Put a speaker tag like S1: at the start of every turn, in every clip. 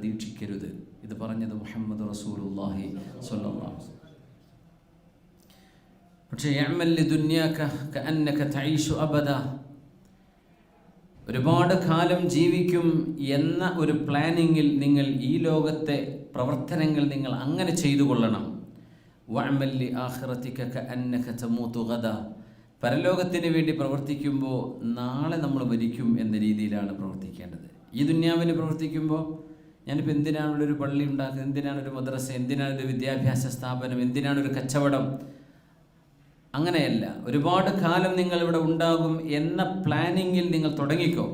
S1: പ്രതീക്ഷിക്കരുത്. ഇത് പറഞ്ഞത് മുഹമ്മദ് റസൂലുള്ളാഹി സ്വല്ലല്ലാഹു അലൈഹി വസല്ലം. പക്ഷേ യഅമൽ ലിദുനിയാക കഅന്നക തഈശു അബദ, ഒരുപാട് കാലം ജീവിക്കും എന്ന ഒരു പ്ലാനിങ്ങിൽ നിങ്ങൾ ഈ ലോകത്തെ പ്രവർത്തനങ്ങൾ നിങ്ങൾ അങ്ങനെ ചെയ്തു കൊള്ളണം. വഅമൽ ലി ആഖിറതിക കഅന്നക തമൂതു ഗദ, പരലോകത്തിന് വേണ്ടി പ്രവർത്തിക്കുമ്പോൾ നാളെ നമ്മൾ മരിക്കും എന്ന രീതിയിലാണ് പ്രവർത്തിക്കേണ്ടത്. ഈ ദുനിയാവിന് പ്രവർത്തിക്കുമ്പോൾ ഞാനിപ്പോൾ എന്തിനാണൊരു പള്ളി ഉണ്ടാക്കുന്നത്, എന്തിനാണൊരു മദ്രസ, എന്തിനാണൊരു വിദ്യാഭ്യാസ സ്ഥാപനം, എന്തിനാണൊരു കച്ചവടം, അങ്ങനെയല്ല. ഒരുപാട് കാലം നിങ്ങൾ ഇവിടെ ഉണ്ടാകും എന്ന പ്ലാനിങ്ങിൽ നിങ്ങൾ തുടങ്ങിക്കോ.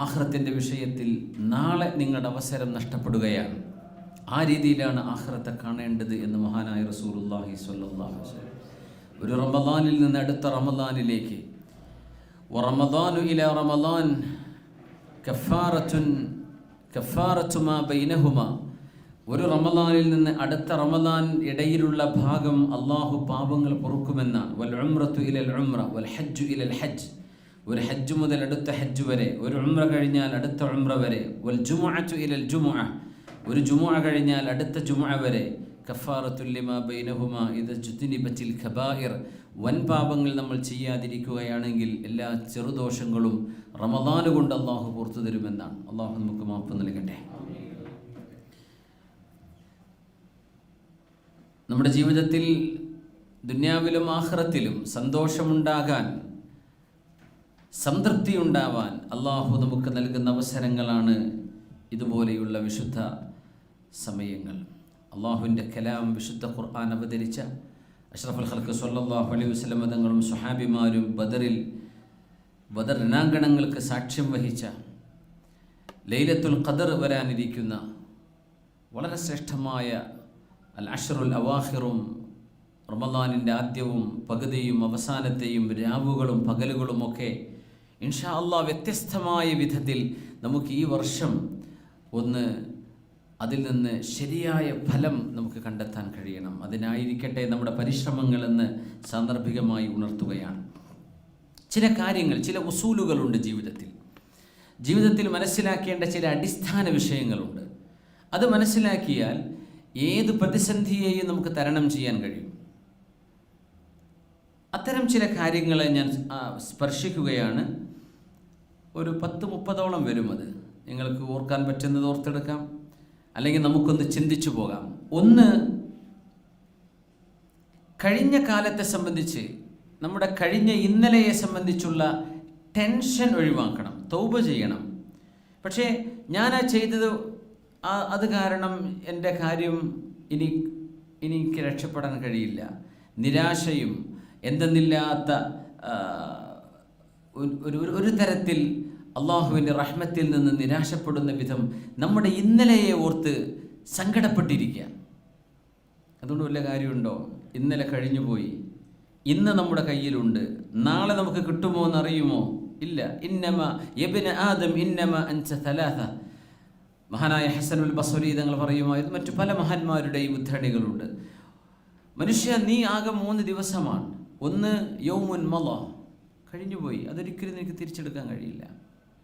S1: ആഖിറത്തിൻ്റെ വിഷയത്തിൽ നാളെ നിങ്ങളുടെ അവസരം നഷ്ടപ്പെടുകയാണ്. ആ രീതിയിലാണ് ആഖിറത്തെ കാണേണ്ടത് എന്ന് മഹാനായ റസൂലുള്ളാഹി സ്വല്ലല്ലാഹു അലൈഹി വസല്ലം. ഒരു റമദാനിൽ നിന്ന് അടുത്ത റമദാനിലേക്ക്, വറമദാനു ഇലാ റമദാൻ കഫാറത്തു മാ ബൈനഹുമാ, ഒരു റമദാനിൽ നിന്ന് അടുത്ത റമദാൻ ഇടയിലുള്ള ഭാഗം അള്ളാഹു പാപങ്ങൾ പൊറുക്കുമെന്നാണ്. വൽ ഉംറത്തു ഇലൽ ഉംറ വൽ ഹജ്ജു ഇലൽ ഹജ്ജ്, ഒരു ഹജ്ജ് മുതൽ അടുത്ത ഹജ്ജ് വരെ, ഒരു ഉംറ കഴിഞ്ഞാൽ അടുത്ത ഉംറ വരെ. വൽ ജുമുഅത്തു ഇലൽ ജുമുഅ, ഒരു ജുമുഅ കഴിഞ്ഞാൽ അടുത്ത ജുമുഅ വരെ. കഫാറത്തുൽ ലിമാ ബൈനഹുമാ ഇദ ജുത്നിബത്തിൽ കബായിർ, വൻ പാപങ്ങൾ നമ്മൾ ചെയ്യാതിരിക്കുകയാണെങ്കിൽ എല്ലാ ചെറുദോഷങ്ങളും റമദാൻ കൊണ്ട് അള്ളാഹു പുറത്തു തരുമെന്നാണ്. അള്ളാഹു നമുക്ക് മാപ്പ് നൽകട്ടെ. നമ്മുടെ ജീവിതത്തിൽ ദുനിയാവിലും ആഖിറത്തിലും സന്തോഷമുണ്ടാകാൻ, സംതൃപ്തി ഉണ്ടാവാൻ അള്ളാഹു നമുക്ക് നൽകുന്ന അവസരങ്ങളാണ് ഇതുപോലെയുള്ള വിശുദ്ധ സമയങ്ങൾ. അള്ളാഹുവിൻ്റെ കലാം വിശുദ്ധ ഖുർആൻ അവതരിച്ച അഷ്റഫുൽ ഖൽഖ് സ്വല്ലല്ലാഹു അലൈഹി വസല്ലം തങ്ങളും സ്വഹാബിമാരും ബദർ രണാങ്കണങ്ങൾക്ക് സാക്ഷ്യം വഹിച്ച ലൈലത്തുൽ ഖദർ വരാനിരിക്കുന്ന വളരെ ശ്രേഷ്ഠമായ അൽ അഷ്റുൽ അവാഖിറും, റമദാനിൻ്റെ ആദ്യവും പകുതിയും അവസാനത്തെയും രാവുകളും പകലുകളുമൊക്കെ ഇൻഷാ അല്ലാഹ് വ്യത്യസ്തമായ വിധത്തിൽ നമുക്ക് ഈ വർഷം അതിൽ നിന്ന് ശരിയായ ഫലം നമുക്ക് കണ്ടെത്താൻ കഴിയണം. അതിനായിരിക്കട്ടെ നമ്മുടെ പരിശ്രമങ്ങളെന്ന് സാന്ദർഭികമായി ഉണർത്തുകയാണ്. ചില കാര്യങ്ങൾ, ചില ഉസൂലുകളുണ്ട് ജീവിതത്തിൽ മനസ്സിലാക്കേണ്ട ചില അടിസ്ഥാന വിഷയങ്ങളുണ്ട്. അത് മനസ്സിലാക്കിയാൽ ഏത് പ്രതിസന്ധിയെയും നമുക്ക് തരണം ചെയ്യാൻ കഴിയും. അത്തരം ചില കാര്യങ്ങളെ ഞാൻ സ്പർശിക്കുകയാണ്. ഒരു 10-30ഓളം വരും. അത് നിങ്ങൾക്ക് ഓർക്കാൻ പറ്റുന്നത് ഓർത്തെടുക്കാം, അല്ലെങ്കിൽ നമുക്കൊന്ന് ചിന്തിച്ചു പോകാം. ഒന്ന്, കഴിഞ്ഞ കാലത്തെ സംബന്ധിച്ച്, നമ്മുടെ കഴിഞ്ഞ ഇന്നലെയെ സംബന്ധിച്ചുള്ള ടെൻഷൻ ഒഴിവാക്കണം, തൗബ ചെയ്യണം. പക്ഷേ ഞാനാ ചെയ്തത്, അത് കാരണം എൻ്റെ കാര്യം എനിക്ക് രക്ഷപ്പെടാൻ കഴിയില്ല. നിരാശയും എന്തെന്നില്ലാത്ത ഒരു തരത്തിൽ അള്ളാഹുവിൻ്റെ റഹ്മത്തിൽ നിന്ന് നിരാശപ്പെടുന്ന വിധം നമ്മുടെ ഇന്നലെയെ ഓർത്ത് സങ്കടപ്പെട്ടിരിക്കുക. അതുകൊണ്ട് വല്ല കാര്യമുണ്ടോ? ഇന്നലെ കഴിഞ്ഞുപോയി, ഇന്ന് നമ്മുടെ കയ്യിലുണ്ട്. നാളെ നമുക്ക് കിട്ടുമോ എന്നറിയുമോ? ഇല്ല. ഇന്നമ യബ്ന ആദം ഇന്നമ അൻത സലാസ, മഹാനായ ഹസനുൽ ബസ്രി തങ്ങൾ പറയുമായിരുന്നു. മറ്റു പല മഹാന്മാരുടെയും ഉദ്ധരണികളുണ്ട്. മനുഷ്യ, നീ ആകെ 3 ദിവസമാണ്. ഒന്ന് യൗമുൻ മള, കഴിഞ്ഞുപോയി, അതൊരിക്കലും നിനക്ക് തിരിച്ചെടുക്കാൻ കഴിയില്ല.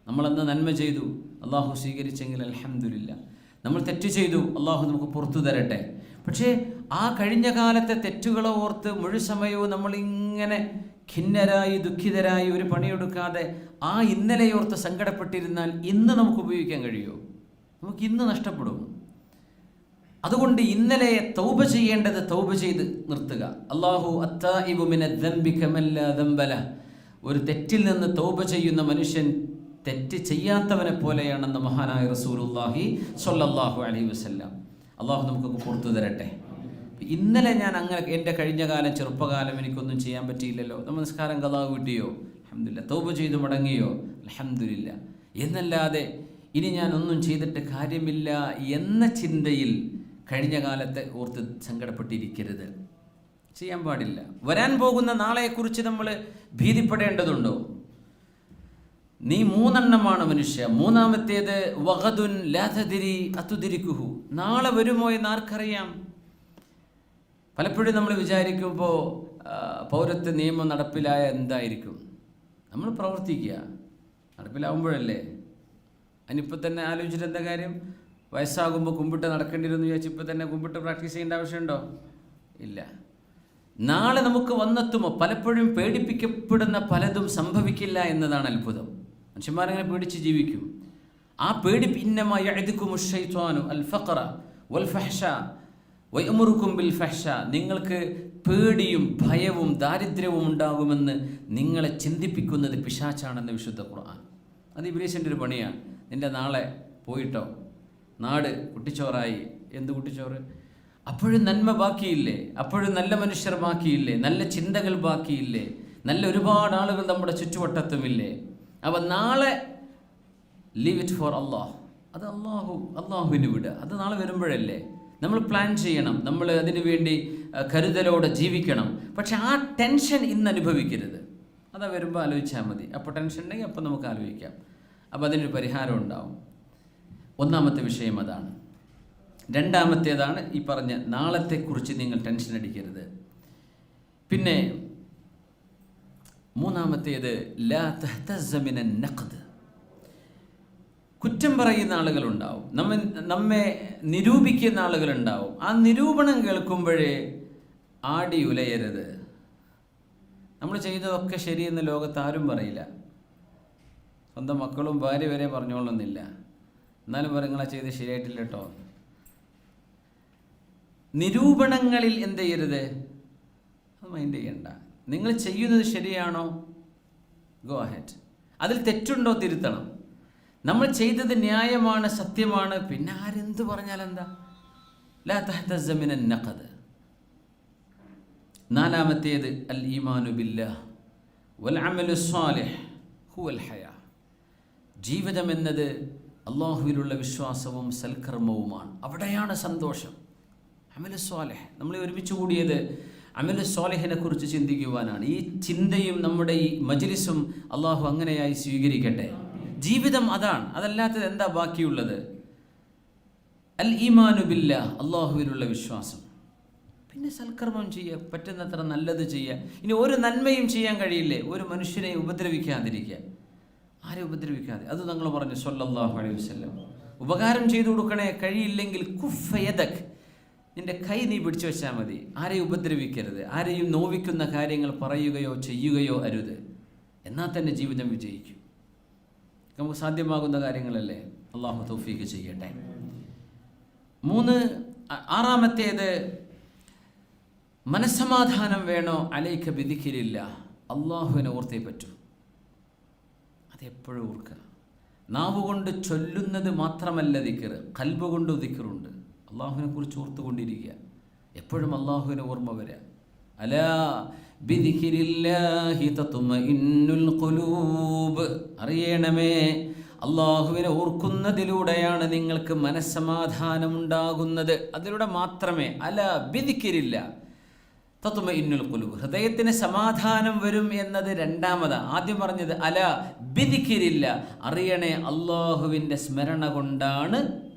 S1: നമ്മളന്ന് നന്മ ചെയ്തു, അള്ളാഹു സ്വീകരിച്ചെങ്കിൽ അൽഹംദുലില്ലാ. നമ്മൾ തെറ്റ് ചെയ്തു, അള്ളാഹു നമുക്ക് പുറത്തു തരട്ടെ. പക്ഷേ ആ കഴിഞ്ഞ കാലത്തെ തെറ്റുകളെ ഓർത്ത് മുഴുവൻ സമയവും നമ്മളിങ്ങനെ ഖിന്നരായി ദുഃഖിതരായി ഒരു പണിയെടുക്കാതെ ആ ഇന്നലെയോർത്ത് സങ്കടപ്പെട്ടിരുന്നാൽ ഇന്ന് നമുക്ക് ഉപയോഗിക്കാൻ കഴിയുമോ? നമുക്ക് ഇന്ന് നഷ്ടപ്പെടും. അതുകൊണ്ട് ഇന്നലെ തൗബ ചെയ്യേണ്ടത് തൗബ ചെയ്ത് നിർത്തുക. അല്ലാഹു അത്താഇബു മിനദ്ദംബി കമല്ലാ ദംബല, ഒരു തെറ്റിൽ നിന്ന് തൗബ ചെയ്യുന്ന മനുഷ്യൻ തെറ്റ് ചെയ്യാത്തവനെ പോലെയാണെന്ന് മഹാനായ റസൂലുള്ളാഹി സ്വല്ലല്ലാഹു അലൈഹി വസല്ലം. അള്ളാഹു നമുക്കൊക്കെ പുറത്തു തരട്ടെ. ഇന്നലെ ഞാൻ അങ്ങനെ, എൻ്റെ കഴിഞ്ഞ കാലം, ചെറുപ്പകാലം എനിക്കൊന്നും ചെയ്യാൻ പറ്റിയില്ലല്ലോ, നമസ്കാരം ഖളാ കിട്ടിയോ? അൽഹംദുലില്ലാ. തൗബ ചെയ്തു മടങ്ങിയോ? അൽഹംദുലില്ലാ. എന്നല്ലാതെ ഇനി ഞാൻ ഒന്നും ചെയ്തിട്ട് കാര്യമില്ല എന്ന ചിന്തയിൽ കഴിഞ്ഞ കാലത്തെ ഓർത്ത് സങ്കടപ്പെട്ടിരിക്കരുത്. ചെയ്യാൻ പാടില്ല. വരാൻ പോകുന്ന നാളെക്കുറിച്ച് നമ്മൾ ഭീതിപ്പെടേണ്ടതുണ്ടോ? നീ 3 എണ്ണമാണ് മനുഷ്യ. മൂന്നാമത്തേത് വഗദുൻ ലാ തദ്രി അതുദ്രികുഹു, നാളെ വരുമോ എന്ന് ആർക്കറിയാം? പലപ്പോഴും നമ്മൾ വിചാരിക്കുമ്പോൾ പൗരത്വ നിയമം നടപ്പിലായ എന്തായിരിക്കും? നമ്മൾ പ്രവർത്തിക്കുക, നടപ്പിലാവുമ്പോഴല്ലേ അതിനിപ്പോൾ തന്നെ ആലോചിച്ചിട്ട് എന്താ കാര്യം? വയസ്സാകുമ്പോൾ കുമ്പിട്ട് നടക്കേണ്ടി വരുമെന്ന് വിചാരിച്ച് ഇപ്പോൾ തന്നെ കുമ്പിട്ട് പ്രാക്ടീസ് ചെയ്യേണ്ട ആവശ്യമുണ്ടോ? ഇല്ല. നാളെ നമുക്ക് വന്നെത്തുമോ? പലപ്പോഴും പേടിപ്പിക്കപ്പെടുന്ന പലതും സംഭവിക്കില്ല എന്നതാണ് അത്ഭുതം. മനുഷ്യന്മാരങ്ങനെ പേടിച്ച് ജീവിക്കും. ആ ഇന്നമാ യഅ്ദുകുമു ശൈത്വാനു അൽ ഫഖറ വൽ ഫഹ്ശ വയഅ്മുറുകും ബിൽ ഫഹ്ശ. നിങ്ങൾക്ക് പേടിയും ഭയവും ദാരിദ്ര്യവും ഉണ്ടാകുമെന്ന് നിങ്ങളെ ചിന്തിപ്പിക്കുന്നത് പിശാചാണെന്ന് വിശുദ്ധ ഖുർആൻ. അത് ഇബ്ലീസിൻ്റെ ഒരു പണിയാണ്. നിൻ്റെ നാളെ പോയിട്ടോ, നാട് കുട്ടിച്ചോറായി. എന്ത് കുട്ടിച്ചോറ്? അപ്പോഴും നന്മ ബാക്കിയില്ലേ? അപ്പോഴും നല്ല മനുഷ്യർ ബാക്കിയില്ലേ? നല്ല ചിന്തകൾ ബാക്കിയില്ലേ? നല്ല ഒരുപാട് ആളുകൾ നമ്മുടെ ചുറ്റുവട്ടത്തുമില്ലേ? അപ്പം നാളെ ലീവ് ഇറ്റ് ഫോർ അള്ളാഹ്. അത് അള്ളാഹുവിന് വിടുക. അത് നാളെ വരുമ്പോഴല്ലേ. നമ്മൾ പ്ലാൻ ചെയ്യണം, നമ്മൾ അതിനു വേണ്ടി കരുതലോടെ ജീവിക്കണം. പക്ഷെ ആ ടെൻഷൻ ഇന്ന് അനുഭവിക്കരുത്. അതാ വരുമ്പോൾ ആലോചിച്ചാൽ മതി. അപ്പോൾ ടെൻഷൻ ഉണ്ടെങ്കിൽ അപ്പം നമുക്ക് ആലോചിക്കാം. അപ്പോൾ അതിനൊരു പരിഹാരം ഉണ്ടാവും. ഒന്നാമത്തെ വിഷയം അതാണ്. രണ്ടാമത്തേതാണ് ഈ പറഞ്ഞ നാളത്തെക്കുറിച്ച് നിങ്ങൾ ടെൻഷൻ അടിക്കരുത്. പിന്നെ മൂന്നാമത്തേത് ലാ തഹ്തസ്സ മിനൻ നഖ്ദ്. കുറ്റം പറയുന്ന ആളുകളുണ്ടാവും, നമ്മെ നിരൂപിക്കുന്ന ആളുകളുണ്ടാവും. ആ നിരൂപണം കേൾക്കുമ്പോഴേ ആടി ഉലയരുത്. നമ്മൾ ചെയ്തതൊക്കെ ശരിയെന്ന് ലോകത്ത് ആരും പറയില്ല. സ്വന്തം മക്കളും ഭാര്യ വരെ പറഞ്ഞോളന്നില്ല. എന്നാലും പറയുങ്ങളാ ചെയ്ത് ശരിയായിട്ടില്ല കേട്ടോ. നിരൂപണങ്ങളിൽ എന്ത് ചെയ്യരുത്? അത് മൈൻഡ് ചെയ്യണ്ട. നിങ്ങൾ ചെയ്യുന്നത് ശരിയാണോ? Go ahead. അതിൽ തെറ്റുണ്ടോ? തിരുത്തണം. നമ്മൾ ചെയ്തത് ന്യായമാണ്, സത്യമാണ്. പിന്നെ ആരെന്ത് പറഞ്ഞാലെന്താ? ലാ തഹ്തസ്സ മിനൻ നഖദ്. നാലാമത്തേത് അൽ ഈമാനു ബില്ലാഹ് വൽ അമലു സ്വാലിഹ് ഹുവൽ ഹയാ. ജീവിതം എന്നത് അള്ളാഹുവിലുള്ള വിശ്വാസവും സൽക്കർമ്മവുമാണ്. അവിടെയാണ് സന്തോഷം. അമലു സ്വാലിഹ്. നമ്മൾ ഒരുമിച്ച് കൂടിയത് അമലു സ്വാലിഹിനെ കുറിച്ച് ചിന്തിക്കുവാനാണ്. ഈ ചിന്തയും നമ്മുടെ ഈ മജ്ലിസും അള്ളാഹു അങ്ങനെയായി സ്വീകരിക്കട്ടെ. ജീവിതം അതാണ്. അതല്ലാത്തത് എന്താ ബാക്കിയുള്ളത്? അൽ ഈമാനു ബില്ലാഹ്, അള്ളാഹുവിലുള്ള വിശ്വാസം. പിന്നെ സൽക്കർമ്മം ചെയ്യുക, പറ്റുന്നത്ര നല്ലത് ചെയ്യുക. ഇനി ഒരു നന്മയും ചെയ്യാൻ കഴിയില്ലേ? ഒരു മനുഷ്യനെ ഉപദ്രവിക്കാതിരിക്കുക, ആരെ ഉപദ്രവിക്കാതെ. അത് നിങ്ങൾ പറഞ്ഞു സ്വല്ലല്ലാഹു അലൈഹി വസല്ലം. ഉപകാരം ചെയ്തു കൊടുക്കണേ, കഴിയില്ലെങ്കിൽ കുഫ യദക്, നിന്റെ കൈ നീ പിടിച്ചു വെച്ചാൽ മതി. ആരെയും ഉപദ്രവിക്കരുത്. ആരെയും നോവിക്കുന്ന കാര്യങ്ങൾ പറയുകയോ ചെയ്യുകയോ അരുത്. എന്നാൽ തന്നെ ജീവിതം വിജയിക്കും. നമുക്ക് സാധ്യമാകുന്ന കാര്യങ്ങളല്ലേ. അള്ളാഹു തൗഫീഖ് ചെയ്യട്ടെ. ആറാമത്തേത് മനസ്സമാധാനം വേണോ? അലൈക ബിദിക്രില്ലാഹ്. അള്ളാഹുവിനെ ഓർത്തേ പറ്റൂ. അതെപ്പോഴും ഓർക്കുക. നാവ് കൊണ്ട് ചൊല്ലുന്നത് മാത്രമല്ല ദിക്ർ, ഖൽബ് കൊണ്ട് ദിക്റുണ്ട്. അള്ളാഹുവിനെ കുറിച്ച് ഓർത്തുകൊണ്ടിരിക്കുക. എപ്പോഴും അള്ളാഹുവിനെ ഓർമ്മ വരിക. അലാ ബിദിക്രില്ലാഹി തത്മഇന്നുൽ ഖുലൂബ്. അറിയണമേ, അള്ളാഹുവിനെ ഓർക്കുന്നതിലൂടെയാണ് നിങ്ങൾക്ക് മനസ്സമാധാനം ഉണ്ടാകുന്നത്. അതിലൂടെ മാത്രമേ. അലാ ബിദിക്രില്ലാഹി തത്മഇന്നുൽ ഖുലൂബ്, ഹൃദയത്തിന് സമാധാനം വരും എന്നത് രണ്ടാമതാ. ആദ്യം പറഞ്ഞത് അലാ ബിദിക്രില്ലാഹി, അറിയണേ അള്ളാഹുവിൻ്റെ സ്മരണ കൊണ്ടാണ്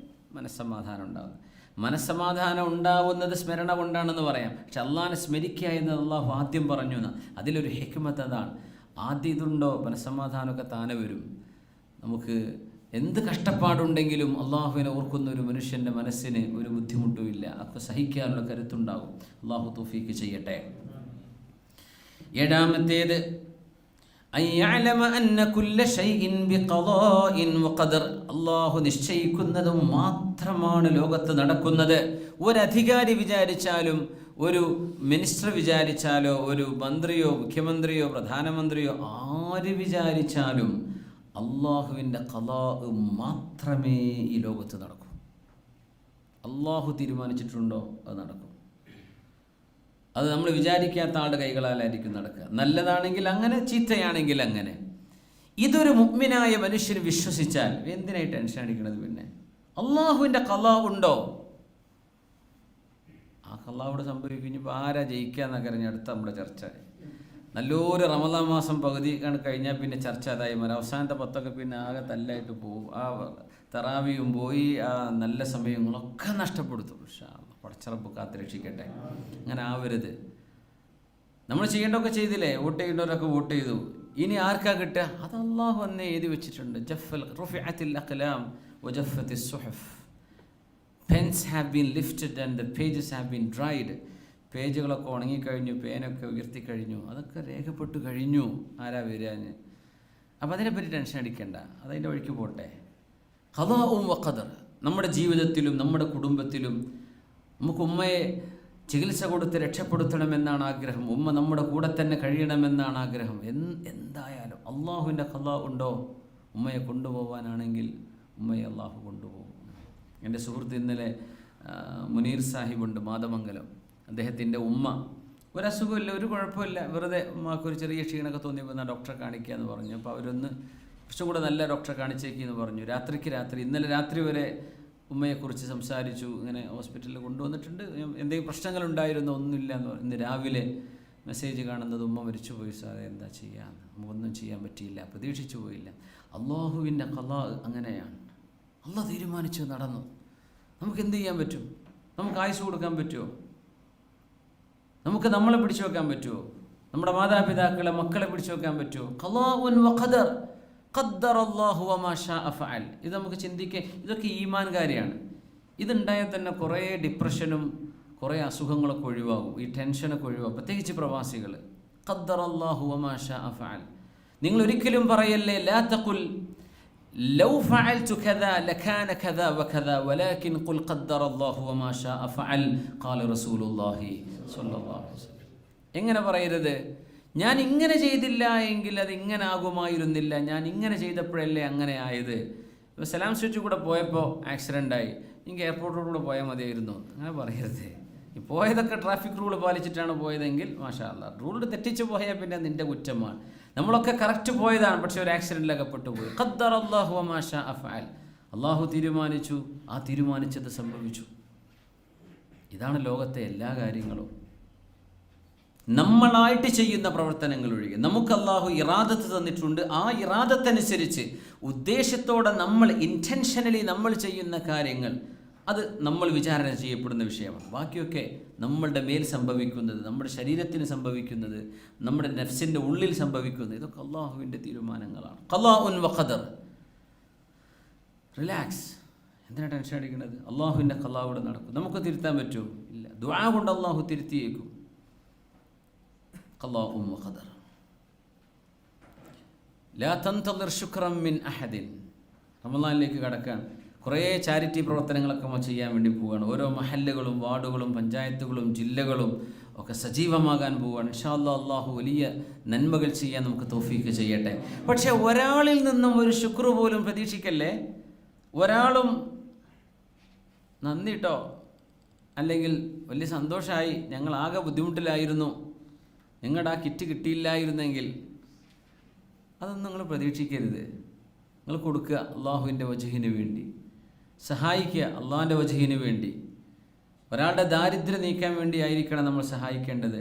S1: മനസ്സമാധാനം ഉണ്ടാകുന്നത്. മനസ്സമാധാനം ഉണ്ടാവുന്നത് സ്മരണ കൊണ്ടാണെന്ന് പറയാം. പക്ഷെ അള്ളാഹിനെ സ്മരിക്കുക എന്നത് അള്ളാഹു ആദ്യം പറഞ്ഞു എന്ന്. അതിലൊരു ഹിക്മത്ത് അതാണ്. ആദ്യം ഇതുണ്ടോ, മനസ്സമാധാനമൊക്കെ താനെ വരും. നമുക്ക് എന്ത് കഷ്ടപ്പാടുണ്ടെങ്കിലും അള്ളാഹുവിനെ ഓർക്കുന്ന ഒരു മനുഷ്യൻ്റെ മനസ്സിന് ഒരു ബുദ്ധിമുട്ടുമില്ല. അതൊക്കെ സഹിക്കാനുള്ള കരുത്തുണ്ടാകും. അള്ളാഹു തൗഫീഖ് ചെയ്യട്ടെ. ഏഴാമത്തേത് അള്ളാഹു നിശ്ചയിക്കുന്നതും മാത്രമാണ് ലോകത്ത് നടക്കുന്നത്. ഒരധികാരി വിചാരിച്ചാലും, ഒരു മിനിസ്റ്റർ വിചാരിച്ചാലോ, ഒരു മന്ത്രിയോ മുഖ്യമന്ത്രിയോ പ്രധാനമന്ത്രിയോ ആര് വിചാരിച്ചാലും അള്ളാഹുവിൻ്റെ ഖളാ മാത്രമേ ഈ ലോകത്ത് നടക്കൂ. അള്ളാഹു തീരുമാനിച്ചിട്ടുണ്ടോ അത് നടക്കും. അത് നമ്മൾ വിചാരിക്കാത്ത ആളുടെ കൈകളാലായിരിക്കും നടക്കുക. നല്ലതാണെങ്കിൽ അങ്ങനെ, ചീത്തയാണെങ്കിൽ അങ്ങനെ. ഇതൊരു മുഅ്മിനായ മനുഷ്യൻ വിശ്വസിച്ചാൽ എന്തിനായി ടെൻഷൻ അടിക്കണത്? പിന്നെ അള്ളാഹുവിൻ്റെ ഖളാ ഉണ്ടോ? ആ ഖളാവിടെ സംഭവിക്കും. ഇനിയിപ്പോൾ ആരാ ജയിക്കുക എന്നൊക്കെ അറിഞ്ഞ അടുത്ത നമ്മുടെ ചർച്ച. നല്ലൊരു റമദാൻ മാസം പകുതി കഴിഞ്ഞാൽ പിന്നെ ചർച്ച അതായി മാറും. അവസാനത്തെ 10 പിന്നെ ആകെ തല്ലായിട്ട് പോകും. ആ തറാവിയും പോയി, ആ നല്ല സമയങ്ങളൊക്കെ നഷ്ടപ്പെടുത്തും. പടച്ചറപ്പ് കാത്ത് രക്ഷിക്കട്ടെ. അങ്ങനെ ആവരുത്. നമ്മൾ ചെയ്യേണ്ടതൊക്കെ ചെയ്തില്ലേ? വോട്ട് ചെയ്യേണ്ടവരൊക്കെ വോട്ട് ചെയ്തു. ഇനി ആർക്കാ കിട്ടുക? അത് അള്ളാഹു അന്നേ എഴുതി വെച്ചിട്ടുണ്ട്. റുഫിഅത്തിൽ അഖ്ലാം വജഫത്തിസ് സുഹഫ്. Pens have been lifted and the pages have been dried. പേജുകളൊക്കെ ഉണങ്ങിക്കഴിഞ്ഞു, പേനൊക്കെ ഉയർത്തിക്കഴിഞ്ഞു, അതൊക്കെ രേഖപ്പെട്ടു കഴിഞ്ഞു. ആരാ വരാന്? അപ്പം അതിനെപ്പറ്റി ടെൻഷൻ അടിക്കണ്ട, അതതിൻ്റെ വഴിക്ക് പോട്ടെ. ഖദാഉം വഖദർ. നമ്മുടെ ജീവിതത്തിലും നമ്മുടെ കുടുംബത്തിലും നമുക്ക് ഉമ്മയെ ചികിത്സ കൊടുത്ത് രക്ഷപ്പെടുത്തണമെന്നാണ് ആഗ്രഹം. ഉമ്മ നമ്മുടെ കൂടെ തന്നെ കഴിയണമെന്നാണ് ആഗ്രഹം. എന്തായാലും അള്ളാഹുവിൻ്റെ ഖദാ ഉണ്ടോ? ഉമ്മയെ കൊണ്ടുപോകാനാണെങ്കിൽ ഉമ്മയെ അള്ളാഹു കൊണ്ടുപോകും. എൻ്റെ സുഹൃത്ത് ഇന്നലെ മുനീർ സാഹിബുണ്ട് മാതമംഗലം. അദ്ദേഹത്തിൻ്റെ ഉമ്മ ഒരസുഖമില്ല, ഒരു കുഴപ്പമില്ല, വെറുതെ ഉമ്മാക്കൊരു ചെറിയ ക്ഷീണമൊക്കെ തോന്നിയപ്പോൾ എന്നാൽ ഡോക്ടറെ കാണിക്കുക എന്ന് പറഞ്ഞു. അപ്പോൾ അവരൊന്ന് കുറച്ചും കൂടെ നല്ല ഡോക്ടറെ കാണിച്ചേക്കെന്ന് പറഞ്ഞു. രാത്രി ഇന്നലെ രാത്രി വരെ ഉമ്മയെക്കുറിച്ച് സംസാരിച്ചു. ഇങ്ങനെ ഹോസ്പിറ്റലിൽ കൊണ്ടുവന്നിട്ടുണ്ട്, എന്തെങ്കിലും പ്രശ്നങ്ങളുണ്ടായിരുന്നോ? ഒന്നുമില്ല എന്ന് പറഞ്ഞു. ഇന്ന് രാവിലെ മെസ്സേജ് കാണുന്നത് ഉമ്മ മരിച്ചുപോയി സാറേ, എന്താ ചെയ്യാന്ന്, നമുക്കൊന്നും ചെയ്യാൻ പറ്റിയില്ല, പ്രതീക്ഷിച്ചു പോയില്ല. അള്ളാഹുവിൻ്റെ ഖദാ അങ്ങനെയാണ്. അള്ളാഹ് തീരുമാനിച്ചു നടന്നു. നമുക്ക് എന്ത് ചെയ്യാൻ പറ്റും? നമുക്ക് ആയുസ് കൊടുക്കാൻ പറ്റുമോ? നമുക്ക് നമ്മളെ പിടിച്ചു വെക്കാൻ പറ്റുമോ? നമ്മുടെ മാതാപിതാക്കളെ, മക്കളെ പിടിച്ചു വെക്കാൻ പറ്റുമോ? ഖദാഉൻ വഖദർ, ഖദ്ദറല്ലാഹു വമാ ശാഅ ഫഅൽ. ഇത് നമുക്ക് ചിന്തിക്കുക. ഇതൊക്കെ ഈമാൻ കാര്യമാണ്. ഇതുണ്ടായാൽ തന്നെ കുറേ ഡിപ്രഷനും കുറേ അസുഖങ്ങളൊക്കെ ഒഴിവാകും, ഈ ടെൻഷനൊക്കെ ഒഴിവാകും, പ്രത്യേകിച്ച് പ്രവാസികൾ. ഖദ്ദറല്ലാഹു വമാ ശാഅ ഫഅൽ. നിങ്ങൾ ഒരിക്കലും പറയല്ലേ ലാ തഖുൽ ലൗ ഫഅൽതു കദാ ലകാന കദാ വകദാ വലാകിൻ ഖുൽ ഖദ്ദറല്ലാഹു വമാ ശാഅ ഫഅൽ ഖാല റസൂലുള്ളാഹി സ്വല്ലല്ലാഹു അലൈഹി വസല്ലം. എങ്ങനെ പറയരുത്? ഞാൻ ഇങ്ങനെ ചെയ്തില്ല എങ്കിൽ അത് ഇങ്ങനെ ആകുമായിരുന്നില്ല, ഞാൻ ഇങ്ങനെ ചെയ്തപ്പോഴല്ലേ അങ്ങനെ ആയത്. ഇപ്പോൾ സലാം സ്ട്രീറ്റിൽ കൂടെ പോയപ്പോൾ ആക്സിഡൻ്റായി, എനിക്ക് എയർപോർട്ടിലൂടെ പോയാൽ മതിയായിരുന്നു, അങ്ങനെ പറയരുത്. ഈ പോയതൊക്കെ ട്രാഫിക് റൂൾ പാലിച്ചിട്ടാണ് പോയതെങ്കിൽ മാഷാ അല്ലാ. റൂൾ തെറ്റിച്ച് പോയാൽ പിന്നെ നിൻ്റെ കുറ്റമാണ്. നമ്മളൊക്കെ കറക്റ്റ് പോയതാണ്, പക്ഷേ ഒരു ആക്സിഡൻറ്റിലൊക്കെ പെട്ടുപോയി. ഖദ്ദറല്ലാഹു വമാ ശാഅ ഫഅൽ. അള്ളാഹു തീരുമാനിച്ചു, ആ തീരുമാനിച്ചത് സംഭവിച്ചു. ഇതാണ് ലോകത്തെ എല്ലാ കാര്യങ്ങളും. നമ്മളായിട്ട് ചെയ്യുന്ന പ്രവർത്തനങ്ങൾ ഒഴികെ നമുക്ക് അള്ളാഹു ഇറാദത്ത് തന്നിട്ടുണ്ട്. ആ ഇറാദത്തനുസരിച്ച് ഉദ്ദേശത്തോടെ നമ്മൾ ഇൻറ്റൻഷനലി നമ്മൾ ചെയ്യുന്ന കാര്യങ്ങൾ അത് നമ്മൾ വിചാരണ ചെയ്യപ്പെടുന്ന വിഷയമാണ്. ബാക്കിയൊക്കെ നമ്മളുടെ മേൽ സംഭവിക്കുന്നത്, നമ്മുടെ ശരീരത്തിന് സംഭവിക്കുന്നത്, നമ്മുടെ നഫ്സിൻ്റെ ഉള്ളിൽ സംഭവിക്കുന്നത്, ഇതൊക്കെ അള്ളാഹുവിൻ്റെ തീരുമാനങ്ങളാണ്. ഖദാഉൻ വഖദർ. റിലാക്സ്. എന്തിനാണ് ടെൻഷൻ അടിക്കുന്നത്? അള്ളാഹുവിൻ്റെ ഖദാവിടെ നടക്കും. നമുക്ക് തിരുത്താൻ പറ്റുമോ? ഇല്ല. ദുആ കൊണ്ട് അള്ളാഹു തിരുത്തിയേക്കും. ഖദാഉൻ വഖദർ. ലാ തൻതളിർ ശുക്റൻ മിൻ അഹദിൻ. റമളാനിലേക്ക് കടക്കാൻ കുറേ ചാരിറ്റി പ്രവർത്തനങ്ങളൊക്കെ നമ്മൾ ചെയ്യാൻ വേണ്ടി പോവുകയാണ്. ഓരോ മഹല്ലുകളും വാർഡുകളും പഞ്ചായത്തുകളും ജില്ലകളും ഒക്കെ സജീവമാകാൻ പോവുകയാണ്. ഇൻഷാ അല്ലാഹ് അള്ളാഹു വലിയ നന്മകൾ ചെയ്യാൻ നമുക്ക് തൗഫീക്ക് ചെയ്യട്ടെ. പക്ഷേ ഒരാളിൽ നിന്നും ഒരു ശുക്ർ പോലും പ്രതീക്ഷിക്കല്ലേ. ഒരാളും നന്ദി കേട്ടോ, അല്ലെങ്കിൽ വലിയ സന്തോഷമായി, ഞങ്ങളാകെ ബുദ്ധിമുട്ടിലായിരുന്നു, നിങ്ങളുടെ ആ കിറ്റ് കിട്ടിയില്ലായിരുന്നെങ്കിൽ, അതൊന്നും നിങ്ങൾ പ്രതീക്ഷിക്കരുത്. നിങ്ങൾ കൊടുക്കുക അള്ളാഹുവിൻ്റെ വജ്ഹിന് വേണ്ടി, സഹായിക്കുക അള്ളാഹിൻ്റെ വജ്ഹിന് വേണ്ടി. ഒരാളുടെ ദാരിദ്ര്യം നീക്കാൻ വേണ്ടി ആയിരിക്കണം നമ്മൾ സഹായിക്കേണ്ടത്.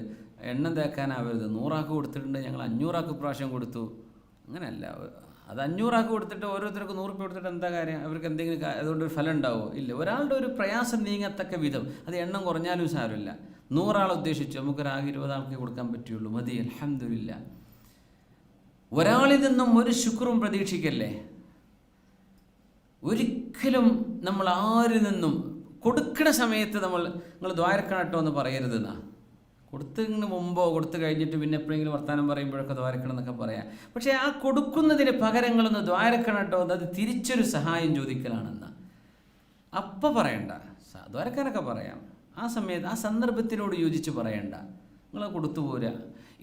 S1: എണ്ണം തേക്കാനാവരുത്. 100 ആൾക്ക് കൊടുത്തിട്ടുണ്ട്, ഞങ്ങൾ 500 ആൾക്ക് പ്രാവശ്യം കൊടുത്തു, അങ്ങനെയല്ല. അത് 500 ആൾക്ക് കൊടുത്തിട്ട് ഓരോരുത്തർക്ക് 100 രൂപ കൊടുത്തിട്ട് എന്താ കാര്യം? അവർക്ക് എന്തെങ്കിലും അതുകൊണ്ടൊരു ഫലം ഉണ്ടാവുമോ? ഇല്ല. ഒരാളുടെ ഒരു പ്രയാസം നീങ്ങത്തക്ക വിധം, അത് എണ്ണം കുറഞ്ഞാലും സാരമില്ല. 100 ആളെ ഉദ്ദേശിച്ചു, നമുക്കൊരാകെ 20 ആൾക്ക് കൊടുക്കാൻ പറ്റുള്ളൂ, മതി, അൽഹംദുലില്ലാ. ഒരാളിൽ നിന്നും ഒരു ശുക്റും പ്രതീക്ഷിക്കല്ലേ. ഒരിക്കലും നമ്മൾ ആരിൽ നിന്നും കൊടുക്കുന്ന സമയത്ത് നിങ്ങൾ ദ്വാരക്കണം കേട്ടോ എന്ന് പറയരുതെന്നാ. കൊടുത്തതിന് മുമ്പോ കൊടുത്തു കഴിഞ്ഞിട്ട് പിന്നെ എപ്പോഴെങ്കിലും വർത്തമാനം പറയുമ്പോഴൊക്കെ ദ്വാരക്കണം എന്നൊക്കെ പറയാം. പക്ഷേ ആ കൊടുക്കുന്നതിന് പകരങ്ങളൊന്ന് ദ്വാരക്കണം കേട്ടോ, അത് തിരിച്ചൊരു സഹായം ചോദിക്കലാണെന്നാ. അപ്പം പറയണ്ട. ദ്വാരക്കാനൊക്കെ പറയാം, ആ സമയത്ത് ആ സന്ദർഭത്തിനോട് യോജിച്ച് പറയണ്ട. നിങ്ങൾ കൊടുത്തു പോരാ.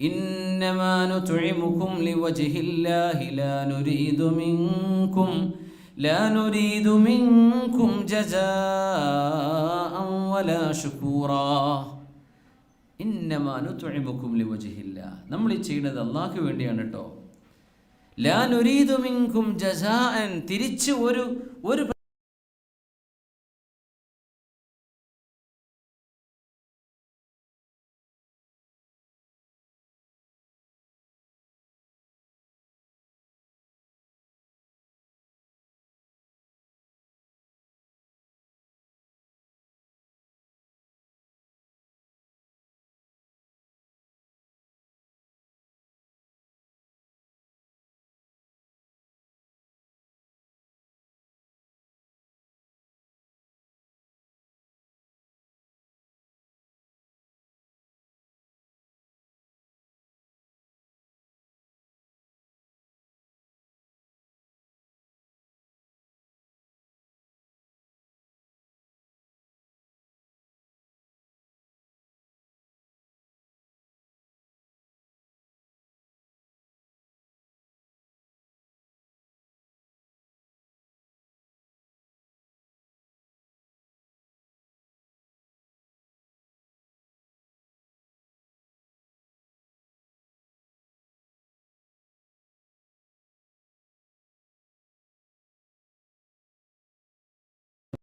S1: ഇന്നമാ നുത്ഇമുകും ലിവജ്ഹില്ലാഹി ലാ നുരീദു മിൻകും ജസാഅൻ വലാ ശുകൂറാ. ഇന്നമാ നുത്ഇമുകും ലിവജ്ഹില്ലാഹ്. നമ്മൾ ഈ ചെയ്യുന്നത് അല്ലാഹുവിന് വേണ്ടിയാണ് കേട്ടോ. ലാ നുരീദു മിൻകും ജസാഅൻ, തിരിച്ച് ഒരു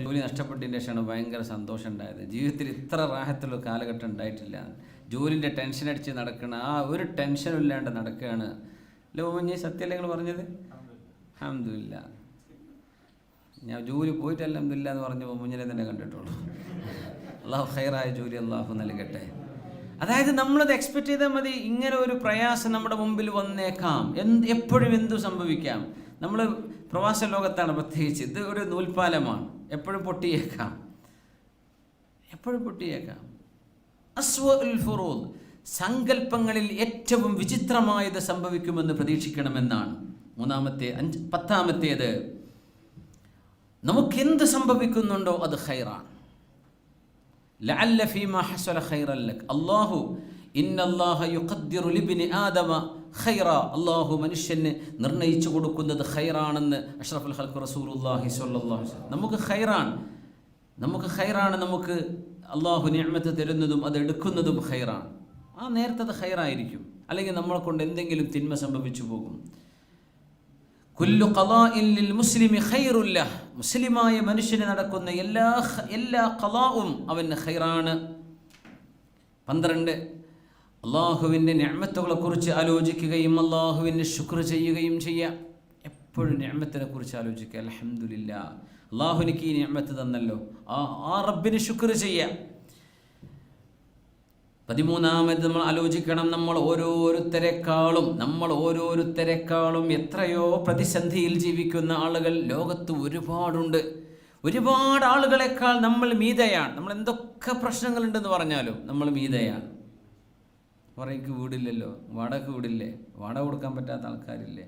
S1: ജോലി നഷ്ടപ്പെട്ടതിന് ശേഷമാണ് ഭയങ്കര സന്തോഷം ഉണ്ടായത്. ജീവിതത്തിൽ ഇത്ര റാഹത്തുള്ള കാലഘട്ടം ഉണ്ടായിട്ടില്ല. ജോലിൻ്റെ ടെൻഷൻ അടിച്ച് നടക്കണം, ആ ഒരു ടെൻഷനും ഇല്ലാണ്ട് നടക്കുകയാണ്. അല്ലേ മോമഞ്ഞി, സത്യമല്ലേ നിങ്ങൾ പറഞ്ഞത്? അൽഹംദുലില്ലാ. ഞാൻ ജോലി പോയിട്ട് അൽഹംദുലില്ലാ എന്ന് പറഞ്ഞ മോമഞ്ഞിനെ തന്നെ കണ്ടിട്ടുള്ളൂ. അള്ളാഹു ഖൈറായ ജോലി അള്ളാഹു നൽകട്ടെ. അതായത് നമ്മളത് എക്സ്പെക്റ്റ് ചെയ്താൽ മതി. ഇങ്ങനെ ഒരു പ്രയാസം നമ്മുടെ മുമ്പിൽ വന്നേക്കാം, എപ്പോഴും എന്തു സംഭവിക്കാം. നമ്മൾ പ്രവാസ ലോകത്താണ് പ്രത്യേകിച്ച്. ഇത് ഒരു നൂൽപ്പാലമാണ്, എപ്പോഴും പൊട്ടിയേക്കാം, എപ്പോഴും പൊട്ടിയേക്കാം. അസ്വഉൽ ഫുറൂദ്, സങ്കല്പങ്ങളിൽ ഏറ്റവും വിചിത്രമായത് സംഭവിക്കുമെന്ന് പ്രതീക്ഷിക്കണമെന്നാണ്. പത്താമത്തേത്, നമുക്കെന്ത് സംഭവിക്കുന്നുണ്ടോ അത് ഖൈറാണ്. ലഅല്ല ഫീമാ ഹസല ഖൈറൻ ലക്. അല്ലാഹു ഇന്നല്ലാഹ യുഖദ്ദിറു ലിബ്നി ആദമ ഖൈറ. അല്ലാഹു മനുഷ്യന് നിർണയിച്ചു കൊടുക്കുന്നത് ഖൈറാണെന്ന് അഷ്റഫുൽ ഖൽഖ് റസൂലുള്ളാഹി സ്വല്ലല്ലാഹു അലൈഹി വസല്ലം. നമുക്ക് ഖൈറാണ്, നമുക്ക് അള്ളാഹു നിഅമത്ത് തരുന്നതും അത് എടുക്കുന്നതും ഖൈറാണ്. ആ നേരത്തെ അത് ഖൈറായിരിക്കും. അല്ലെങ്കിൽ നമ്മളെ കൊണ്ട് എന്തെങ്കിലും തിന്മ സംഭവിച്ചു പോകും. കുല്ലു ഖളാഇൻ ലിൽ മുസ്ലിമി ഖൈറുൻ ലഹ്. മുസ്ലിമായ മനുഷ്യന് നടക്കുന്ന എല്ലാ ഖളാഉം അവന് ഖൈറാണ്. 12, അള്ളാഹുവിൻ്റെ നിഅമത്തുകളെ കുറിച്ച് ആലോചിക്കുകയും അള്ളാഹുവിന് ശുക്ർ ചെയ്യുകയും ചെയ്യുക. എപ്പോഴും നിഅമത്തിനെ കുറിച്ച് ആലോചിക്കുക. അൽഹംദുലില്ലാ, അള്ളാഹു എനിക്ക് ഈ നിഅമത്ത് തന്നല്ലോ, ആ റബ്ബിന് ശുക്ർ ചെയ്യുക. 13 നമ്മൾ ആലോചിക്കണം, നമ്മൾ ഓരോരുത്തരെക്കാളും എത്രയോ പ്രതിസന്ധിയിൽ ജീവിക്കുന്ന ആളുകൾ ലോകത്ത് ഒരുപാടുണ്ട്. ഒരുപാട് ആളുകളെക്കാൾ നമ്മൾ മീതയാണ്. നമ്മൾ എന്തൊക്കെ പ്രശ്നങ്ങളുണ്ടെന്ന് പറഞ്ഞാലും നമ്മൾ മീതയാണ്. എനിക്ക് വീടില്ലല്ലോ, വാടക വീടില്ലേ, വാടക കൊടുക്കാൻ പറ്റാത്ത ആൾക്കാരില്ലേ.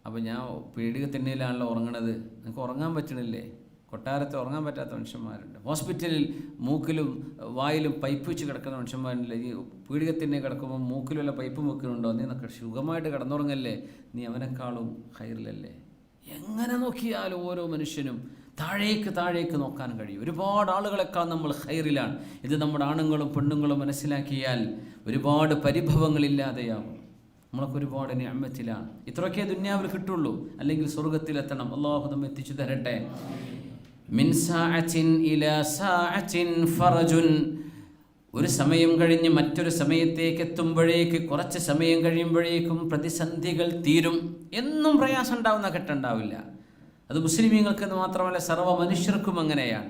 S1: അപ്പോൾ ഞാൻ പീഡിക തിണ്ണയിലാണല്ലോ ഉറങ്ങണത്, നിങ്ങൾക്ക് ഉറങ്ങാൻ പറ്റണില്ലേ? കൊട്ടാരത്തിൽ ഉറങ്ങാൻ പറ്റാത്ത മനുഷ്യന്മാരുണ്ട്. ഹോസ്പിറ്റലിൽ മൂക്കിലും വായിലും പൈപ്പ് വെച്ച് കിടക്കുന്ന മനുഷ്യന്മാരുണ്ട്. ഈ പീഡിക തിണ്ണ കിടക്കുമ്പോൾ മൂക്കിൽ വല്ല പൈപ്പും വെക്കുന്നുണ്ടോ? നീ എന്നൊക്കെ സുഖമായിട്ട് കിടന്നുറങ്ങല്ലേ, നീ അവനേക്കാളും ഖൈറിലല്ലേ. എങ്ങനെ നോക്കിയാലും ഓരോ മനുഷ്യനും താഴേക്ക് നോക്കാൻ കഴിയും. ഒരുപാട് ആളുകളെക്കാൾ നമ്മൾ ഖൈറിലാണ്. ഇത് നമ്മുടെ ആണുങ്ങളും പെണ്ണുങ്ങളും മനസ്സിലാക്കിയാൽ ഒരുപാട് പരിഭവങ്ങളില്ലാതെയാവും. നമ്മളൊക്കെ ഒരുപാട് നിഅമത്തിലാണ്. ഇത്രയൊക്കെ ദുനിയാവിൽ കിട്ടുള്ളൂ, അല്ലെങ്കിൽ സ്വർഗത്തിലെത്തണം. അല്ലാഹു നമ്മെ എത്തിച്ചു തരട്ടെ. മിൻ സാഅത്തിൻ ഇലാ സാഅത്തിൻ ഫറജുൻ. ഒരു സമയം കഴിഞ്ഞ് മറ്റൊരു സമയത്തേക്ക് എത്തുമ്പോഴേക്ക്, കുറച്ച് സമയം കഴിയുമ്പോഴേക്കും പ്രതിസന്ധികൾ തീരും. എന്നും പ്രയാസം ഉണ്ടാവുന്ന ഘട്ടമുണ്ടാവില്ല. അത് മുസ്ലിമീങ്ങൾക്ക് മാത്രമല്ല, സർവ്വ മനുഷ്യർക്കും അങ്ങനെയാണ്.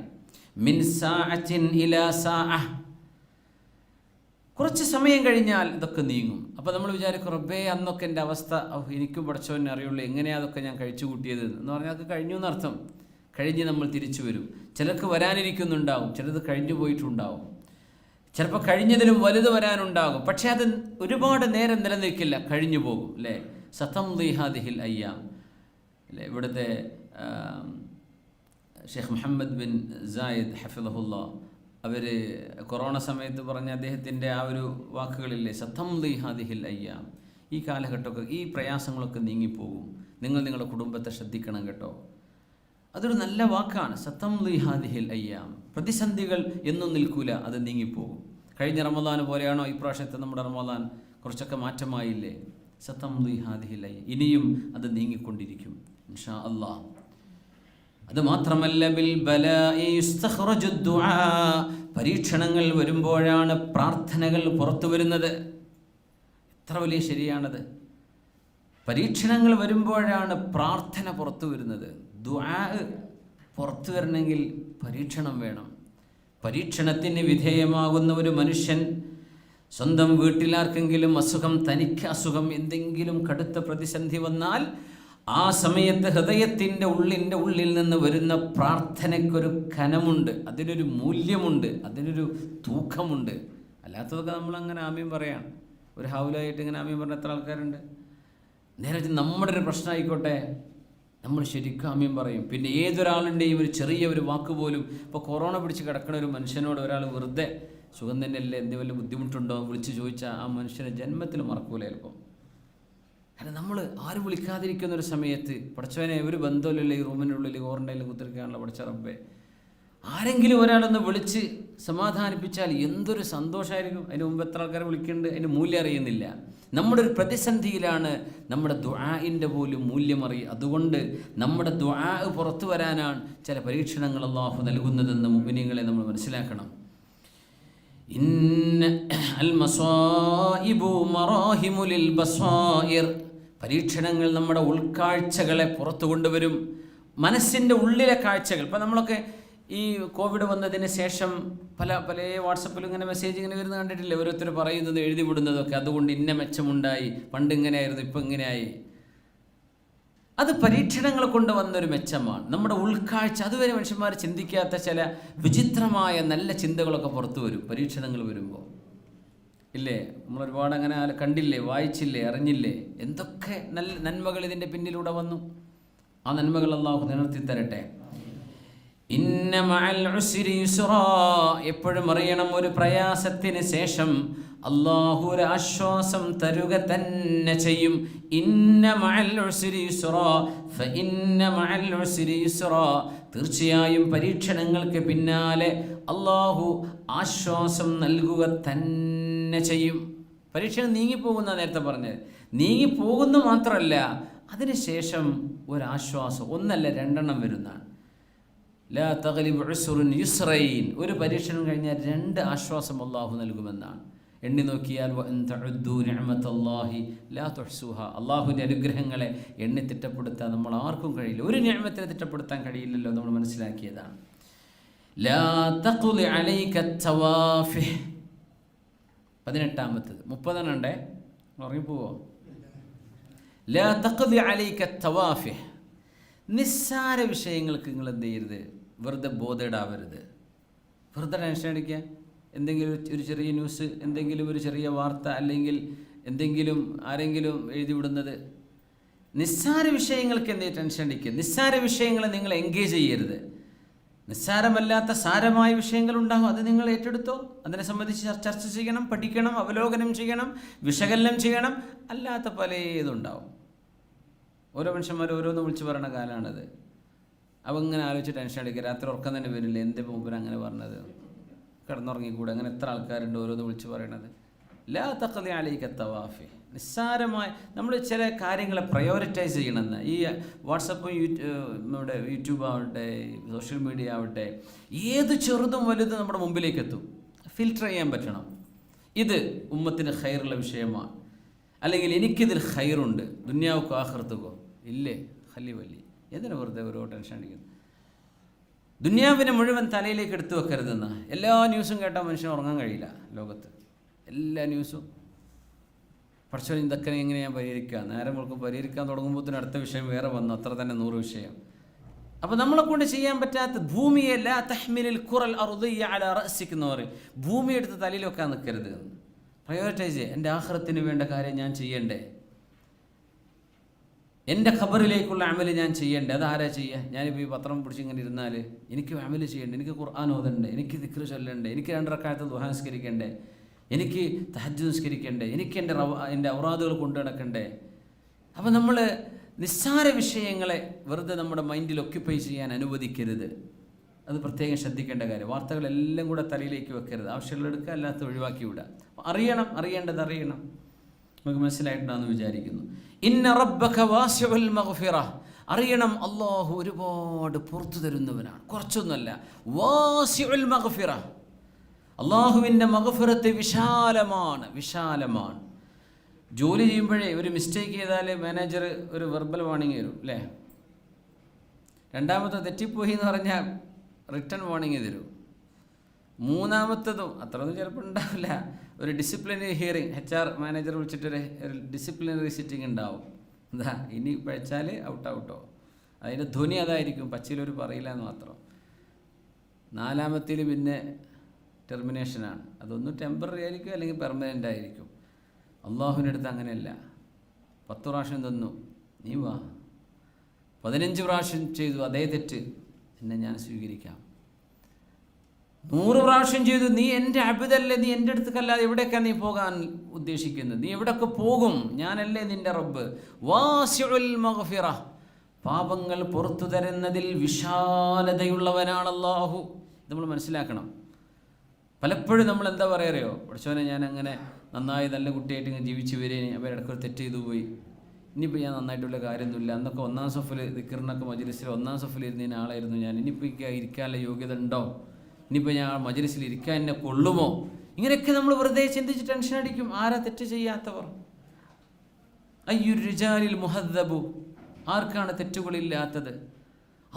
S1: മിൻ സാഅത്തിൻ ഇലാ സാഅ. കുറച്ച് സമയം കഴിഞ്ഞാൽ ഇതൊക്കെ നീങ്ങും. അപ്പോൾ നമ്മൾ വിചാരിക്കും, റബ്ബേ അന്നൊക്കെ എൻ്റെ അവസ്ഥ എനിക്കും പഠിച്ചവനെ അറിയുള്ളൂ, എങ്ങനെയാണ് അതൊക്കെ ഞാൻ കഴിച്ചു കൂട്ടിയത് എന്ന് പറഞ്ഞാൽ അത് കഴിഞ്ഞു എന്നർത്ഥം. കഴിഞ്ഞ് നമ്മൾ തിരിച്ചു വരും. ചിലർക്ക് വരാനിരിക്കുന്നുണ്ടാവും, ചിലത് കഴിഞ്ഞു പോയിട്ടുണ്ടാവും, ചിലപ്പോൾ കഴിഞ്ഞതിലും വലുത് വരാനുണ്ടാകും. പക്ഷേ അത് ഒരുപാട് നേരം നിലനിൽക്കില്ല, കഴിഞ്ഞു പോകും. അല്ലേ? സതംളി ഹാദിഹിൽ അയ്യാം. അല്ലേ? ഇവിടുത്തെ ഷെയ്ഖ് മുഹമ്മദ് ബിൻ സായിദ് ഹഫിളഹുല്ലാ, അവർ കൊറോണ സമയത്ത് പറഞ്ഞ അദ്ദേഹത്തിൻ്റെ ആ ഒരു വാക്കുകളില്ലേ, സതംളി ഹാദിഹിൽ അയ്യാം. ഈ കാലഘട്ടമൊക്കെ, ഈ പ്രയാസങ്ങളൊക്കെ നീങ്ങിപ്പോകും. നിങ്ങളുടെ കുടുംബത്തെ ശ്രദ്ധിക്കണം കേട്ടോ. അതൊരു നല്ല വാക്കാണ്. സതംളി ഹാദിഹിൽ അയ്യാം. പ്രതിസന്ധികൾ എന്നും നിൽക്കൂല, അത് നീങ്ങിപ്പോകും. കഴിഞ്ഞ റമദാൻ പോലെയാണോ ഇപ്രാവശ്യത്തെ നമ്മുടെ റമദാൻ? കുറച്ചൊക്കെ മാറ്റമായില്ലേ? സതംളി ഹാദിഹിൽ അയ്യാം. ഇനിയും അത് നീങ്ങിക്കൊണ്ടിരിക്കും ഇൻഷാ അല്ലാഹ്. അത് മാത്രമല്ല, ബിൽ ബലാഇ യുസ്തഖ്റജു ദുആ. പരീക്ഷണങ്ങൾ വരുമ്പോഴാണ് പ്രാർത്ഥനകൾ പുറത്തു വരുന്നത്. എത്ര വലിയ ശരിയാണത്. പരീക്ഷണങ്ങൾ വരുമ്പോഴാണ് പ്രാർത്ഥന പുറത്തു വരുന്നത്. ദുആ പുറത്തു വരണമെങ്കിൽ പരീക്ഷണം വേണം. പരീക്ഷണത്തിന് വിധേയമാകുന്ന ഒരു മനുഷ്യൻ, സ്വന്തം വീട്ടിലാർക്കെങ്കിലും അസുഖം, തനിക്ക് അസുഖം, എന്തെങ്കിലും കടുത്ത പ്രതിസന്ധി വന്നാൽ ആ സമയത്ത് ഹൃദയത്തിൻ്റെ ഉള്ളിൽ നിന്ന് വരുന്ന പ്രാർത്ഥനയ്ക്കൊരു കനമുണ്ട്, അതിനൊരു മൂല്യമുണ്ട്, അതിനൊരു തൂക്കമുണ്ട്. അല്ലാത്തതൊക്കെ നമ്മളങ്ങനെ ആമീൻ പറയാം. ഒരു ഹൗലായിട്ട് ഇങ്ങനെ ആമീൻ പറഞ്ഞ എത്ര ആൾക്കാരുണ്ട്? നേരെ നമ്മുടെ ഒരു പ്രശ്നമായിക്കോട്ടെ, നമ്മൾ ശരിക്കും ആമീൻ പറയും. പിന്നെ ഏതൊരാളുടെയും ഒരു ചെറിയ ഒരു വാക്ക് പോലും, ഇപ്പോൾ കൊറോണ പിടിച്ച് കിടക്കുന്ന ഒരു മനുഷ്യനോട് ഒരാൾ വെറുതെ സുഖം തന്നെയല്ലേ, എന്തെങ്കിലും വല്ല ബുദ്ധിമുട്ടുണ്ടോ വിളിച്ച് ചോദിച്ചാൽ ആ മനുഷ്യനെ ജന്മത്തിൽ മറക്കൂല ചിലപ്പോൾ. കാരണം നമ്മൾ ആരും വിളിക്കാതിരിക്കുന്നൊരു സമയത്ത്, പഠിച്ചവനെ ഒരു ബന്ധമില്ലല്ലോ ഈ റൂമിനുള്ളിൽ ക്വാറന്റൈനിൽ കുത്തിരിക്കാനുള്ള പഠിച്ച റബ്ബേ, ആരെങ്കിലും ഒരാളൊന്ന് വിളിച്ച് സമാധാനിപ്പിച്ചാൽ എന്തൊരു സന്തോഷമായിരിക്കും. അതിന് മുമ്പ് എത്ര ആൾക്കാരെ വിളിക്കുന്നുണ്ട്, അതിൻ്റെ മൂല്യം അറിയുന്നില്ല. നമ്മുടെ ഒരു പ്രതിസന്ധിയിലാണ് നമ്മുടെ ദുആഇൻ്റെ പോലും മൂല്യം അറിയുക. അതുകൊണ്ട് നമ്മുടെ ദുആ പുറത്തു വരാനാണ് ചില പരീക്ഷണങ്ങൾ അല്ലാഹു നൽകുന്നതെന്ന് മുഅ്മിനീങ്ങളെ നമ്മൾ മനസ്സിലാക്കണം. ഇന്ന അൽ മസായിബു മറാഹിമു ലിൽ ബസായിർ. പരീക്ഷണങ്ങൾ നമ്മുടെ ഉൾക്കാഴ്ചകളെ പുറത്തു കൊണ്ടുവരും, മനസ്സിൻ്റെ ഉള്ളിലെ കാഴ്ചകൾ. ഇപ്പം നമ്മളൊക്കെ ഈ കോവിഡ് വന്നതിന് ശേഷം പല വാട്സപ്പിലും ഇങ്ങനെ മെസ്സേജ് ഇങ്ങനെ വരുന്നത് കണ്ടിട്ടില്ലേ? ഓരോരുത്തർ പറയുന്നത് എഴുതി വിടുന്നതൊക്കെ, അതുകൊണ്ട് ഇന്ന മെച്ചമുണ്ടായി, പണ്ട് ഇങ്ങനെയായിരുന്നു ഇപ്പം ഇങ്ങനെയായി. അത് പരീക്ഷണങ്ങൾ കൊണ്ട് വന്നൊരു മെച്ചമാണ്. നമ്മുടെ ഉൾക്കാഴ്ച, അതുവരെ മനുഷ്യന്മാർ ചിന്തിക്കാത്ത ചില വിചിത്രമായ നല്ല ചിന്തകളൊക്കെ പുറത്തു വരും പരീക്ഷണങ്ങൾ വരുമ്പോൾ, ഇല്ലേ? നമ്മളൊരുപാട് അങ്ങനെ കണ്ടില്ലേ, വായിച്ചില്ലേ, അറിഞ്ഞില്ലേ? എന്തൊക്കെ നല്ല നന്മകൾ ഇതിൻ്റെ പിന്നിലൂടെ വന്നു. ആ നന്മകൾ അല്ലാഹു നിലനിർത്തി തരട്ടെ. ഇന്ന മഅൽ ഉസ്രി യുസ്റാ. എപ്പോഴും അറിയണം, ഒരു പ്രയാസത്തിന് ശേഷം അല്ലാഹു ഒരു ആശ്വാസം തരുക തന്നെ ചെയ്യും. ഇന്ന മഅൽ ഉസ്രി യുസ്റാ ഫഇന്ന മഅൽ ഉസ്രി യുസ്റാ. തീർച്ചയായും പരീക്ഷണങ്ങൾക്ക് പിന്നാലെ അല്ലാഹു ആശ്വാസം നൽകുക തന്നെ ചെയ്യും. പരീക്ഷണം നീങ്ങിപ്പോകുന്ന നേരത്തെ പറഞ്ഞത്, നീങ്ങിപ്പോകുന്നു മാത്രമല്ല, അതിനുശേഷം ഒരാശ്വാസം, ഒന്നല്ല രണ്ടെണ്ണം വരുന്നതാണ്. ലാ തഗ്ലിബു ഉസ്റുൻ യുസ്റൈൻ. ഒരു പരീക്ഷണം കഴിഞ്ഞാൽ 2 ആശ്വാസം അല്ലാഹു നൽകുമെന്നാണ്. എണ്ണി നോക്കിയാൽ വഇൻ തഉദ്ദു നിഅമതല്ലാഹി ലാ തുഹ്സുഹാ. അല്ലാഹുവിൻ്റെ അനുഗ്രഹങ്ങളെ എണ്ണി തിട്ടപ്പെടുത്താൻ നമ്മൾ ആർക്കും കഴിയില്ല. ഒരു നിഅമത്തിനെ തിട്ടപ്പെടുത്താൻ കഴിയില്ലല്ലോ, നമ്മൾ മനസ്സിലാക്കിയതാണ്. ലാ തഖ്ലി അലൈക തവാഫിഹ്. 18-ാമത്തേത് 30 ഉണ്ടേ, ഉറങ്ങിപ്പോവോ? ലാ തഖ്ലി അലൈക തവാഫിഹ്. നിസ്സാര വിഷയങ്ങൾക്ക് നിങ്ങൾ എന്ത് ചെയ്യരുത്, വെറുതെ ബോധേഡാവരുത്, വെറുതെ ടെൻഷൻ അടിക്കുക. എന്തെങ്കിലും ഒരു ചെറിയ ന്യൂസ്, എന്തെങ്കിലും ഒരു ചെറിയ വാർത്ത, അല്ലെങ്കിൽ എന്തെങ്കിലും ആരെങ്കിലും എഴുതി വിടുന്നത്, നിസ്സാര വിഷയങ്ങൾക്ക് എന്തെങ്കിലും ടെൻഷൻ അടിക്കുക. നിസ്സാര വിഷയങ്ങളെ നിങ്ങൾ എൻഗേജ് ചെയ്യരുത്. നിസ്സാരമല്ലാത്ത സാരമായ വിഷയങ്ങളുണ്ടാകും, അത് നിങ്ങൾ ഏറ്റെടുത്തോ. അതിനെ സംബന്ധിച്ച് ചർച്ച ചെയ്യണം, പഠിക്കണം, അവലോകനം ചെയ്യണം, വിശകലനം ചെയ്യണം. അല്ലാത്ത പലതുണ്ടാവും. ഓരോ മനുഷ്യന്മാർ ഓരോന്ന് വിളിച്ച് പറയുന്ന കാലമാണത്. അപ്പോൾ ഇങ്ങനെ ആലോചിച്ച് ടെൻഷൻ അടിക്കുക. രാത്രി ഉറക്കം തന്നെ വരില്ല, എൻ്റെ മൂപ്പര് അങ്ങനെ പറഞ്ഞത്, കിടന്നുറങ്ങിക്കൂടെ, അങ്ങനെ എത്ര ആൾക്കാരുണ്ട് ഓരോന്ന് വിളിച്ച് പറയണത്. ലാ തഖ്ലി അലൈക തവാഫി. നിസ്സാരമായ നമ്മൾ ചില കാര്യങ്ങളെ പ്രയോറിറ്റൈസ് ചെയ്യണമെന്ന്. ഈ വാട്സപ്പും നമ്മുടെ യൂട്യൂബ് ആവട്ടെ, സോഷ്യൽ മീഡിയ ആവട്ടെ, ഏത് ചെറുതും വലുതും നമ്മുടെ മുമ്പിലേക്ക് എത്തും. ഫിൽറ്റർ ചെയ്യാൻ പറ്റണം. ഇത് ഉമ്മത്തിന് ഖൈറുള്ള വിഷയമാണ്, അല്ലെങ്കിൽ എനിക്കിതിൽ ഖൈറുണ്ട്, ദുനിയാവുക്കോ ആഖിറത്തുക്കോ ഇല്ലേ, ഹല്ലി വല്ലി. എന്തിനാ വെറുതെ ഓരോ ടെൻഷൻ അടിക്കുന്നത്? ദുനിയാവിനെ മുഴുവൻ തലയിലേക്ക് എടുത്തു വെക്കരുതെന്ന. എല്ലാ ന്യൂസും കേട്ടാൽ മനുഷ്യന് ഉറങ്ങാൻ കഴിയില്ല ലോകത്ത്. എല്ലാ ന്യൂസും പഠിച്ചോ, ഇതൊക്കെ എങ്ങനെ ഞാൻ പരിഹരിക്കുക, നേരം മുഴുവൻ പരിഹരിക്കാൻ തുടങ്ങുമ്പോഴത്തേനും അടുത്ത വിഷയം വേറെ വന്നു, അത്ര തന്നെ 100 വിഷയം. അപ്പോൾ നമ്മളെ കൊണ്ട് ചെയ്യാൻ പറ്റാത്ത ഭൂമിയെ ലാ തഹ്മിലുൽ ഖുറൽ അർദിയ്യ അലാ റഅസിക് എന്ന് പറയും. ഭൂമി എടുത്ത് തലയിൽ വെക്കാൻ നിൽക്കരുത്. പ്രയോറിറ്റൈസ് ചെയ്യുക. എൻ്റെ ആഖിറത്തിന് വേണ്ട കാര്യം ഞാൻ ചെയ്യണ്ടേ, എൻ്റെ ഖബറിലേക്കുള്ള അമല് ഞാൻ ചെയ്യണ്ടേ. അതാരാ ചെയ്യുക? ഞാനിപ്പോൾ ഈ പത്രം പിടിച്ച് ഇങ്ങനെ ഇരുന്നാൽ എനിക്ക് അമല് ചെയ്യണ്ടേ, എനിക്ക് ഖുർആൻ ഓതണ്ടേ, എനിക്ക് ദിക്ർ ചൊല്ലണ്ടേ, എനിക്ക് 2 റക്അത്ത് ദുആ നിസ്കരിക്കണ്ടേ, എനിക്ക് തഹജ്ജുദ് നിസ്കരിക്കണ്ടേ, എനിക്ക് എൻ്റെ ഔറാദുകൾ കൊണ്ടു നടക്കണ്ടേ. അപ്പോൾ നമ്മൾ നിസ്സാര വിഷയങ്ങളെ വെറുതെ നമ്മുടെ മൈൻഡിൽ ഒക്യുപ്പൈ ചെയ്യാൻ അനുവദിക്കരുത്. അത് പ്രത്യേകം ശ്രദ്ധിക്കേണ്ട കാര്യം. വാർത്തകളെല്ലാം കൂടെ തലയിലേക്ക് വെക്കരുത്. ആവശ്യമുള്ളെടുക്കുക, അല്ലാത്ത ഒഴിവാക്കി വിടുക. അറിയണം, അറിയേണ്ടത് അറിയണം. നമുക്ക് മനസ്സിലായിട്ടുണ്ടെന്ന് വിചാരിക്കുന്നു. ഇന്ന റബ്ബക വാസിഉൽ മഗ്ഫിറ. അറിയണം, അല്ലാഹു ഒരുപാട് പുറത്തു തരുന്നവനാണ്, കുറച്ചൊന്നുമല്ല. വാസിഉൽ മഗ്ഫിറ. അല്ലാഹുവിൻ്റെ മഗ്ഫിറത്ത് വിശാലമാണ്, വിശാലമാണ്. ജോലി ചെയ്യുമ്പോഴേ ഒരു മിസ്റ്റേക്ക് ചെയ്താൽ മാനേജർ ഒരു വെർബൽ വാർണിംഗ് തരും, അല്ലേ? രണ്ടാമത്തെ തെറ്റിപ്പോയി എന്ന് പറഞ്ഞാൽ റിട്ടേൺ വാർണിംഗ് തരും. മൂന്നാമത്തതും അത്രയൊന്നും ചിലപ്പോൾ ഉണ്ടാവില്ല, ഒരു ഡിസിപ്ലിനറി ഹിയറിംഗ്, HR മാനേജർ വിളിച്ചിട്ടൊരു ഡിസിപ്ലിനറി സിറ്റിംഗ് ഉണ്ടാവും. എന്താ, ഇനി പഴിച്ചാൽ ഔട്ടോ. അതിൻ്റെ ധ്വനി അതായിരിക്കും, പച്ചയിലൊരു പറയില്ല എന്ന് മാത്രം. 4-ത്തിൽ പിന്നെ ടെർമിനേഷനാണ്. അതൊന്നും ടെമ്പററി ആയിരിക്കും, അല്ലെങ്കിൽ പെർമനൻ്റ് ആയിരിക്കും. അള്ളാഹുവിൻ്റെ അടുത്ത് അങ്ങനെയല്ല. 10 പ്രാവശ്യം തന്നു, നീ വാ. 15 പ്രാവശ്യം ചെയ്തു അതേ തെറ്റ്, എന്നെ ഞാൻ സ്വീകരിക്കാം. 100 പ്രാവശ്യം ചെയ്തു, നീ എൻ്റെ അബ്ദല്ലേ, നീ എൻ്റെ അടുത്തേക്കല്ലാതെ എവിടേക്കാണ് നീ പോകാൻ ഉദ്ദേശിക്കുന്നത്, നീ എവിടെയൊക്കെ പോകും, ഞാനല്ലേ നിൻ്റെ റബ്ബ്. വാസിഉൽ മഗ്ഫിറ. പാപങ്ങൾ പുറത്തു തരുന്നതിൽ വിശാലതയുള്ളവനാണ് അല്ലാഹു. നമ്മൾ മനസ്സിലാക്കണം. പലപ്പോഴും നമ്മൾ എന്താ പറയാറിയോ, പഠിച്ചവനെ ഞാൻ അങ്ങനെ നന്നായി നല്ല കുട്ടിയായിട്ട് ഇങ്ങനെ ജീവിച്ച് വരികയും അവരിടക്കൊരു തെറ്റ് ചെയ്തു പോയി, ഇനിയിപ്പോൾ ഞാൻ നന്നായിട്ടുള്ള കാര്യമൊന്നുമില്ല, അന്നൊക്കെ ഒന്നാം സഫിൽ ദിക്റിനൊക്കെ മജ്ലിസിൽ ഒന്നാം സഫിൽ ഇരുന്ന ആളായിരുന്നു ഞാൻ, ഇനിയിപ്പോൾ എനിക്ക് ഇരിക്കാനുള്ള യോഗ്യത ഉണ്ടോ, ഇനിയിപ്പോൾ ഞാൻ മജ്ലിസിൽ ഇരിക്കാൻ എന്നെ കൊള്ളുമോ, ഇങ്ങനെയൊക്കെ നമ്മൾ വെറുതെ ചിന്തിച്ച് ടെൻഷൻ അടിക്കും. ആരാ തെറ്റ് ചെയ്യാത്തവർ? അയ്യുർ റിജാലിൽ മുഹദ്ദബു, ആർക്കാണ് തെറ്റുകളില്ലാത്തത്?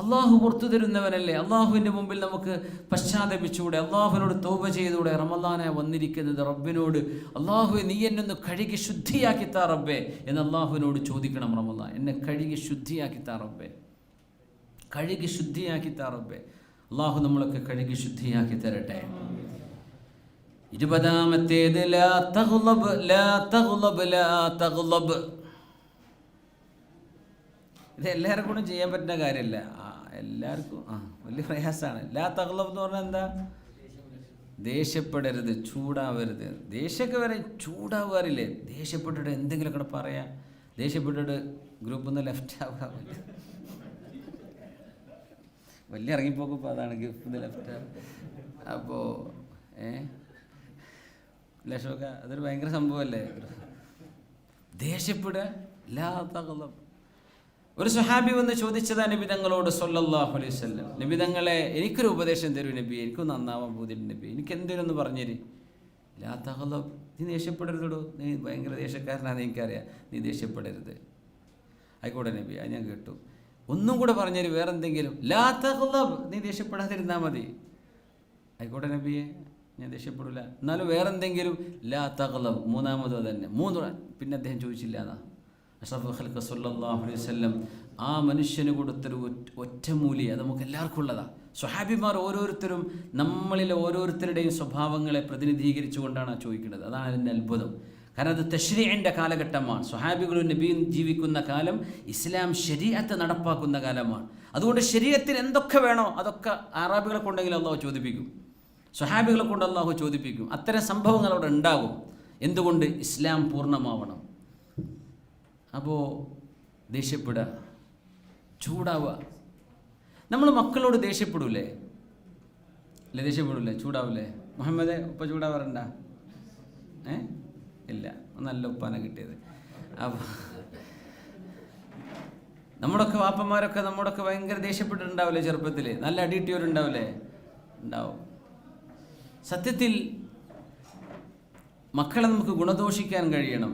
S1: അള്ളാഹു പുറത്തു തരുന്നവനല്ലേ. അള്ളാഹുവിൻ്റെ മുമ്പിൽ നമുക്ക് പശ്ചാത്തപിച്ചുകൂടെ? അള്ളാഹുവിനോട് തൗബ ചെയ്തുകൂടെ? റമളാനെ വന്നിരിക്കുന്നത് റബ്ബിനോട്, അള്ളാഹു നീ എന്നൊന്ന് കഴുകി ശുദ്ധിയാക്കിത്താ റബ്ബേ എന്ന് അള്ളാഹുവിനോട് ചോദിക്കണം. റമളാൻ എന്നെ കഴുകി ശുദ്ധിയാക്കിത്താ റബ്ബേ, കഴുകി ശുദ്ധിയാക്കിത്താ റബ്ബേ. അള്ളാഹു നമ്മളൊക്കെ കഴുകി ശുദ്ധിയാക്കി തരട്ടെ. 20-ാമത്തേത് ലാ തഗ്ളബ്, ലാ തഗ്ളബ്, ലാ തഗ്ളബ്. ഇത് എല്ലാവരും കൂടെ ചെയ്യാൻ പറ്റുന്ന കാര്യമല്ല, എല്ലാവർക്കും വലിയ പ്രയാസമാണ്. ലാ തഗ്ളബ് എന്ന് പറഞ്ഞാൽ എന്താ? ദേഷ്യപ്പെടരുത്, ചൂടാവരുത്. ദേഷ്യമൊക്കെ വരെ ചൂടാവാറില്ലേ? ദേഷ്യപ്പെട്ടിട്ട് എന്തെങ്കിലുമൊക്കെ പറയാം, ദേഷ്യപ്പെട്ടിട്ട് ഗ്രൂപ്പിൽ നിന്ന് ലെഫ്റ്റ് ആവുക, വലിയ ഇറങ്ങിപ്പോക്കും. ഇപ്പോൾ അതാണ് ഗ്രൂപ്പിൽ നിന്ന് ലെഫ്റ്റ് ആവുക. അപ്പോൾ ലക്ഷമൊക്കെ അതൊരു ഭയങ്കര സംഭവമല്ലേ, ദേഷ്യപ്പെടുക. ലാ തഗ്ളബ്. ഒരു സ്വഹാബി വന്ന് ചോദിച്ചതാ നബി തങ്ങളോട് സ്വല്ലല്ലാഹു അലൈഹി വസല്ലം, നബി തങ്ങളെ എനിക്കൊരു ഉപദേശം തരൂ നബി, എനിക്കും നന്നാവാൻ പോതില്ല നബി, എനിക്ക് എന്തെങ്കിലും ഒന്ന് പറഞ്ഞേരി. ലാ തഗ്ളബ്, നീ ദേഷ്യപ്പെടരുതോ, നീ ഭയങ്കര ദേഷ്യക്കാരനാണെന്ന് എനിക്കറിയാം, നീ ദേഷ്യപ്പെടരുത്. ആയിക്കോട്ടെ നബി, അത് ഞാൻ കേട്ടു. ഒന്നും കൂടെ പറഞ്ഞേരി, വേറെ എന്തെങ്കിലും. ലാ തഗ്ളബ്, നീ ദേഷ്യപ്പെടാതിരുന്നാൽ മതി. ആയിക്കോട്ടെ നബിയെ, ഞാൻ ദേഷ്യപ്പെടില്ല, എന്നാലും വേറെ എന്തെങ്കിലും. ലാ തഗ്ളബ്, മൂന്നാമത് തന്നെ. പിന്നെ അദ്ദേഹം ചോദിച്ചില്ല എന്നാ. അഷ്റഫുൽ ഖൽഖ് സ്വല്ലല്ലാഹു അലൈഹി വസല്ലം ആ മനുഷ്യന് കൊടുത്തൊരു ഒറ്റമൂലി, അത് നമുക്ക് എല്ലാവർക്കും ഉള്ളതാണ്. സ്വഹാബിമാർ ഓരോരുത്തരും നമ്മളിലെ ഓരോരുത്തരുടെയും സ്വഭാവങ്ങളെ പ്രതിനിധീകരിച്ചുകൊണ്ടാണ് ചോദിക്കുന്നത്. അതാണ് അതിൻ്റെ അത്ഭുതം. കാരണം അത് തശ്രീഇൻ്റെ കാലഘട്ടമാണ്. സ്വഹാബികളും നബിയും ജീവിക്കുന്ന കാലം ഇസ്ലാം ശരീഅത്ത് നടപ്പാക്കുന്ന കാലമാണ്. അതുകൊണ്ട് ശരീഅത്തിന് എന്തൊക്കെ വേണോ അതൊക്കെ അറാബികളെ കൊണ്ടെങ്കിലും അള്ളാഹു ചോദിപ്പിക്കും, സ്വഹാബികളെ കൊണ്ട് അള്ളാഹു ചോദിപ്പിക്കും. അത്തരം സംഭവങ്ങൾ അവിടെ ഉണ്ടാകും. എന്തുകൊണ്ട്? ഇസ്ലാം പൂർണ്ണമാവണം. അപ്പോൾ ദേഷ്യപ്പെടുക, ചൂടാവുക. നമ്മൾ മക്കളോട് ദേഷ്യപ്പെടൂലേ? അല്ലേ, ദേഷ്യപ്പെടൂലേ, ചൂടാവൂലേ? മുഹമ്മദേ, ഉപ്പ ചൂടാവാറുണ്ട? ഇല്ല, നല്ല ഉപ്പാനെ കിട്ടിയത്. അപ്പോൾ നമ്മുടെയൊക്കെ വാപ്പന്മാരൊക്കെ നമ്മുടെയൊക്കെ ഭയങ്കര ദേഷ്യപ്പെട്ടിട്ടുണ്ടാവില്ലേ ചെറുപ്പത്തിൽ? നല്ല അടിയിട്ടിയവരുണ്ടാവില്ലേ? ഉണ്ടാവും. സത്യത്തിൽ മക്കളെ നമുക്ക് ഗുണദോഷിക്കാൻ കഴിയണം,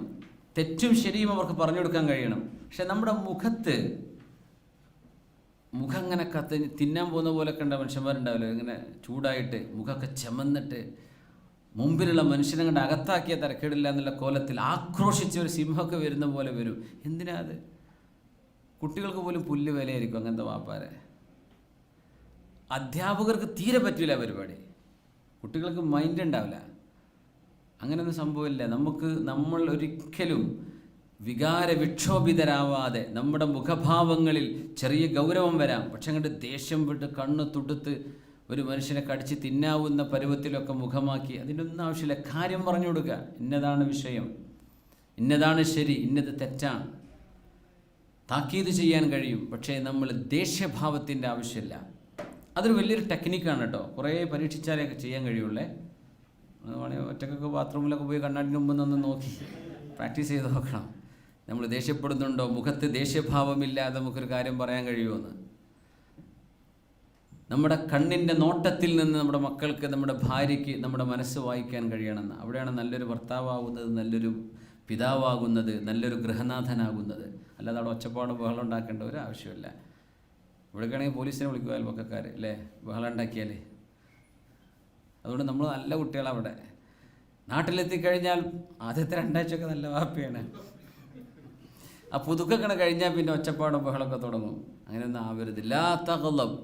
S1: തെറ്റും ശരിയും അവർക്ക് പറഞ്ഞു കൊടുക്കാൻ കഴിയണം. പക്ഷെ നമ്മുടെ മുഖം ഇങ്ങനെ തിന്നാൻ പോകുന്ന പോലെ കണ്ട മനുഷ്യന്മാരുണ്ടാവില്ല, ഇങ്ങനെ ചൂടായിട്ട് മുഖമൊക്കെ ചെമന്നിട്ട് മുമ്പിലുള്ള മനുഷ്യനെ കണ്ട് അകത്താക്കിയ തരക്കേടില്ല എന്നുള്ള കോലത്തിൽ ആക്രോശിച്ച ഒരു സിംഹമൊക്കെ വരുന്ന പോലെ വരും. എന്തിനാ അത്? കുട്ടികൾക്ക് പോലും പുല്ല് വിലയായിരിക്കും അങ്ങനത്തെ വാപ്പാരെ. അധ്യാപകർക്ക് തീരെ പറ്റില്ല പരിപാടി, കുട്ടികൾക്ക് മൈൻഡ് ഉണ്ടാവില്ല. അങ്ങനെയൊന്നും സംഭവമില്ല. നമ്മൾ ഒരിക്കലും വികാര വിക്ഷോഭിതരാവാതെ, നമ്മുടെ മുഖഭാവങ്ങളിൽ ചെറിയ ഗൗരവം വരാം, പക്ഷെ അങ്ങോട്ട് ദേഷ്യം വിട്ട് കണ്ണ് തുടുത്ത് ഒരു മനുഷ്യനെ കടിച്ച് തിന്നാവുന്ന പരുവത്തിലൊക്കെ മുഖമാക്കി, അതിനൊന്നും ആവശ്യമില്ല. കാര്യം പറഞ്ഞു കൊടുക്കുക, ഇന്നതാണ് വിഷയം, ഇന്നതാണ് ശരി, ഇന്നത് തെറ്റാണ്, താക്കീത് ചെയ്യാൻ കഴിയും. പക്ഷേ നമ്മൾ ദേഷ്യഭാവത്തിൻ്റെ ആവശ്യമില്ല. അതൊരു വലിയൊരു ടെക്നിക്കാണ് കേട്ടോ. കുറേ പരീക്ഷിച്ചാലേ ചെയ്യാൻ കഴിയുള്ളേ. വേണമെങ്കിൽ ഒറ്റക്കൊക്കെ ബാത്റൂമിലൊക്കെ പോയി കണ്ണാടിൻ്റെ മുമ്പ് നിന്ന് നോക്കി പ്രാക്ടീസ് ചെയ്ത് നോക്കണം. നമ്മൾ ദേഷ്യപ്പെടുന്നുണ്ടോ, മുഖത്ത് ദേഷ്യഭാവമില്ലാതെ നമുക്കൊരു കാര്യം പറയാൻ കഴിയുമെന്ന്. നമ്മുടെ കണ്ണിൻ്റെ നോട്ടത്തിൽ നിന്ന് നമ്മുടെ മക്കൾക്ക്, നമ്മുടെ ഭാര്യയ്ക്ക് നമ്മുടെ മനസ്സ് വായിക്കാൻ കഴിയണമെന്ന്. അവിടെയാണ് നല്ലൊരു ഭർത്താവാകുന്നത്, നല്ലൊരു പിതാവാകുന്നത്, നല്ലൊരു ഗൃഹനാഥനാകുന്നത്. അല്ലാതെ അവിടെ ഒച്ചപ്പാട് ബഹളം ഉണ്ടാക്കേണ്ട ഒരു ആവശ്യമില്ല. ഇവിടേക്കാണെങ്കിൽ പോലീസിനെ വിളിക്കുക അയൽപക്കക്കാർ, അല്ലേ, ബഹളം ഉണ്ടാക്കിയാൽ. അതുകൊണ്ട് നമ്മൾ നല്ല കുട്ടികളാണ്. അവിടെ നാട്ടിലെത്തിക്കഴിഞ്ഞാൽ ആദ്യത്തെ 2 ആഴ്ചയൊക്കെ നല്ല വാപ്പയാണ്. ആ പുതുക്കണ കഴിഞ്ഞാൽ പിന്നെ ഒച്ചപ്പാടും ബഹളമൊക്കെ തുടങ്ങും. അങ്ങനെയൊന്നും ആവരുത്. ലാ തഗ്ളബ്.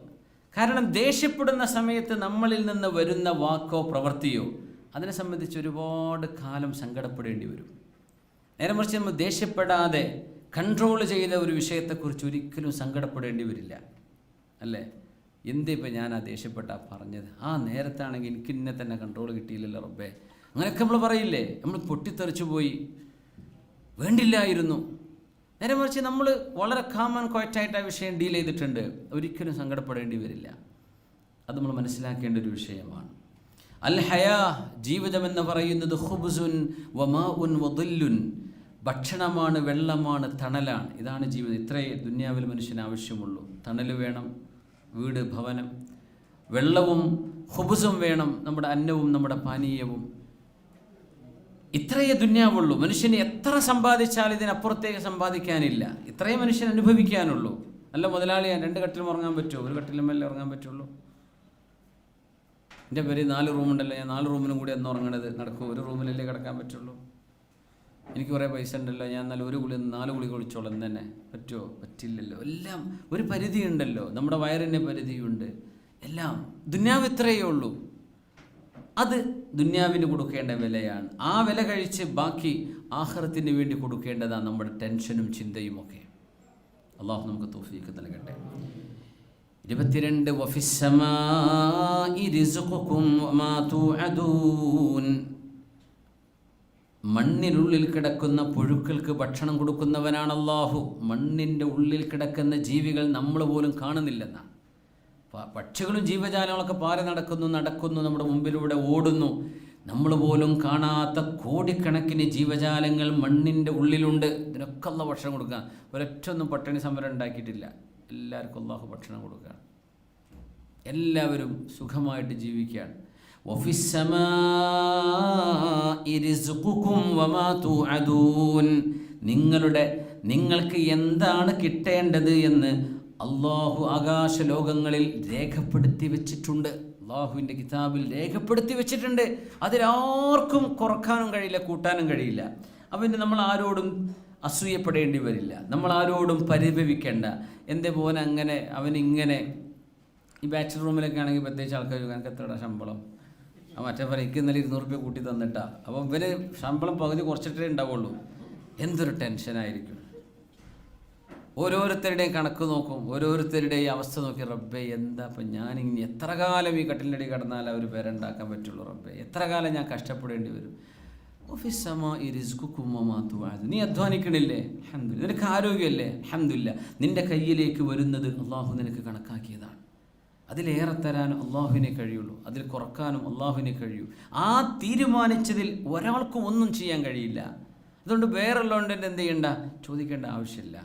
S1: കാരണം ദേഷ്യപ്പെടുന്ന സമയത്ത് നമ്മളിൽ നിന്ന് വരുന്ന വാക്കോ പ്രവൃത്തിയോ അതിനെ സംബന്ധിച്ച് ഒരുപാട് കാലം സങ്കടപ്പെടേണ്ടി വരും. നേരെ മറിച്ച് നമ്മൾ ദേഷ്യപ്പെടാതെ കൺട്രോൾ ചെയ്ത ഒരു വിഷയത്തെക്കുറിച്ച് ഒരിക്കലും സങ്കടപ്പെടേണ്ടി വരില്ല, അല്ലേ? എന്തിപ്പോൾ ഞാൻ ആ ദേഷ്യപ്പെട്ടാ പറഞ്ഞത്, ആ നേരത്താണെങ്കിൽ എനിക്ക് ഇന്നെ തന്നെ കൺട്രോൾ കിട്ടിയില്ലല്ലോ റബ്ബേ, അങ്ങനെയൊക്കെ നമ്മൾ പറയില്ലേ? നമ്മൾ പൊട്ടിത്തെറിച്ചു പോയി, വേണ്ടില്ലായിരുന്നു. നേരെ മറിച്ച് നമ്മൾ വളരെ കാം ആൻഡ് ക്വയറ്റായിട്ട് ആ വിഷയം ഡീൽ ചെയ്തിട്ടുണ്ട്, ഒരിക്കലും സങ്കടപ്പെടേണ്ടി വരില്ല. അത് നമ്മൾ മനസ്സിലാക്കേണ്ട ഒരു വിഷയമാണ്. അൽ ഹയാ, ജീവിതമെന്ന് പറയുന്നത് ഖുബ്സുൻ വമാഉൻ വദില്ലുൻ, ഭക്ഷണമാണ്, വെള്ളമാണ്, തണലാണ്. ഇതാണ് ജീവിതം. ഇത്രയേ ദുനിയാവിൽ മനുഷ്യന് ആവശ്യമുള്ളൂ. തണൽ വേണം, വീട്, ഭവനം, വെള്ളവും ഖുബ്സും വേണം, നമ്മുടെ അന്നവും നമ്മുടെ പാനീയവും. ഇത്രയേ ദുനിയാവുള്ളൂ. മനുഷ്യന് എത്ര സമ്പാദിച്ചാൽ ഇതിനപ്പുറത്തേക്ക് സമ്പാദിക്കാനില്ല. ഇത്രയേ മനുഷ്യൻ അനുഭവിക്കാനുള്ളൂ. നല്ല മുതലാളിയാണ്, 2 കട്ടിലും ഉറങ്ങാൻ പറ്റുമോ? 1 കട്ടിലുമല്ലേ ഉറങ്ങാൻ പറ്റുള്ളൂ. എൻ്റെ പേര് 4 റൂമുണ്ടല്ലോ, ഞാൻ 4 റൂമിലും കൂടി എന്ന് ഉറങ്ങണത് നടക്കും. 1 റൂമിലല്ലേ കിടക്കാൻ പറ്റുള്ളൂ. എനിക്ക് കുറേ പൈസ ഉണ്ടല്ലോ, ഞാൻ നല്ല 1 ഗുളി 4 ഗുളിക കുളിച്ചോളാം തന്നെ പറ്റുമോ? പറ്റില്ലല്ലോ. എല്ലാം ഒരു പരിധിയുണ്ടല്ലോ. നമ്മുടെ വയറിന് പരിധിയുണ്ട്. എല്ലാം ദുനിയാവ് ഇത്രയേ ഉള്ളൂ. അത് ദുനിയാവിന് കൊടുക്കേണ്ട വിലയാണ്. ആ വില കഴിച്ച് ബാക്കി ആഖിറത്തിന് വേണ്ടി കൊടുക്കേണ്ടതാണ് നമ്മുടെ ടെൻഷനും ചിന്തയും ഒക്കെ. അള്ളാഹു നമുക്ക് തൗഫീഖ് നൽകട്ടെ. 22 വഫിസ്സമാഇ റിസ്ഖുകും വമാ തുഅദൂൻ. മണ്ണിനുള്ളിൽ കിടക്കുന്ന പുഴുക്കൾക്ക് ഭക്ഷണം കൊടുക്കുന്നവനാണ് അള്ളാഹു. മണ്ണിൻ്റെ ഉള്ളിൽ കിടക്കുന്ന ജീവികൾ നമ്മൾ പോലും കാണുന്നില്ലെന്നാണ്. പക്ഷികളും ജീവജാലങ്ങളൊക്കെ പാറി നടക്കുന്നു, നമ്മുടെ മുമ്പിലൂടെ ഓടുന്നു. നമ്മൾ പോലും കാണാത്ത കോടിക്കണക്കിന് ജീവജാലങ്ങൾ മണ്ണിൻ്റെ ഉള്ളിലുണ്ട്. ഇതിനൊക്കെ അള്ളാഹു ഭക്ഷണം കൊടുക്കുക. ഒരൊറ്റൊന്നും പട്ടിണി സമരം ഉണ്ടാക്കിയിട്ടില്ല. എല്ലാവർക്കും അള്ളാഹു ഭക്ഷണം കൊടുക്കുക. എല്ലാവരും സുഖമായിട്ട് ജീവിക്കുകയാണ്. നിങ്ങൾക്ക് എന്താണ് കിട്ടേണ്ടത് എന്ന് അള്ളാഹു ആകാശലോകങ്ങളിൽ രേഖപ്പെടുത്തി വെച്ചിട്ടുണ്ട്. അള്ളാഹുവിൻ്റെ കിതാബിൽ രേഖപ്പെടുത്തി വെച്ചിട്ടുണ്ട്. അതിലാർക്കും കുറക്കാനും കഴിയില്ല, കൂട്ടാനും കഴിയില്ല. അവന് നമ്മൾ ആരോടും അസൂയപ്പെടേണ്ടി വരില്ല, നമ്മൾ ആരോടും പരിഭവിക്കേണ്ട. എൻ്റെ പോലെ അങ്ങനെ അവനിങ്ങനെ. ഈ ബാച്ചിലർ റൂമിലൊക്കെ ആണെങ്കിൽ പ്രത്യേകിച്ച് ആൾക്കാർ എനിക്ക് എത്രയുടെ ശമ്പളം, മറ്റേ പോലെ എനിക്ക് ഇന്നലെ 200 രൂപ കൂട്ടി തന്നിട്ടാ. അപ്പം ഇവര് ശമ്പളം പകുതി കുറച്ചിട്ടേ ഉണ്ടാവുള്ളൂ. എന്തൊരു ടെൻഷനായിരിക്കും. ഓരോരുത്തരുടെയും കണക്ക് നോക്കും, ഓരോരുത്തരുടെയും അവസ്ഥ നോക്കി, റബ്ബേ എന്താ ഇപ്പം ഞാനിങ്ങനെ എത്ര കാലം ഈ കട്ടിലിൻ്റെ അടി കിടന്നാൽ അവർ പേരുണ്ടാക്കാൻ പറ്റുള്ളൂ, റബ്ബേ എത്ര കാലം ഞാൻ കഷ്ടപ്പെടേണ്ടി വരും. നീ അധ്വാനിക്കണില്ലേ? അൽഹംദുലില്ലാ. നിനക്ക് ആരോഗ്യമല്ലേ? അൽഹംദുലില്ലാ. നിൻ്റെ കയ്യിലേക്ക് വരുന്നത് അള്ളാഹു നിനക്ക് കണക്കാക്കിയതാണ്. അതിലേറെ തരാനും അള്ളാഹുവിനെ കഴിയുള്ളൂ, അതിൽ കുറക്കാനും അള്ളാഹുവിനെ കഴിയൂ. ആ തീരുമാനിച്ചതിൽ ഒരാൾക്കും ഒന്നും ചെയ്യാൻ കഴിയില്ല. അതുകൊണ്ട് വേറുള്ളതുകൊണ്ട് എന്ത് ചെയ്യണ്ട, ചോദിക്കേണ്ട ആവശ്യമില്ല.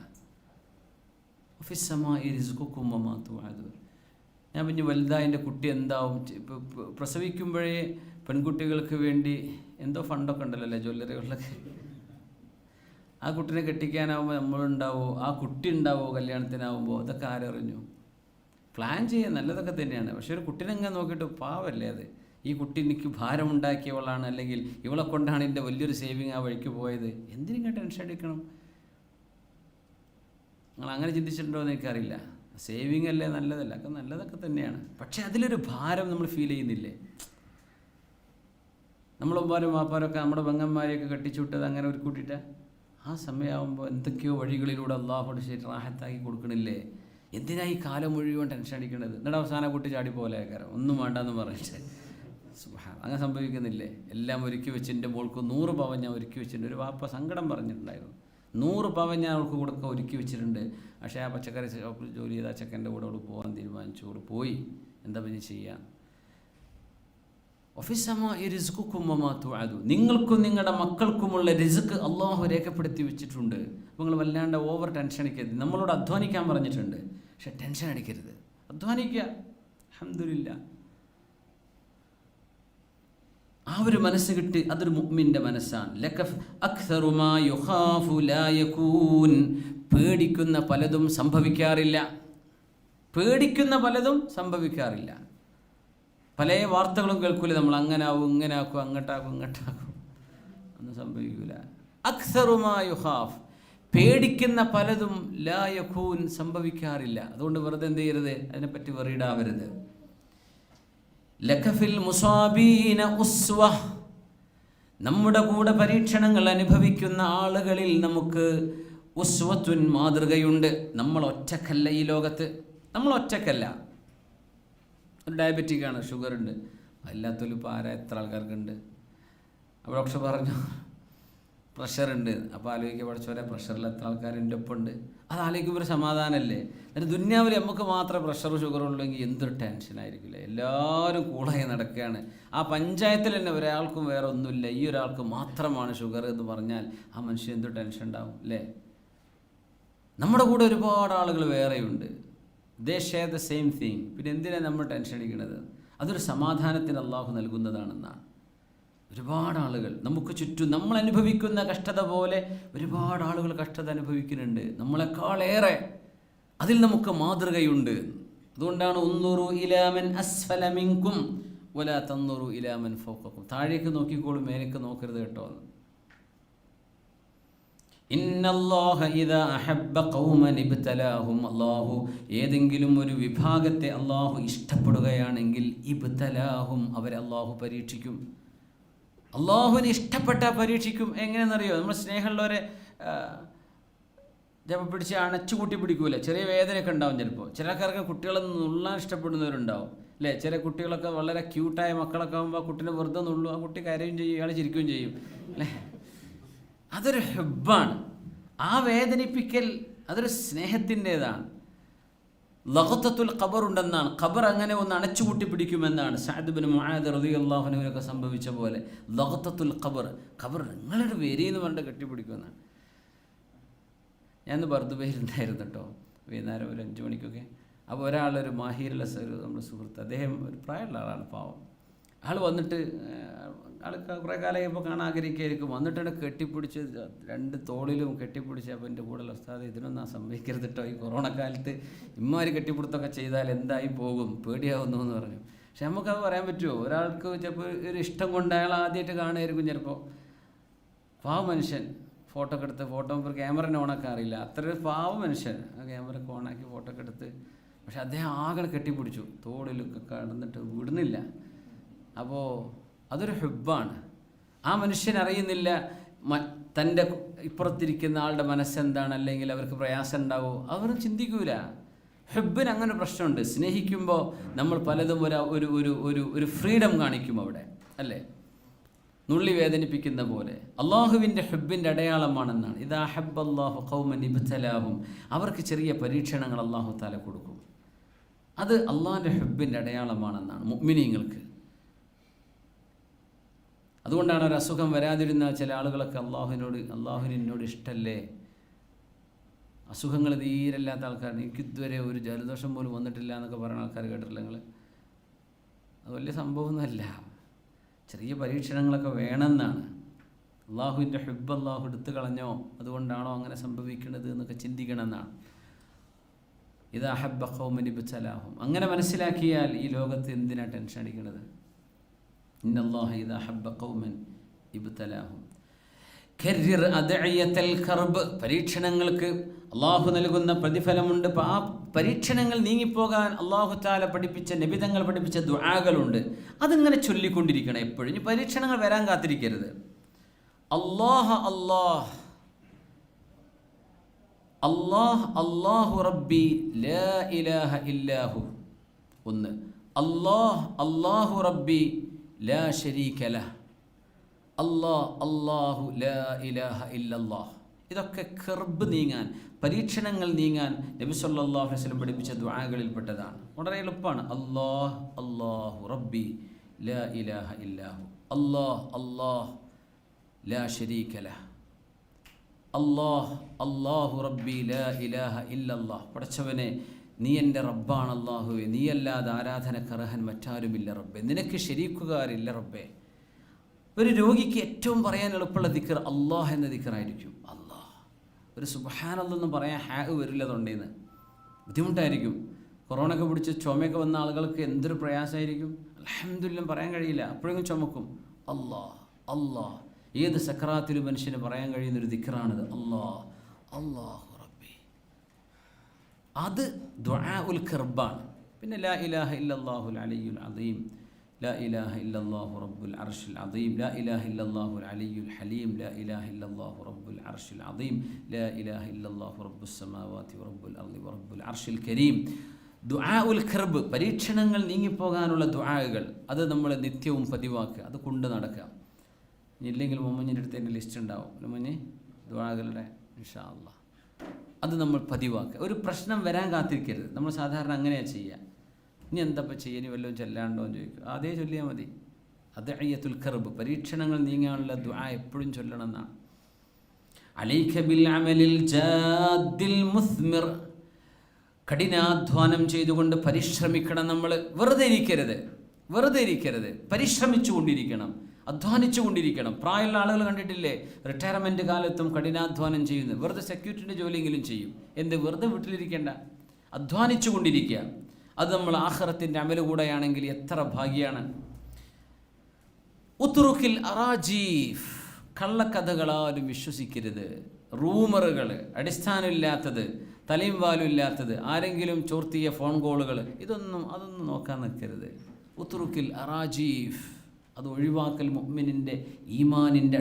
S1: ഞാൻ പിന്നെ വലുതായി എൻ്റെ കുട്ടി എന്താവും, പ്രസവിക്കുമ്പോഴേ പെൺകുട്ടികൾക്ക് വേണ്ടി എന്തോ ഫണ്ടൊക്കെ ഉണ്ടല്ലോ ജ്വല്ലറികളിലൊക്കെ. ആ കുട്ടീനെ കെട്ടിക്കാനാവുമ്പോൾ നമ്മളുണ്ടാവോ, ആ കുട്ടി ഉണ്ടാവോ കല്യാണത്തിനാവുമ്പോൾ, അതൊക്കെ ആരറിഞ്ഞു? പ്ലാൻ ചെയ്യാൻ നല്ലതൊക്കെ തന്നെയാണ്. പക്ഷേ ഒരു കുട്ടീനെങ്ങനെ നോക്കിയിട്ട് പാവല്ലേ അത്. ഈ കുട്ടി എനിക്ക് ഭാരമുണ്ടാക്കിയവളാണ്, അല്ലെങ്കിൽ ഇവളെ കൊണ്ടാണ് എൻ്റെ വലിയൊരു സേവിങ് ആ വഴിക്ക് പോയത്. എന്തിനിങ്ങനെ ടെൻഷൻ അടിക്കണം? നിങ്ങൾ അങ്ങനെ ചിന്തിച്ചിട്ടുണ്ടോ എന്ന് എനിക്കറിയില്ല. സേവിങ് അല്ലേ നല്ലതല്ല, ഒക്കെ നല്ലതൊക്കെ തന്നെയാണ്. പക്ഷേ അതിലൊരു ഭാരം നമ്മൾ ഫീൽ ചെയ്യുന്നില്ലേ? നമ്മളൊമ്മാരും വാപ്പാരൊക്കെ നമ്മുടെ പെങ്ങന്മാരെയൊക്കെ കെട്ടിച്ചു വിട്ടത് അങ്ങനെ ഒരു കൂട്ടിയിട്ട് ആ സമയമാകുമ്പോൾ എന്തൊക്കെയോ വഴികളിലൂടെ അള്ളാഹുടെ ശരി റാഹത്താക്കി കൊടുക്കണില്ലേ? എന്തിനാ ഈ കാലം മുഴുവൻ ടെൻഷൻ അടിക്കണത്? എന്നിട്ട് അവസാന കുട്ടി ചാടി പോലെ ആക്കാരം ഒന്നും വേണ്ടെന്ന് പറഞ്ഞിട്ട്. അങ്ങനെ സംഭവിക്കുന്നില്ലേ? എല്ലാം ഒരുക്കി വെച്ച് എൻ്റെ മോൾക്ക് 100 പവൻ ഞാൻ ഒരുക്കി വെച്ചിട്ടുണ്ട്. ഒരു വാപ്പ സങ്കടം പറഞ്ഞിട്ടുണ്ടായിരുന്നു. 100 പവൻ ഞാൻ അവൾക്ക് കൊടുക്കാൻ ഒരുക്കി വെച്ചിട്ടുണ്ട്. പക്ഷേ ആ പച്ചക്കറി ഷോപ്പിൽ ജോലി ചെയ്ത ചെക്കൻ്റെ കൂടെ അവൾ പോകാൻ തീരുമാനിച്ചു. അവൾ പോയി. എന്താ പിന്നെ ചെയ്യാം? നിങ്ങൾക്കും നിങ്ങളുടെ മക്കൾക്കുമുള്ള റിസ്ക് അള്ളാഹു രേഖപ്പെടുത്തി വെച്ചിട്ടുണ്ട്. അപ്പോൾ നിങ്ങൾ വല്ലാണ്ട് ഓവർ ടെൻഷൻ അടിക്കരുത്. നമ്മളോട് അധ്വാനിക്കാൻ പറഞ്ഞിട്ടുണ്ട്, പക്ഷെ ടെൻഷൻ അടിക്കരുത്. അധ്വാനിക്കുക, അൽഹംദുലില്ലാ. ആ ഒരു മനസ്സ് കിട്ടി, അതൊരു മുഅ്മിൻ്റെ മനസ്സാണ്. പേടിക്കുന്ന പലതും സംഭവിക്കാറില്ല. പല വാർത്തകളും കേൾക്കൂല നമ്മൾ, അങ്ങനെ ആവും, ഇങ്ങനെ ആക്കും, അങ്ങോട്ടാക്കും, ഇങ്ങോട്ടാക്കും, ഒന്നും സംഭവിക്കൂല. അക്സറുമാ യുഖാഫ്, പേടിക്കുന്ന പലതും ലാ യകൂൻ, സംഭവിക്കാറില്ല. അതുകൊണ്ട് വെറുതെ എന്ത് ചെയ്യരുത്, അതിനെപ്പറ്റി വെറിയിടാവരുത്. ലകഫിൽ മുസാബീന ഉസ്വ, നമ്മുടെ കൂടെ പരീക്ഷണങ്ങൾ അനുഭവിക്കുന്ന ആളുകളിൽ നമുക്ക് ഉസ്വത്തുൻ, മാതൃകയുണ്ട്. നമ്മൾ ഒറ്റക്കല്ല ഈ ലോകത്ത്, നമ്മൾ ഒറ്റക്കല്ല. ഒരു ഡയബറ്റിക്കാണ്, ഷുഗറുണ്ട്, അല്ലാത്തൊരു പാര എത്ര ആൾക്കാർക്കുണ്ട്. അപ്പോൾ ഡോക്ടർ പറഞ്ഞു പ്രഷറുണ്ട്. അപ്പോൾ ആലോചിക്കുക, പഠിച്ചവരെ പ്രഷറിൽ എത്ര ആൾക്കാർ എൻ്റെ ഒപ്പം ഉണ്ട്. അത് ആലോചിക്കുമ്പോൾ ഒരു സമാധാനമല്ലേ. എന്നിട്ട് ദുന്യാവിൽ നമുക്ക് മാത്രമേ പ്രഷർ ഷുഗർ ഉള്ളെങ്കിൽ എന്തൊരു ടെൻഷനായിരിക്കില്ലേ. എല്ലാവരും കൂളായി നടക്കുകയാണ്. ആ പഞ്ചായത്തിൽ തന്നെ ഒരാൾക്കും വേറെ ഒന്നുമില്ല, ഈ ഒരാൾക്ക് മാത്രമാണ് ഷുഗർ എന്ന് പറഞ്ഞാൽ ആ മനുഷ്യൻ എന്തൊരു ടെൻഷൻ ഉണ്ടാവും അല്ലേ. നമ്മുടെ കൂടെ ഒരുപാട് ആളുകൾ വേറെയുണ്ട്, ദേ ഷെയർ ദ സെയിം തിങ്. പിന്നെ എന്തിനാണ് നമ്മൾ ടെൻഷൻ അടിക്കുന്നത്? അതൊരു സമാധാനത്തിന് അള്ളാഹു നൽകുന്നതാണെന്നാണ്. ഒരുപാട് ആളുകൾ നമുക്ക് ചുറ്റും നമ്മൾ അനുഭവിക്കുന്ന കഷ്ടത പോലെ ഒരുപാട് ആളുകൾ കഷ്ടത അനുഭവിക്കുന്നുണ്ട്, നമ്മളെക്കാളേറെ. അതിൽ നമുക്ക് മാതൃകയുണ്ട്. അതുകൊണ്ടാണ് ഉന്നുറു ഇലാമൻ അസ്ഫല മിൻകും വലാ തന്നുറു ഇലാമൻ ഫൗഖക്കും. താഴേക്ക് നോക്കിക്കോളും, മേലേക്ക് നോക്കരുത് കേട്ടോ. ഇന്നല്ലാഹ ഇദാ അഹബ്ബ ഖൗമൻ ഇബ്തലാഹും. അല്ലാഹു ഏതെങ്കിലും ഒരു വിഭാഗത്തെ അല്ലാഹു ഇഷ്ടപ്പെടുകയാണെങ്കിൽ ഇബ്തലാഹും, അവരെ അല്ലാഹു പരീക്ഷിക്കും. അള്ളാഹുവിന് ഇഷ്ടപ്പെട്ട പരീക്ഷിക്കും. എങ്ങനെയെന്നറിയോ? നമ്മൾ സ്നേഹമുള്ളവരെ ചിലപ്പോൾ പിടിച്ച് അണച്ചു കൂട്ടി പിടിക്കൂല, ചെറിയ വേദനയൊക്കെ ഉണ്ടാവും. ചിലപ്പോൾ ചില ആൾക്കാർക്ക് കുട്ടികളെ നുള്ളാൻ ഇഷ്ടപ്പെടുന്നവരുണ്ടാവും അല്ലേ. ചില കുട്ടികളൊക്കെ വളരെ ക്യൂട്ടായ മക്കളൊക്കെ ആകുമ്പോൾ കുട്ടീനെ വെറുതെ നുള്ളു, ആ കുട്ടി കരയും ചെയ്യും, ഇയാൾ ചിരിക്കുകയും ചെയ്യും അല്ലേ. അതൊരു ഹബ്ബാണ്. ആ വേദനിപ്പിക്കൽ അതൊരു സ്നേഹത്തിൻ്റേതാണ്. ലഖത്തത്തുൽ ഖബർ ഉണ്ടെന്നാണ്. ഖബർ അങ്ങനെ ഒന്ന് അണച്ചുകൂട്ടി പിടിക്കുമെന്നാണ്. സഅദ് ബിൻ മുആദ് റളിയല്ലാഹു അൻഹുവിനൊക്കെ സംഭവിച്ച പോലെ ലഖത്തത്തുൽ ഖബർ, ഖബർ നിങ്ങളുടെ പേര് എന്ന് പറഞ്ഞിട്ട് കെട്ടിപ്പിടിക്കുമെന്നാണ്. ഞാൻ ബർദുബയിലുണ്ടായിരുന്നു കേട്ടോ, വൈകുന്നേരം ഒരു 5 മണിക്കൊക്കെ. അപ്പോൾ ഒരാളൊരു മാഹിറുള്ള ഒരു നമ്മുടെ സുഹൃത്ത്, അദ്ദേഹം ഒരു പ്രായമുള്ള ആളാണ്, പാവം. ആൾ വന്നിട്ട് ആൾ കുറേ കാലം ഇപ്പോൾ കാണാൻ ആഗ്രഹിക്കുകയായിരിക്കും. വന്നിട്ടാണ് കെട്ടിപ്പിടിച്ച് 2 തോളിലും കെട്ടിപ്പിടിച്ച്. അപ്പോൾ എൻ്റെ കൂടെയുള്ള ഉസ്താദ്, ഇതിനൊന്നും സംഭവിക്കരുത് കേട്ടോ, ഈ കൊറോണ കാലത്ത് ഇമ്മാതിരി കെട്ടിപ്പിടുത്തൊക്കെ ചെയ്താൽ എന്തായി പോകും, പേടിയാവുന്നു എന്ന് പറഞ്ഞു. പക്ഷെ നമുക്കത് പറയാൻ പറ്റുമോ? ഒരാൾക്ക് ചിലപ്പോൾ ഒരു ഇഷ്ടം കൊണ്ട് അയാൾ ആദ്യമായിട്ട് കാണുമായിരിക്കും ചിലപ്പോൾ. പാവ മനുഷ്യൻ ഫോട്ടോ ഒക്കെ എടുത്ത്, ഫോട്ടോ ക്യാമറ ഓണാക്കാൻ അറിയില്ല, അത്ര ഒരു പാവ മനുഷ്യൻ. ആ ക്യാമറ ഒക്കെ ഓണാക്കി ഫോട്ടോ ഒക്കെ എടുത്ത്, പക്ഷെ അദ്ദേഹം ആകെ കെട്ടിപ്പിടിച്ചു, തോളിലൊക്കെ കടന്നിട്ട് വിടുന്നില്ല. അപ്പോൾ അതൊരു ഹുബ്ബാണ്. ആ മനുഷ്യൻ അറിയുന്നില്ല തൻ്റെ ഇപ്പുറത്തിരിക്കുന്ന ആളുടെ മനസ്സെന്താണ്, അല്ലെങ്കിൽ അവർക്ക് പ്രയാസം ഉണ്ടാവോ, അവർ ചിന്തിക്കൂല. ഹുബ്ബിന് അങ്ങനെ പ്രശ്നമുണ്ട്. സ്നേഹിക്കുമ്പോൾ നമ്മൾ പലതും ഒരു ഫ്രീഡം കാണിക്കും അവിടെ അല്ലേ, നുള്ളി വേദനിപ്പിക്കുന്ന പോലെ. അള്ളാഹുവിൻ്റെ ഹുബ്ബിൻ്റെ അടയാളമാണെന്നാണ്. ഇദാ ഹബ്ബല്ലാഹു ഖൗമൻ ഇബ്തലാഹും, അവർക്ക് ചെറിയ പരീക്ഷണങ്ങൾ അള്ളാഹു തആല കൊടുക്കും. അത് അള്ളാഹിൻ്റെ ഹുബ്ബിൻ്റെ അടയാളമാണെന്നാണ് മുഅ്മിനീങ്ങൾക്ക്. അതുകൊണ്ടാണ് ഒരു അസുഖം വരാതിരുന്ന ചില ആളുകളൊക്കെ അള്ളാഹുവിന് എന്നോട് ഇഷ്ടമല്ലേ. അസുഖങ്ങൾ തീരല്ലാത്ത ആൾക്കാർ, എനിക്കിതുവരെ ഒരു ജലദോഷം പോലും വന്നിട്ടില്ല എന്നൊക്കെ പറയുന്ന ആൾക്കാർ കേട്ടിട്ടില്ല നിങ്ങൾ? അത് വലിയ സംഭവമൊന്നുമല്ല. ചെറിയ പരീക്ഷണങ്ങളൊക്കെ വേണമെന്നാണ്. അള്ളാഹുവിൻ്റെ ഹുബ്ബ് അള്ളാഹു എടുത്തു കളഞ്ഞോ, അതുകൊണ്ടാണോ അങ്ങനെ സംഭവിക്കുന്നത് എന്നൊക്കെ ചിന്തിക്കണമെന്നാണ്. ഇദാ ഹബ്ബ ഖൗമൻ ഇബ്തലാഹും, അങ്ങനെ മനസ്സിലാക്കിയാൽ ഈ ലോകത്ത് എന്തിനാ ടെൻഷൻ അടിക്കുന്നത്? ഇന്നല്ലാഹ ഇദാ ഹബ്ബ ഖൗമൻ ഇബ്തലാഹും. കർരിർ അദ്ഇയത്തൽ കർബ്, പരീക്ഷണങ്ങൾക്ക് അള്ളാഹു നൽകുന്ന പ്രതിഫലമുണ്ട്. ആ പരീക്ഷണങ്ങൾ നീങ്ങിപ്പോകാൻ അള്ളാഹു തആല പഠിപ്പിച്ച, നബിതങ്ങൾ പഠിപ്പിച്ച ദുആകളുണ്ട്. അതിങ്ങനെ ചൊല്ലിക്കൊണ്ടിരിക്കണം എപ്പോഴും. ഇനി പരീക്ഷണങ്ങൾ വരാൻ കാത്തിരിക്കരുത്. അല്ലാഹ് അല്ലാഹ് അല്ലാഹ് അല്ലാഹു റബ്ബി ലാ ഇലാഹ ഇല്ലാഹു. ഒന്ന്, അല്ലാഹ് അല്ലാഹു റബ്ബി ലാ ശരീക ലഹ്. അല്ലാഹു ലാ ഇലാഹ ഇല്ലല്ലാഹ്. ഇതൊക്കെ കർബ് നീങ്ങാൻ, പരീക്ഷണങ്ങൾ നീങ്ങാൻ നബി സല്ലല്ലാഹു അലൈഹി വസല്ലം പഠിപ്പിച്ച ദുആകളിൽപ്പെട്ടതാണ്. വളരെ എളുപ്പമാണ്. അല്ലാഹ് അല്ലാഹു റബ്ബി ലാ ഇലാഹ ഇല്ലാഹു. അല്ലാഹ് ലാ ശരീക ലഹ്. അല്ലാഹു റബ്ബി ലാ ഇലാഹ ഇല്ലല്ലാഹ്. പടച്ചവനെ, നീ എൻ്റെ റബ്ബാണ് അല്ലാഹുവേ, നീയല്ലാതെ ആരാധനക്കർഹൻ മറ്റാരുമില്ല റബ്ബേ, നിനക്ക് ശരീക്കുകാരില്ല റബ്ബേ. ഒരു രോഗിക്ക് ഏറ്റവും പറയാൻ എളുപ്പമുള്ള ദിക്ർ അല്ലാഹ് എന്ന ദിക്റായിരിക്കും. അല്ലാഹ്. ഒരു സുബ്ഹാനല്ലാഹ് പറയാൻ വരില്ല തൊണ്ടേന്ന്, ബുദ്ധിമുട്ടായിരിക്കും. കൊറോണ ഒക്കെ പിടിച്ച് ചുമയൊക്കെ വന്ന ആളുകൾക്ക് എന്തൊരു പ്രയാസമായിരിക്കും. അൽഹംദുലില്ലാഹ് പറയാൻ കഴിയില്ല, അപ്പോഴെങ്കിലും ചുമക്കും. അല്ലാഹ്. ഏത് സക്രാത്തിലും മനുഷ്യന് പറയാൻ കഴിയുന്നൊരു ദിക്റാണിത്. അല്ലാഹു റബ്ബി. അത് ദുആഉൽ കർബാണ്. പിന്നെ ലാ ഇലാഹ ഇല്ലല്ലാഹുൽ അലിയ്യുൽ അദീം, ലാ ഇലാഹ ഇല്ലല്ലാഹു റബ്ബുൽ അർശിൽ അദീം, ലാ ഇലാഹ ഇല്ലല്ലാഹുൽ അലിയ്യുൽ ഹലീം, ലാ ഇലാഹ ഇല്ലല്ലാഹു റബ്ബുൽ അർശിൽ അദീം, ലാ ഇലാഹ ഇല്ലല്ലാഹു റബ്ബുസ് സമാവാതി വറബ്ബുൽ അർളി വറബ്ബുൽ അർശിൽ കരീം. ദുആഉൽ കർബ്, പരീക്ഷണങ്ങൾ നീങ്ങിപ്പോകാനുള്ള ദുആകൾ, അത് നമ്മൾ നിത്യവും പതിവാക്കുക, അത് കൊണ്ട് നടക്കുക. ഇല്ലെങ്കിൽ മുമ്മഞ്ഞിൻ്റെ അടുത്ത് എൻ്റെ ലിസ്റ്റ് ഉണ്ടാവും. മുമ്മഞ്ഞ് ദുആകളുടെ ഇൻഷാ അല്ലാഹ് അത് നമ്മൾ പതിവാക്കുക. ഒരു പ്രശ്നം വരാൻ കാത്തിരിക്കരുത്. നമ്മൾ സാധാരണ അങ്ങനെയാണ് ചെയ്യുക. ഇനി എന്തപ്പോൾ ചെയ്യുക, ഇനി വല്ലതും ചൊല്ലാണ്ടോ എന്ന് ചോദിക്കും. അതേ ചൊല്ലിയാൽ മതി. അദ്ഇയത്തുൽ കർബ്, പരീക്ഷണങ്ങൾ നീങ്ങാനുള്ള ദുആ എപ്പോഴും ചൊല്ലണം എന്നാണ്. അലൈക ബിൽ അമലിൽ ജാദിൽ മുസ്മിർ, കഠിനാധ്വാനം ചെയ്തുകൊണ്ട് പരിശ്രമിക്കണം. നമ്മൾ വെറുതെ ഇരിക്കരുത്, പരിശ്രമിച്ചു കൊണ്ടിരിക്കണം, അധ്വാനിച്ചു കൊണ്ടിരിക്കണം. പ്രായമുള്ള ആളുകൾ കണ്ടിട്ടില്ലേ, റിട്ടയർമെൻറ്റ് കാലത്തും കഠിനാധ്വാനം ചെയ്യുന്നത്. വെറുതെ സെക്യൂരിറ്റിൻ്റെ ജോലിയെങ്കിലും ചെയ്യും. വെറുതെ വീട്ടിലിരിക്കേണ്ട, അധ്വാനിച്ചു കൊണ്ടിരിക്കുക. അത് നമ്മൾ ആഖിറത്തിൻ്റെ അമല് കൂടെയാണെങ്കിൽ എത്ര ഭാഗ്യമാണ്. ഉത്റുക്കിൽ അറാജീഫ്, കള്ളക്കഥകളാരും വിശ്വസിക്കരുത്. റൂമറുകൾ, അടിസ്ഥാനമില്ലാത്തത്, തലയും വാലും ഇല്ലാത്തത്, ആരെങ്കിലും ചോർത്തിയ ഫോൺ കോളുകൾ, അതൊന്നും നോക്കാൻ നിൽക്കരുത്. ഉത്റുക്കിൽ അറാജീഫ്, അത് ഒഴിവാക്കൽ മുഅ്മിനിൻ്റെ ഈമാനിൻ്റെ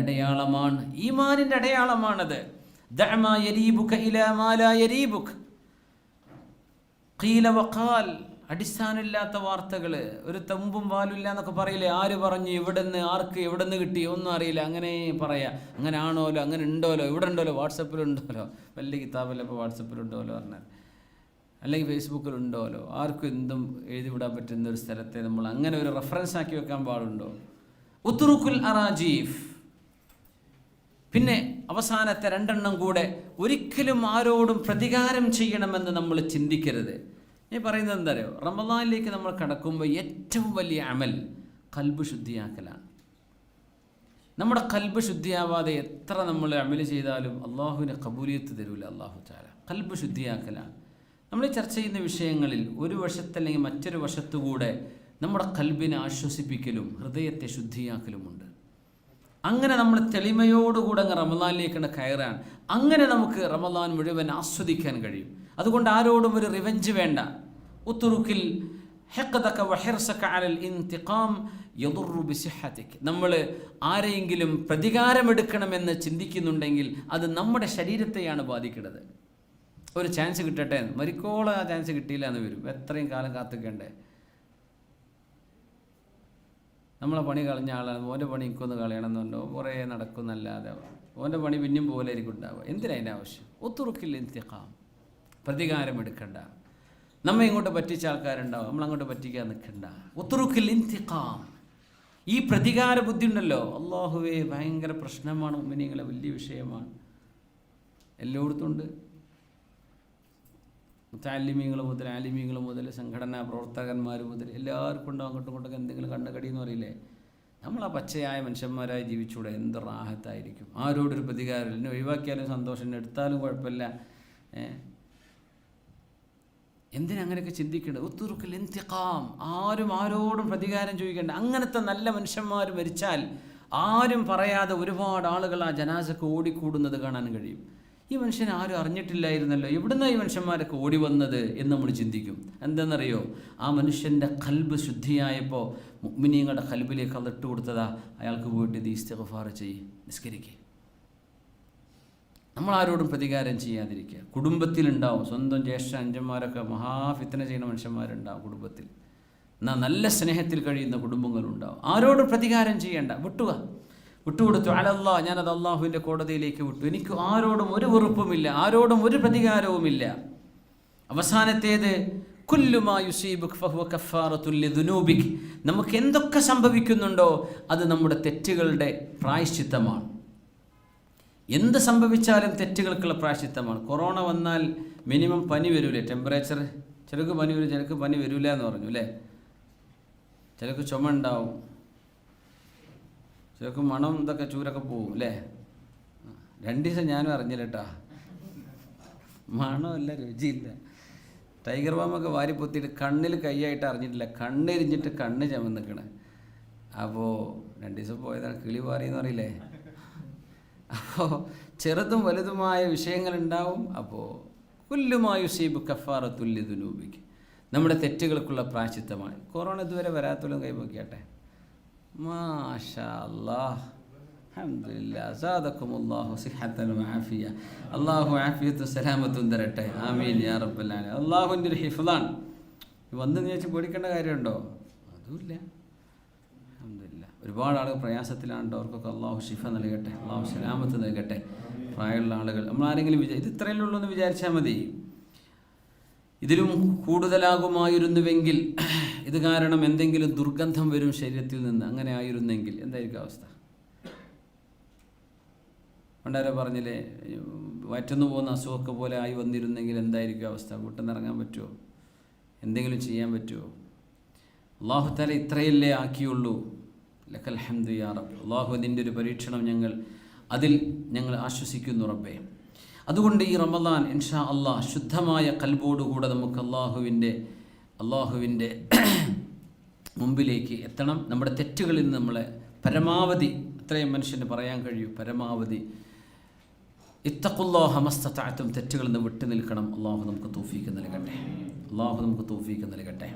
S1: അടയാളമാണത്. ദഅ മാ യരീബുക ഇലാ മാ ലാ യരീബുക, ഖീല വഖാൽ, അടിസ്ഥാനമില്ലാത്ത വാർത്തകൾ, ഒരു തമ്പും വാലുമില്ല എന്നൊക്കെ പറയില്ലേ. ആര് പറഞ്ഞു, ആർക്ക് എവിടെന്ന് കിട്ടി, ഒന്നും അറിയില്ല, അങ്ങനെ പറയാം. അങ്ങനെ ആണോലോ, അങ്ങനെ ഉണ്ടോലോ, ഇവിടെ ഉണ്ടോലോ, വാട്സപ്പിലുണ്ടോലോ, വലിയ കിതാബല്ല ഇപ്പോൾ വാട്സപ്പിലുണ്ടോലോ പറഞ്ഞാൽ, അല്ലെങ്കിൽ ഫേസ്ബുക്കിലുണ്ടോലോ. ആർക്കും എന്തും എഴുതി വിടാൻ പറ്റുന്ന ഒരു സ്ഥലത്തെ നമ്മൾ അങ്ങനെ ഒരു റെഫറൻസ് ആക്കി വെക്കാൻ പാടുണ്ടോ? ഉത്റുക്കുൽ അറാജീഫ്. പിന്നെ അവസാനത്തെ രണ്ടെണ്ണം കൂടെ, ഒരിക്കലും ആരോടും പ്രതികാരം ചെയ്യണമെന്ന് നമ്മൾ ചിന്തിക്കരുത്. ഞാൻ പറയുന്നത് എന്താ അറിയോ, റമദാനിലേക്ക് നമ്മൾ കടക്കുമ്പോൾ ഏറ്റവും വലിയ അമൽ ഖൽബ് ശുദ്ധിയാക്കലാണ്. നമ്മുടെ ഖൽബ് ശുദ്ധിയാവാതെ എത്ര നമ്മൾ അമൽ ചെയ്താലും അള്ളാഹുവിനെ ഖബൂലിയത്ത് തരൂല അള്ളാഹു തആല. ഖൽബ് ശുദ്ധിയാക്കലാണ്. നമ്മൾ ചർച്ച ചെയ്യുന്ന വിഷയങ്ങളിൽ ഒരു വശത്തല്ലെങ്കിൽ മറ്റൊരു വശത്തുകൂടെ നമ്മുടെ ഖൽബിനെ ആശ്വസിപ്പിക്കലും ഹൃദയത്തെ ശുദ്ധിയാക്കലുമുണ്ട്. അങ്ങനെ നമ്മൾ തെളിമയോടുകൂടെ അങ്ങ് റമദാനിലേക്ക് കയറാൻ, അങ്ങനെ നമുക്ക് റമദാൻ മുഴുവൻ ആസ്വദിക്കാൻ കഴിയും. അതുകൊണ്ട് ആരോടും ഒരു റിവെഞ്ച് വേണ്ട. ഉത്റുക്കിൽ ഹഖദക വഹിർസക അലൽ ഇന്തിഖാം യദുറു ബിസിഹതിക, നമ്മൾ ആരെയെങ്കിലും പ്രതികാരമെടുക്കണമെന്ന് ചിന്തിക്കുന്നുണ്ടെങ്കിൽ അത് നമ്മുടെ ശരീരത്തെയാണ് ബാധിക്കുന്നത്. ഒരു ചാൻസ് കിട്ടട്ടെ, മരിക്കോളം ആ ചാൻസ് കിട്ടിയില്ല എന്ന് വരും. എത്രയും കാലം കാത്തിക്കണ്ടേ? നമ്മളെ പണി കളഞ്ഞ ആളാണ്, ഓൻ്റെ പണി എനിക്കൊന്ന് കളയണമെന്നുണ്ടോ, കുറേ നടക്കുന്നല്ലാതെ ഓൻ്റെ പണി പിന്നെയും പോലെ ആയിരിക്കും ഉണ്ടാവുക. എന്തിനാ അതിൻ്റെ ആവശ്യം? ഉത്റുക്കിൽ ഇന്തിഖാം, പ്രതികാരമെടുക്കണ്ട. നമ്മെ ഇങ്ങോട്ട് പറ്റിച്ച ആൾക്കാരുണ്ടാവും, നമ്മളങ്ങോട്ട് പറ്റിക്കാൻ നിൽക്കണ്ട. ഉത്റുക്കിൽ ഇന്തിഖാം, ഈ പ്രതികാര ബുദ്ധി ഉണ്ടല്ലോ, അല്ലാഹുവേ ഭയങ്കര പ്രശ്നമാണ് മുഅ്മിനീങ്ങളെ, വലിയ വിഷയമാണ്. എല്ലായിടത്തും ഉണ്ട്. മുത്തഅല്ലിമീങ്ങൾ മുതൽ ആലിമീങ്ങൾ മുതൽ സംഘടനാ പ്രവർത്തകന്മാർ മുതൽ എല്ലാവർക്കും ഉണ്ടാവും അങ്ങോട്ടും ഇങ്ങോട്ടൊക്കെ എന്തെങ്കിലും കണ്ണുകടി എന്ന് പറയില്ലേ. നമ്മൾ ആ പച്ചയായ മനുഷ്യന്മാരായി ജീവിച്ചൂടെ, എന്ത് റാഹത്തായിരിക്കും. ആരോടൊരു പ്രതികാരം, എന്നെ ഒഴിവാക്കിയാലും സന്തോഷം, എന്നെ എടുത്താലും കുഴപ്പമില്ല. എന്തിനങ്ങനെയൊക്കെ ചിന്തിക്കേണ്ടത്? ഉത്തുറുക്കിൽ ഇന്തിഖാം, ആരും ആരോടും പ്രതികാരം ചോദിക്കേണ്ട. അങ്ങനത്തെ നല്ല മനുഷ്യന്മാർ മരിച്ചാൽ ആരും പറയാതെ ഒരുപാട് ആളുകൾ ആ ജനാസക്ക് ഓടിക്കൂടുന്നത് കാണാൻ കഴിയും. ഈ മനുഷ്യനെ ആരും അറിഞ്ഞിട്ടില്ലായിരുന്നല്ലോ, എവിടുന്നാണ് ഈ മനുഷ്യന്മാരൊക്കെ ഓടി വന്നത് എന്ന് നമ്മൾ ചിന്തിക്കും. എന്തെന്നറിയോ, ആ മനുഷ്യൻ്റെ ഖൽബ് ശുദ്ധിയായപ്പോൾ മുഅ്മിനീങ്ങളുടെ ഖൽബിലേക്ക് അത് ഇട്ട് കൊടുത്തതാ, അയാൾക്ക് പോയിട്ട് ഇത് ഇസ്തിഗ്ഫാർ ചെയ്യ്, നിസ്കരിക്കുക. നമ്മളാരോടും പ്രതികാരം ചെയ്യാതിരിക്കുക. കുടുംബത്തിലുണ്ടാവും സ്വന്തം ജ്യേഷ്ഠ അഞ്ചന്മാരൊക്കെ മഹാഫിത്തന ചെയ്യുന്ന മനുഷ്യന്മാരുണ്ടാവും കുടുംബത്തിൽ. എന്നാൽ നല്ല സ്നേഹത്തിൽ കഴിയുന്ന കുടുംബങ്ങളുണ്ടാവും. ആരോടും പ്രതികാരം ചെയ്യേണ്ട, വിട്ടുകൊടുത്തു. അലല്ലാ, ഞാനത് അള്ളാഹുവിൻ്റെ കോടതിയിലേക്ക് വിട്ടു. എനിക്ക് ആരോടും ഒരു വെറുപ്പുമില്ല, ആരോടും ഒരു പ്രതികാരവുമില്ല. അവസാനത്തേത് കുല്ലു മാ യുസീബുക ഫഹുവ കഫാറത്തുൽ ലിദുനൂബിക, നമുക്ക് എന്തൊക്കെ സംഭവിക്കുന്നുണ്ടോ അത് നമ്മുടെ തെറ്റുകളുടെ പ്രായശ്ചിത്തമാണ്. എന്ത് സംഭവിച്ചാലും തെറ്റുകൾക്കുള്ള പ്രായശ്ചിത്തമാണ്. കൊറോണ വന്നാൽ മിനിമം പനി വരൂലേ, ടെമ്പറേച്ചർ, ചിലർക്ക് പനി വരും, ചിലർക്ക് പനി വരില്ല എന്ന് പറഞ്ഞു അല്ലേ. ചിലർക്ക് ചുമ ഉണ്ടാവും, ചിലർക്ക് മണം ഇതൊക്കെ ചൂരൊക്കെ പോവും അല്ലേ. 2 ദിവസം ഞാനും അറിഞ്ഞില്ല കേട്ടാ, മണമില്ല, രുചിയില്ല. ടൈഗർ ബാമൊക്കെ വാരി പൊത്തിയിട്ട് കണ്ണിൽ കൈയായിട്ട് അറിഞ്ഞിട്ടില്ല, കണ്ണെരിഞ്ഞിട്ട് കണ്ണ് ചമന്നിക്കണേ. അപ്പോൾ 2 ദിവസം പോയതാണ്, കിളി പാറിയെന്ന് പറയില്ലേ. അപ്പോൾ ചെറുതും വലുതുമായ വിഷയങ്ങളുണ്ടാവും. അപ്പോൾ കുല്ലു മാ യുസീബു കഫാറത്തുൽ ലിദുനൂബിക, നമ്മുടെ തെറ്റുകൾക്കുള്ള പ്രായശ്ചിത്തമാണ്. കൊറോണ ഇതുവരെ വരാത്തോളം കൈപോക്കിയാട്ടെ. മാഷാ അല്ലാഹ്, അൽഹംദുലില്ലാഹ്, സാദക്കുമുല്ലാഹു സിഹ്ഹത്തൻ വആഫിയ. അല്ലാഹു ആഫിയത്തും സലാമത്തും തരട്ടെ, ആമീൻ യാ റബ്ബൽ ആലമീൻ. അല്ലാഹുവിൻ്റെ ഒരു ഹിഫ്ളാണ്. വന്ന് വിചാരിച്ച് പേടിക്കേണ്ട കാര്യമുണ്ടോ? അതുമില്ല, അൽഹംദുലില്ലാഹ്. ഒരുപാട് ആളുകൾ പ്രയാസത്തിലാണ്. അവർക്കൊക്കെ അള്ളാഹു ഷിഫ നൽകട്ടെ, അള്ളാഹു സലാമത്ത് നൽകട്ടെ. പ്രായമുള്ള ആളുകൾ നമ്മളാരെങ്കിലും ഇത് ഇത്രയല്ലേ ഉള്ളൂ എന്ന് വിചാരിച്ചാൽ മതി. ഇതിലും കൂടുതലാകുമായിരുന്നുവെങ്കിൽ, ഇത് കാരണം എന്തെങ്കിലും ദുർഗന്ധം വരും ശരീരത്തിൽ നിന്ന്, അങ്ങനെ ആയിരുന്നെങ്കിൽ എന്തായിരിക്കും അവസ്ഥ? പണ്ടാരോ പറഞ്ഞില്ലേ, വയറ്റുന്നു പോകുന്ന അസുഖമൊക്കെ പോലെ ആയി വന്നിരുന്നെങ്കിൽ എന്തായിരിക്കും അവസ്ഥ? വീട്ടിൽ നിന്ന് ഇറങ്ങാൻ പറ്റുമോ? എന്തെങ്കിലും ചെയ്യാൻ പറ്റുമോ? അള്ളാഹു തആല ഇത്രയല്ലേ ആക്കിയുള്ളൂ. ലക്കൽ ഹംദു യാ റബ്ബ്. അള്ളാഹു അതിൻ്റെ ഒരു പരീക്ഷണം അതിൽ ഞങ്ങൾ ആശ്വസിക്കുന്നു റബ്ബേ. അതുകൊണ്ട് ഈ റമദാൻ ഇൻഷാ അള്ളാഹ് ശുദ്ധമായ ഖൽബോടുകൂടെ നമുക്ക് അള്ളാഹുവിൻ്റെ മുമ്പിലേക്ക് എത്തണം. നമ്മുടെ തെറ്റുകളിൽ നിന്ന് നമ്മളെ പരമാവധി, അത്രയും മനുഷ്യന് പറയാൻ കഴിയൂ, പരമാവധി ഇത്തഖുല്ലാഹ മസ്തതഅതും, തെറ്റുകളിൽ നിന്ന് വിട്ടു നിൽക്കണം. അള്ളാഹു നമുക്ക് തൗഫീഖ് നൽകട്ടെ.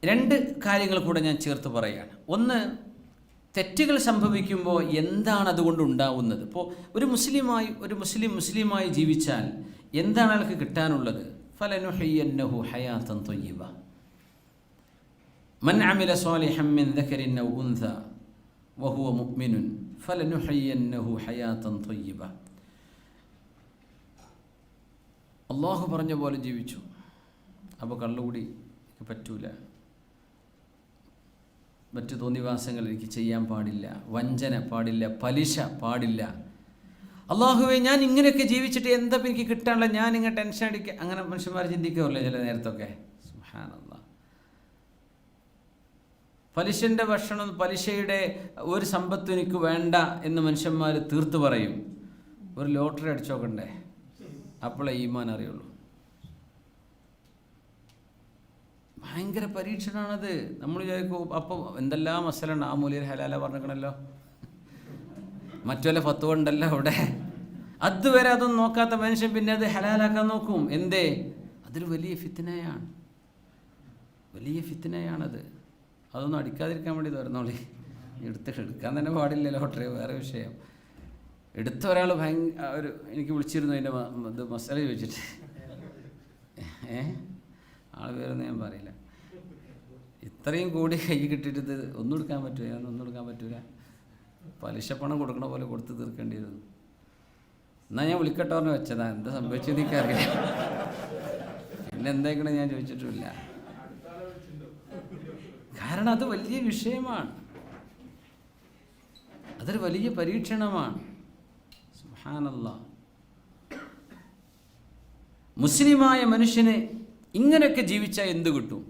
S1: രണ്ട് കാര്യങ്ങൾ കൂടെ ഞാൻ ചേർത്ത് പറയുകയാണ്. ഒന്ന്, തെറ്റുകൾ സംഭവിക്കുമ്പോൾ എന്താണ് അതുകൊണ്ട് ഉണ്ടാവുന്നത്? ഇപ്പോൾ ഒരു മുസ്ലിമായി ജീവിച്ചാൽ എന്താണ് അയാൾക്ക് കിട്ടാനുള്ളത്? ഫലനുഹയ്യന്നഹു ഹയാതൻ ത്വയ്യിബ മൻ അമില സ്വാലിഹൻ മിൻ ദക്കരിൻ ഔ ഉൻസ വഹുവ മുഅ്മിനുൻ ഫലനുഹയ്യന്നഹു ഹയാതൻ ത്വയ്യിബ. അള്ളാഹു പറഞ്ഞ പോലെ ജീവിച്ചു. അപ്പോൾ കള്ളുകൂടി പറ്റൂല, മറ്റു തോന്നിവാസങ്ങൾ എനിക്ക് ചെയ്യാൻ പാടില്ല, വഞ്ചന പാടില്ല, പലിശ പാടില്ല. അള്ളാഹുവേ, ഞാൻ ഇങ്ങനെയൊക്കെ ജീവിച്ചിട്ട് എന്താ എനിക്ക് കിട്ടാനുള്ള, ഞാൻ ഇങ്ങനെ ടെൻഷൻ അടിക്കുക, അങ്ങനെ മനുഷ്യന്മാർ ചിന്തിക്കാറില്ലേ ചില നേരത്തൊക്കെ? സുബ്ഹാനല്ലാഹ്. പലിശൻ്റെ ഭക്ഷണം, പലിശയുടെ ഒരു സമ്പത്തും എനിക്ക് വേണ്ട എന്ന് മനുഷ്യന്മാർ തീർത്ത് പറയും. ഒരു ലോട്ടറി അടിച്ചു നോക്കണ്ടേ, അപ്പോഴേ ഈമാൻ അറിയുള്ളൂ. ഭയങ്കര പരീക്ഷണമാണത്. നമ്മൾ വിചാരിക്കും അപ്പോൾ എന്തെല്ലാം മസലുണ്ട്, ആ മൂലയിൽ ഹലാല പറഞ്ഞിരിക്കണല്ലോ, മറ്റുള്ള ഫത്വ ഉണ്ടല്ലോ അവിടെ. അതുവരെ അതൊന്നും നോക്കാത്ത മനുഷ്യൻ പിന്നെ അത് ഹലാലാക്കാൻ നോക്കും. എന്തേ? അതൊരു വലിയ ഫിത്നയാണത്. അതൊന്നും അടിക്കാതിരിക്കാൻ വേണ്ടി തുറന്നോളി. എടുക്കാൻ തന്നെ പാടില്ല ലോട്ടറി, വേറെ വിഷയം. എടുത്ത ഒരാൾ എനിക്ക് വിളിച്ചിരുന്നു അതിൻ്റെ ഇത് മസാല ചോദിച്ചിട്ട്, ആൾ പേരൊന്നും ഞാൻ പറയില്ല. ഇത്രയും കൂടി കൈ കിട്ടിയിട്ട് ഇത് ഒന്നും എടുക്കാൻ പറ്റൂല, പലിശപ്പണം കൊടുക്കണ പോലെ കൊടുത്ത് തീർക്കേണ്ടി വരുന്നു. എന്നാൽ ഞാൻ വിളിക്കട്ടെ പറഞ്ഞ് വെച്ചതാ, എന്താ സംഭവിച്ചത് എനിക്കറിയില്ല. പിന്നെ എന്തായിക്കണേ ഞാൻ ചോദിച്ചിട്ടുമില്ല. കാരണം അത് വലിയ വിഷയമാണ്, അതൊരു വലിയ പരീക്ഷണമാണ്. സുബ്ഹാനല്ലാഹ്. മുസ്ലിമായ മനുഷ്യന് ഇങ്ങനെയൊക്കെ ജീവിച്ചാൽ എന്ത് കിട്ടും?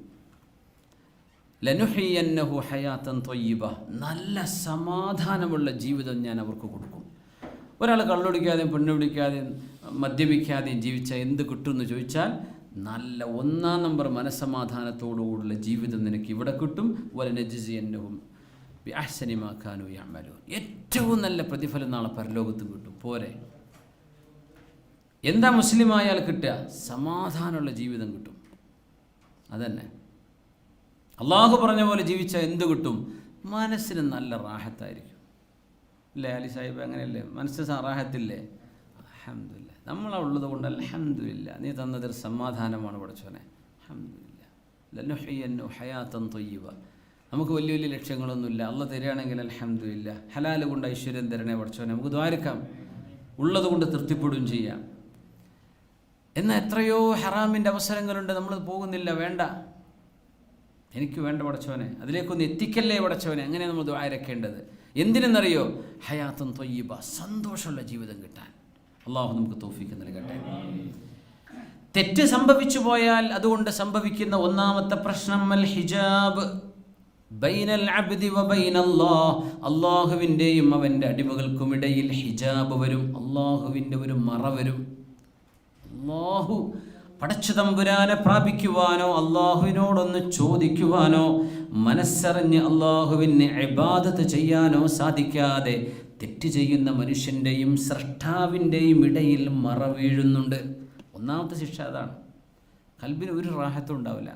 S1: ലനുഹിയന്നഹു ഹയാതൻ ത്വയ്യിബ, നല്ല സമാധാനമുള്ള ജീവിതം ഞാൻ അവർക്ക് കൊടുക്കും. ഒരാൾ കള്ളുടിക്കാതെയും പെണ്ണുപിടിക്കാതെയും മദ്യപിക്കാതെയും ജീവിച്ചാൽ എന്ത് കിട്ടുമെന്ന് ചോദിച്ചാൽ, നല്ല 1-ാം നമ്പർ മനസ്സമാധാനത്തോടുകൂടിയുള്ള ജീവിതം നിനക്ക് ഇവിടെ കിട്ടും. വലനജ്സിയന്നഹും ബിഅഹ്സനി മാ കാനൂ യഅമലൂൻ, ഏറ്റവും നല്ല പ്രതിഫലം നാളെ പരലോകത്ത് കിട്ടും. പോരെ? എന്താ മുസ്ലിമായാൽ കിട്ടുക? സമാധാനമുള്ള ജീവിതം കിട്ടും. അതന്നെ അള്ളാഹു പറഞ്ഞ പോലെ ജീവിച്ചാൽ എന്ത് കിട്ടും? മനസ്സിന് നല്ല റാഹത്തായിരിക്കും. അല്ലേ അലി സാഹിബ്? അങ്ങനെയല്ലേ? മനസ്സിന് റാഹത്തില്ലേ? അൽഹംദുലില്ലാ, നമ്മളുള്ളത് കൊണ്ട് അൽഹംദുലില്ലാ, നീ തന്നതൊരു സമാധാനമാണ് പടച്ചോനെ, അൽഹംദുലില്ലാ. ലനുഹയ്യന്നു ഹയാതൻ ത്വയ്യിബ. നമുക്ക് വലിയ വലിയ ലക്ഷ്യങ്ങളൊന്നുമില്ല, അള്ളാഹ് തരികയാണെങ്കിൽ അൽഹംദുലില്ലാ. ഹലാൽ കൊണ്ട് ഐശ്വര്യം തരണേ പടച്ചോനെ, നമുക്ക് ദ്വാരക്കാം, ഉള്ളത് കൊണ്ട് തൃപ്തിപ്പെടുകയും ചെയ്യാം. എന്നാൽ എത്രയോ ഹറാമിൻ്റെ അവസരങ്ങളുണ്ട്, നമ്മൾ പോകുന്നില്ല. വേണ്ട, എനിക്ക് വേണ്ട പടച്ചോനെ, അതിലേക്കൊന്ന് എത്തിക്കല്ലേ പടച്ചോനെ. അങ്ങനെ നമ്മൾ ദ്വാരക്കേണ്ടത്. എന്തിനെന്നറിയോ? ഹയാത്തൻ ത്വയ്യിബ, സന്തോഷമുള്ള ജീവിതം കിട്ടാൻ. അള്ളാഹു നമുക്ക് തൗഫീഖ് നൽകട്ടെ. തെറ്റ് സംഭവിച്ചു പോയാൽ അതുകൊണ്ട് സംഭവിക്കുന്ന ഒന്നാമത്തെ പ്രശ്നം അൽ ഹിജാബ് ബൈനൽ അബ്ദി വ ബൈനല്ലാഹ്, അള്ളാഹുവിൻ്റെയും അവൻ്റെ അടിമകൾക്കുമിടയിൽ ഹിജാബ് വരും, അള്ളാഹുവിൻ്റെ ഒരു മറ വരും. അള്ളാഹു പടച്ചു തമ്പുരാനെ പ്രാപിക്കുവാനോ അള്ളാഹുവിനോടൊന്ന് ചോദിക്കുവാനോ മനസ്സറിഞ്ഞ് അള്ളാഹുവിന് ഇബാദത്ത് ചെയ്യാനോ സാധിക്കാതെ തെറ്റ് ചെയ്യുന്ന മനുഷ്യൻ്റെയും സ്രഷ്ടാവിൻ്റെയും ഇടയിൽ മറ വീഴുന്നുണ്ട്. ഒന്നാമത്തെ ശിക്ഷ അതാണ്. ഖൽബിന് ഒരു റാഹത്തും ഉണ്ടാവില്ല,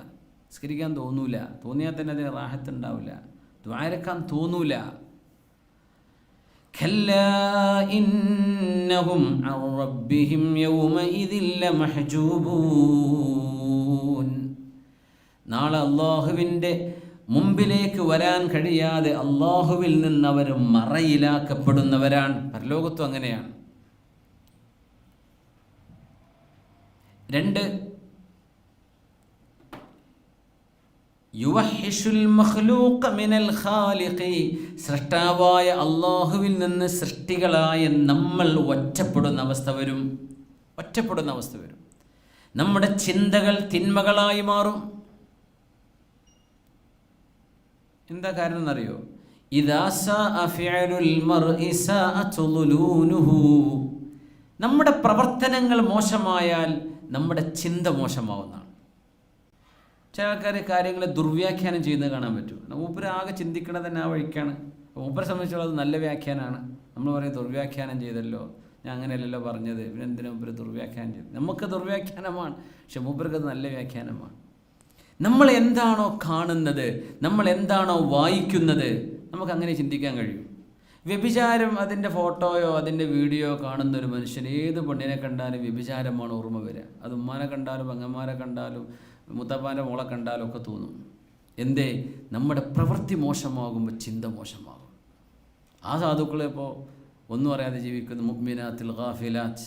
S1: നിസ്കരിക്കാൻ തോന്നൂല, തോന്നിയാൽ തന്നെ അതിന് റാഹത്തുണ്ടാവില്ല, ദ്വാരക്കാൻ തോന്നൂല. كلا إنهم عن ربهم يومئذ لمحجوبون. നാളെ അള്ളാഹുവിൻ്റെ മുമ്പിലേക്ക് വരാൻ കഴിയാതെ അള്ളാഹുവിൽ നിന്ന് അവർ മറയിലാക്കപ്പെടുന്നവരാണ്. പരലോകത്തും അങ്ങനെയാണ്. 2, യുവഹിഷുൽ മഖ്ലൂഖ മിനൽ ഖാലിഖി, സൃഷ്ടാവായ അള്ളാഹുവിൽ നിന്ന് സൃഷ്ടികളായ നമ്മൾ ഒറ്റപ്പെടുന്ന അവസ്ഥ വരും. നമ്മുടെ ചിന്തകൾ തിന്മകളായി മാറും. എന്താ കാരണം എന്നറിയോ? ഇദാ സാഅ ഫിഅലുൽ മർഇ സാഅതു ളുലൂനുഹു, നമ്മുടെ പ്രവർത്തനങ്ങൾ മോശമായാൽ നമ്മുടെ ചിന്ത മോശമാവുന്നതാണ്. ചില ആൾക്കാർ കാര്യങ്ങളെ ദുർവ്യാഖ്യാനം ചെയ്യുന്നത് കാണാൻ പറ്റും. മൂപ്പര് ആകെ ചിന്തിക്കണത് തന്നെ ആ വഴിക്കാണ്. മൂപ്പരെ സംബന്ധിച്ചുള്ളത് നല്ല വ്യാഖ്യാനമാണ്. നമ്മൾ പറയും ദുർവ്യാഖ്യാനം ചെയ്തല്ലോ, ഞാൻ അങ്ങനെയല്ലല്ലോ പറഞ്ഞത്, ഇവനെന്തിനാ മൂപ്പര് ദുർവ്യാഖ്യാനം ചെയ്തത്? നമുക്ക് ദുർവ്യാഖ്യാനമാണ്, പക്ഷെ മൂപ്പർക്ക് അത് നല്ല വ്യാഖ്യാനമാണ്. നമ്മൾ എന്താണോ കാണുന്നത്, നമ്മൾ എന്താണോ വായിക്കുന്നത്, നമുക്കങ്ങനെ ചിന്തിക്കാൻ കഴിയും. വ്യഭിചാരം, അതിൻ്റെ ഫോട്ടോയോ അതിൻ്റെ വീഡിയോ കാണുന്ന ഒരു മനുഷ്യൻ ഏത് പെണ്ണിനെ കണ്ടാലും വ്യഭിചാരമാണ് ഓർമ്മ വരിക. അത് ഉമ്മാനെ കണ്ടാലും പെങ്ങന്മാരെ കണ്ടാലും മുത്തപ്പാൻ്റെ മോളെ കണ്ടാലും ഒക്കെ തോന്നും. എന്തേ? നമ്മുടെ പ്രവൃത്തി മോശമാകുമ്പോൾ ചിന്ത മോശമാകും. ആ സാധുക്കളെ ഇപ്പോൾ ഒന്നും അറിയാതെ ജീവിക്കുന്ന മുഅ്മിനാത്തുൽ ഗാഫിലാത്ത്.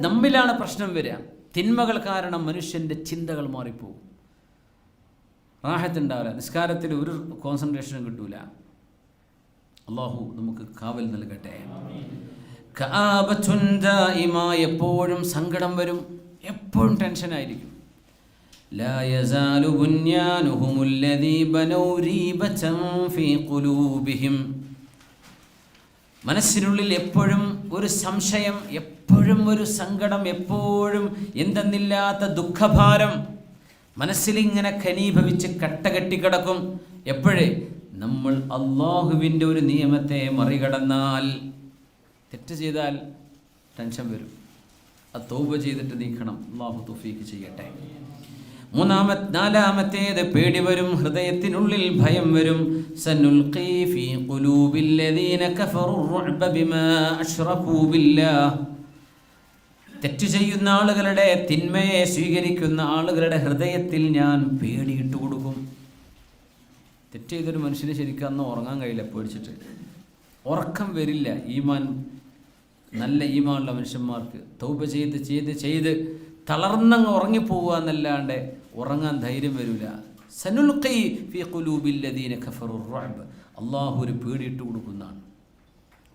S1: നമ്മിലാണ് പ്രശ്നം വരിക. തിന്മകൾ കാരണം മനുഷ്യൻ്റെ ചിന്തകൾ മാറിപ്പോകും. റാഹത്തുണ്ടാവില്ല, നിസ്കാരത്തിൽ ഒരു കോൺസെൻട്രേഷനും കിട്ടൂല. അല്ലാഹു നമുക്ക് കാവൽ നൽകട്ടെ. കആബത്തുൻ ദായിമ, എപ്പോഴും സങ്കടം വരും, എപ്പോഴും ടെൻഷനായിരിക്കും. ലാ യസാലു ബുന്യാനുഹുമുല്ലദീ ബനൗ റീബതൻ ഫീ ഖുലൂബിഹിം, മനസ്സിനുള്ളിൽ എപ്പോഴും ഒരു സംശയം, എപ്പോഴും ഒരു സങ്കടം, എപ്പോഴും എന്തെന്നില്ലാത്ത ദുഃഖഭാരം മനസ്സിലിങ്ങനെ ഘനീഭവിച്ച് കട്ടകെട്ടിക്കിടക്കും. എപ്പോഴേ? നമ്മൾ അള്ളാഹുവിൻ്റെ ഒരു നിയമത്തെ മറികടന്നാൽ, തെറ്റ് ചെയ്താൽ ടെൻഷൻ വരും. അത് തൗബ ചെയ്തിട്ട് നീക്കണം. അള്ളാഹു തൗഫീഖ് ചെയ്യട്ടെ. നാലാമത്തേത് പേടി വരും, ഹൃദയത്തിനുള്ളിൽ ഭയം വരും. സനുൽഖീ ഫീ ഖുലൂബിൽ ലദീന കഫറു റുഅബ ബിമാ അശ്റകൂ ബില്ലാഹ്, തെറ്റ് ചെയ്യുന്ന ആളുകളുടെ, തിന്മയെ സ്വീകരിക്കുന്ന ആളുകളുടെ ഹൃദയത്തിൽ ഞാൻ പേടിയിട്ട് കൊടുക്കും. തെറ്റ് ചെയ്തൊരു മനുഷ്യന് ശരിക്കും അന്ന് ഉറങ്ങാൻ കഴിയില്ല, പേടിച്ചിട്ട് ഉറക്കം വരില്ല. നല്ല ഈമാനുള്ള മനുഷ്യന്മാർക്ക് തൗബ ചെയ്ത് തളർന്നങ്ങ് ഉറങ്ങിപ്പോവുക എന്നല്ലാണ്ട് ഉറങ്ങാൻ ധൈര്യം വരില്ല. സനുൽഖീ ഫീ ഖുലൂബിൽ ലദീന കഫറു റുഅബ്, അള്ളാഹു ഒരു പേടിയിട്ട് കൊടുക്കുന്നതാണ്.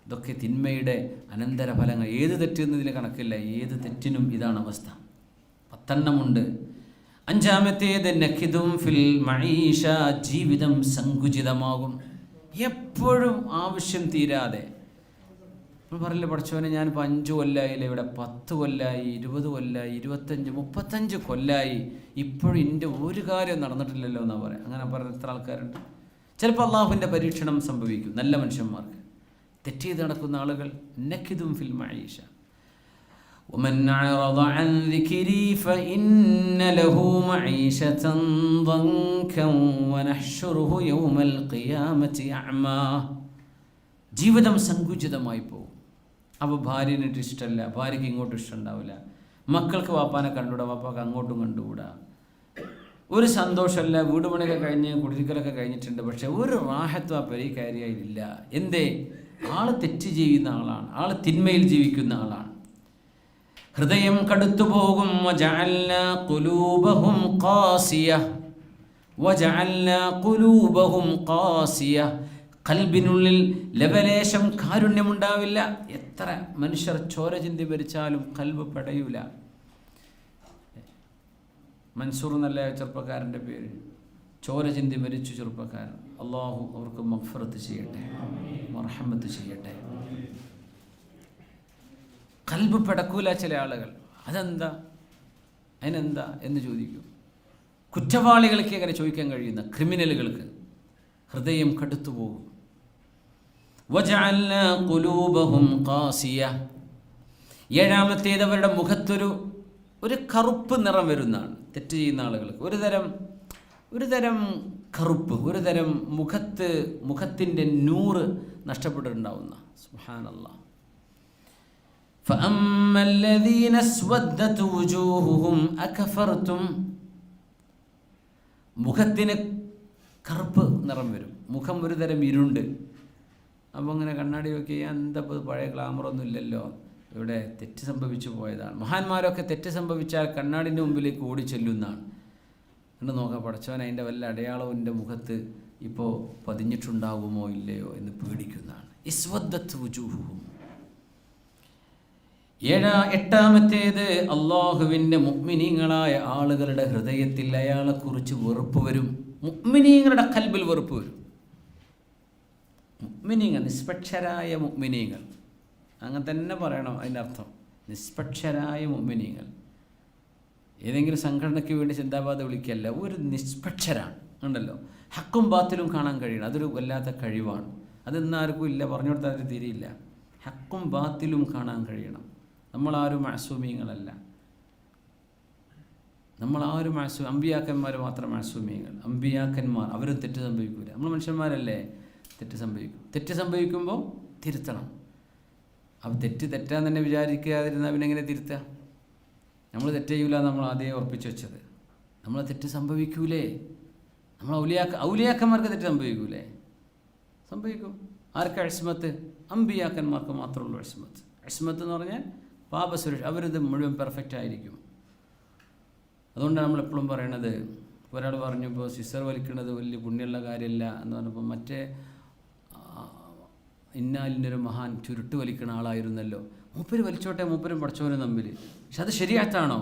S1: ഇതൊക്കെ തിന്മയുടെ അനന്തരഫലങ്ങൾ. ഏത് തെറ്റെന്നതിന് കണക്കില്ല, ഏത് തെറ്റിനും ഇതാണ് അവസ്ഥ. 10 5-ാമത്തേത് നഖിദും ഫിൽ മഈഷ, ജീവിതം സങ്കുചിതമാകും. എപ്പോഴും ആവശ്യം തീരാതെ. നമ്മൾ പറയില്ല, പഠിച്ചവനെ ഞാനിപ്പോൾ 5 കൊല്ലമായില്ലേ ഇവിടെ, 10 കൊല്ലമായി, 20 കൊല്ലമായി, 25, 35 കൊല്ലമായി, ഇപ്പോഴും എൻ്റെ ഒരു കാര്യം നടന്നിട്ടില്ലല്ലോ എന്നാ പറയാം. അങ്ങനെ പറയുന്ന എത്ര ആൾക്കാരുണ്ട്. ചിലപ്പോൾ അള്ളാഹുവിൻ്റെ പരീക്ഷണം സംഭവിക്കും നല്ല മനുഷ്യന്മാർക്ക്. തെറ്റ് ചെയ്ത് നടക്കുന്ന ആളുകൾ. നഖിദും ഫിൽ മഈഷ, വമൻ അഅറദ അൻ ദിക്രി ഫഇന്ന ലഹു മഈശതൻ ദൻകൻ വനഹ്ശുറുഹു യൗമൽ ഖിയാമത്തി അഅമാ, ജീവിതം സങ്കുചിതമായി പോകും. അപ്പോൾ ഭാര്യനിട്ട് ഇഷ്ടമല്ല, ഭാര്യയ്ക്ക് ഇങ്ങോട്ടും ഇഷ്ടമുണ്ടാവില്ല, മക്കൾക്ക് വാപ്പാനെ കണ്ടുകൂടാ, വാപ്പാക്ക് അങ്ങോട്ടും കണ്ടുകൂടാ, ഒരു സന്തോഷമല്ല. വീട് പണിയൊക്കെ കഴിഞ്ഞ് കുടിരിക്കലൊക്കെ കഴിഞ്ഞിട്ടുണ്ട്, പക്ഷെ ഒരു റാഹത്തും ആ പെരീക്കാരിയായില്ല. എന്തേ? ആൾ തെറ്റ് ചെയ്യുന്ന ആളാണ്, ആൾ തിന്മയിൽ ജീവിക്കുന്ന ആളാണ്. ഹൃദയം കടുത്തു പോകും. വജഅൽനാ ഖുലൂബഹും ഖാസിയ, ഖൽബിനുള്ളിൽ ലവലേശം കാരുണ്യമുണ്ടാവില്ല. എത്ര മനുഷ്യർ ചോര ചിന്തി മരിച്ചാലും ഖൽബ് പടയൂല. മൻസൂർ എന്നല്ല ചെറുപ്പക്കാരൻ്റെ പേര്. ചോര ചിന്തി മരിച്ചു ചെറുപ്പക്കാരൻ. അള്ളാഹു അവർക്ക് മഗ്ഫിറത്ത് ചെയ്യട്ടെ, മർഹമത്ത് ചെയ്യട്ടെ. ഖൽബ് പടക്കൂല ചില ആളുകൾ. അതെന്താ, അതിനെന്താ എന്ന് ചോദിക്കും. കുറ്റവാളികൾക്ക് അങ്ങനെ ചോദിക്കാൻ കഴിയുന്ന ക്രിമിനലുകൾക്ക് ഹൃദയം കടുത്തുപോകും. വജഅൽനാ ഖുലൂബഹും ഖാസിയ, 7-ാമത്തേത് അവരുടെ മുഖത്തൊരു കറുപ്പ് നിറം വരുന്നതാണ്. തെറ്റ് ചെയ്യുന്ന ആളുകൾക്ക് ഒരു തരം കറുപ്പ്, ഒരു തരം മുഖത്തിൻ്റെ നൂറ് നഷ്ടപ്പെട്ടിട്ടുണ്ടാവുന്ന. സുബ്ഹാനല്ലാഹ്. فأما الذين اسودت وجوههم أكفرتم മുഖത്തിന് കറുപ്പ് നിറം വരും, മുഖം ഒരു തരം ഇരുണ്ട്. അപ്പോൾ അങ്ങനെ കണ്ണാടി നോക്കി എന്താ പഴയ ഗ്ലാമറൊന്നും ഇല്ലല്ലോ, ഇവിടെ തെറ്റ് സംഭവിച്ചു പോയതാണ്. മഹാന്മാരൊക്കെ തെറ്റ് സംഭവിച്ചാൽ കണ്ണാടിൻ്റെ മുമ്പിലേക്ക് ഓടി ചെല്ലുന്നതാണ്. എന്ന് നോക്കാം, പടച്ചവൻ അതിൻ്റെ വല്ല അടയാളവും എൻ്റെ മുഖത്ത് ഇപ്പോൾ പതിഞ്ഞിട്ടുണ്ടാകുമോ ഇല്ലയോ എന്ന് പേടിക്കുന്നതാണ്. ഇസ്വദ്ദത്ത് വുജൂഹുഹും. എട്ടാമത്തേത്, അള്ളാഹുവിൻ്റെ മുഅ്മിനീങ്ങളായ ആളുകളുടെ ഹൃദയത്തിൽ അയാളെക്കുറിച്ച് വെറുപ്പ് വരും. മുഅ്മിനീങ്ങളുടെ ഖൽബിൽ വെറുപ്പ് വരും. മുഅ്മിനീങ്ങൾ, നിഷ്പക്ഷരായ മുഅ്മിനീങ്ങൾ, അങ്ങനെ തന്നെ പറയണം അതിൻ്റെ അർത്ഥം. നിഷ്പക്ഷരായ മുഅ്മിനീങ്ങൾ. ഏതെങ്കിലും സംഘടനയ്ക്ക് വേണ്ടി സിന്ദാബാദ് വിളിക്കല്ല, ഒരു നിഷ്പക്ഷരാണ്. ഉണ്ടല്ലോ, ഹക്കും ബാത്തിലും കാണാൻ കഴിയണം. അതൊരു വല്ലാത്ത കഴിവാണ്. അതെന്നാർക്കും ഇല്ല, പറഞ്ഞു കൊടുത്താൽ അത് തിരിയില്ല. ഹക്കും ബാത്തിലും കാണാൻ കഴിയണം. നമ്മളാരും മഅസൂമീങ്ങളല്ല. നമ്മളാരും അമ്പിയാക്കന്മാർ മാത്രം മഅസൂമീങ്ങൾ. അമ്പിയാക്കന്മാർ അവരും തെറ്റ് സംഭവിക്കില്ല. നമ്മൾ മനുഷ്യന്മാരല്ലേ, തെറ്റ് സംഭവിക്കും. തെറ്റ് സംഭവിക്കുമ്പോൾ തിരുത്തണം. അപ്പം തെറ്റാന്ന് തന്നെ വിചാരിക്കാതിരുന്നാൽ പിന്നെ എങ്ങനെ തിരുത്തുക? നമ്മൾ തെറ്റ് ചെയ്യൂല, നമ്മൾ ആദ്യം ഉറപ്പിച്ച് വെച്ചത്. നമ്മൾ തെറ്റ് സംഭവിക്കൂലേ? നമ്മൾ ഔലിയാക്കന്മാർക്ക് തെറ്റ് സംഭവിക്കൂലേ? സംഭവിക്കും. ആർക്ക് ഇസ്മത്ത്? അമ്പിയാക്കന്മാർക്ക് മാത്രമുള്ളൂ ഇസ്മത്ത്. ഇസ്മത്ത് എന്ന് പറഞ്ഞാൽ പാപസുരക്ഷ. അവരിത് മുഴുവൻ പെർഫെക്റ്റ് ആയിരിക്കും. അതുകൊണ്ടാണ് നമ്മളെപ്പോഴും പറയണത്. ഒരാൾ പറഞ്ഞു, ഇപ്പോൾ സിസർ വലിക്കുന്നത് വലിയ പുണ്യമുള്ള കാര്യമല്ല എന്ന് പറഞ്ഞപ്പോൾ, മറ്റേ ഇന്നാലിൻ്റെ ഒരു മഹാൻ ചുരുട്ട് വലിക്കുന്ന ആളായിരുന്നല്ലോ, മൂപ്പര് വലിച്ചോട്ടെ, മൂപ്പരും പഠിച്ചവനും തമ്മിൽ. പക്ഷെ അത് ശരിയാത്താണോ?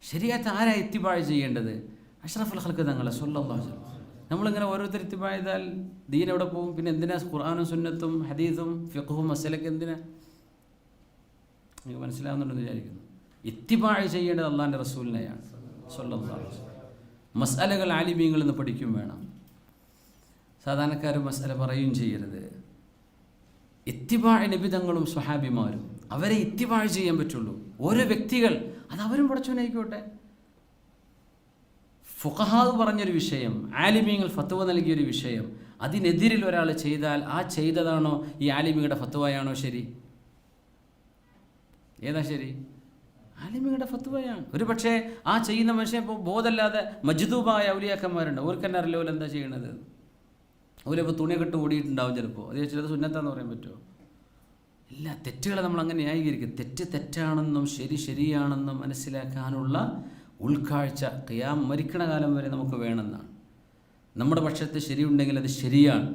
S1: ശരിയാത്ത ആരാ ഇത്തിബാഴ് ചെയ്യേണ്ടത്? അഷ്റഫുൽ ഖൽഖ് തങ്ങളെ സ്വല്ലല്ലാഹു അലൈഹി വസല്ലം. നമ്മളിങ്ങനെ ഓരോരുത്തർ ഇത്തിബാഴ് ചെയ്താൽ ദീൻ എവിടെ പോകും? പിന്നെ എന്തിനാ ഖുർആനും സുന്നത്തും ഹദീസും ഫിഖ്ഹും മസലക്ക് എന്തിനാ? നിങ്ങൾക്ക് മനസ്സിലാവുന്നുണ്ടെന്ന് വിചാരിക്കുന്നു. ഇത്തിബാഴ് ചെയ്യേണ്ടത് അള്ളാഹിൻ്റെ റസൂലിനെയാണ് സ്വല്ലല്ലാഹു അലൈഹി വസല്ലം. മസ്അലകൾ ആലിമീങ്ങളിൽ നിന്ന് പഠിക്കും വേണം. സാധാരണക്കാർ മസ്അല പറയുകയും ചെയ്യരുത്. ഇത്തിബാഴ് നബിതങ്ങളും സ്വഹാബിമാരും, അവരെ ഇത്തിബാഴ് ചെയ്യാൻ പറ്റുള്ളൂ. ഓരോ വ്യക്തികൾ അത് അവരും പഠിച്ചവനായിക്കോട്ടെ. ഫുഖഹാവ് പറഞ്ഞൊരു വിഷയം, ആലിമീങ്ങൾ ഫത്വ നൽകിയൊരു വിഷയം, അതിനെതിരിൽ ഒരാൾ ചെയ്താൽ ആ ചെയ്തതാണോ ഈ ആലിമിയുടെ ഫത്വയാണോ ശരി? ഏതാ ശരി? ആലിമിയുടെ ഫത്വയാണ്. ഒരു പക്ഷേ ആ ചെയ്യുന്ന മനുഷ്യൻ ഇപ്പോൾ ബോധമല്ലാതെ മജ്ദൂബായ ഔലിയാക്കന്മാരുണ്ട്. അവർക്ക് തന്നെ അറിയില്ല ഓലെന്താ ചെയ്യണത്. അവരിപ്പോൾ തുണി കെട്ട് ഓടിയിട്ടുണ്ടാവും ചിലപ്പോൾ. അത് ചോദിച്ചാൽ സുന്നത്താന്ന് പറയാൻ പറ്റുമോ? ഇല്ല. തെറ്റുകളെ നമ്മൾ അങ്ങനെ ന്യായീകരിക്കും. തെറ്റ് തെറ്റാണെന്നും ശരി ശരിയാണെന്നും മനസ്സിലാക്കാനുള്ള ഉൾക്കാഴ്ച മരിക്കണ കാലം വരെ നമുക്ക് വേണമെന്നാണ്. നമ്മുടെ പക്ഷത്ത് ശരിയുണ്ടെങ്കിൽ അത് ശരിയാണ്,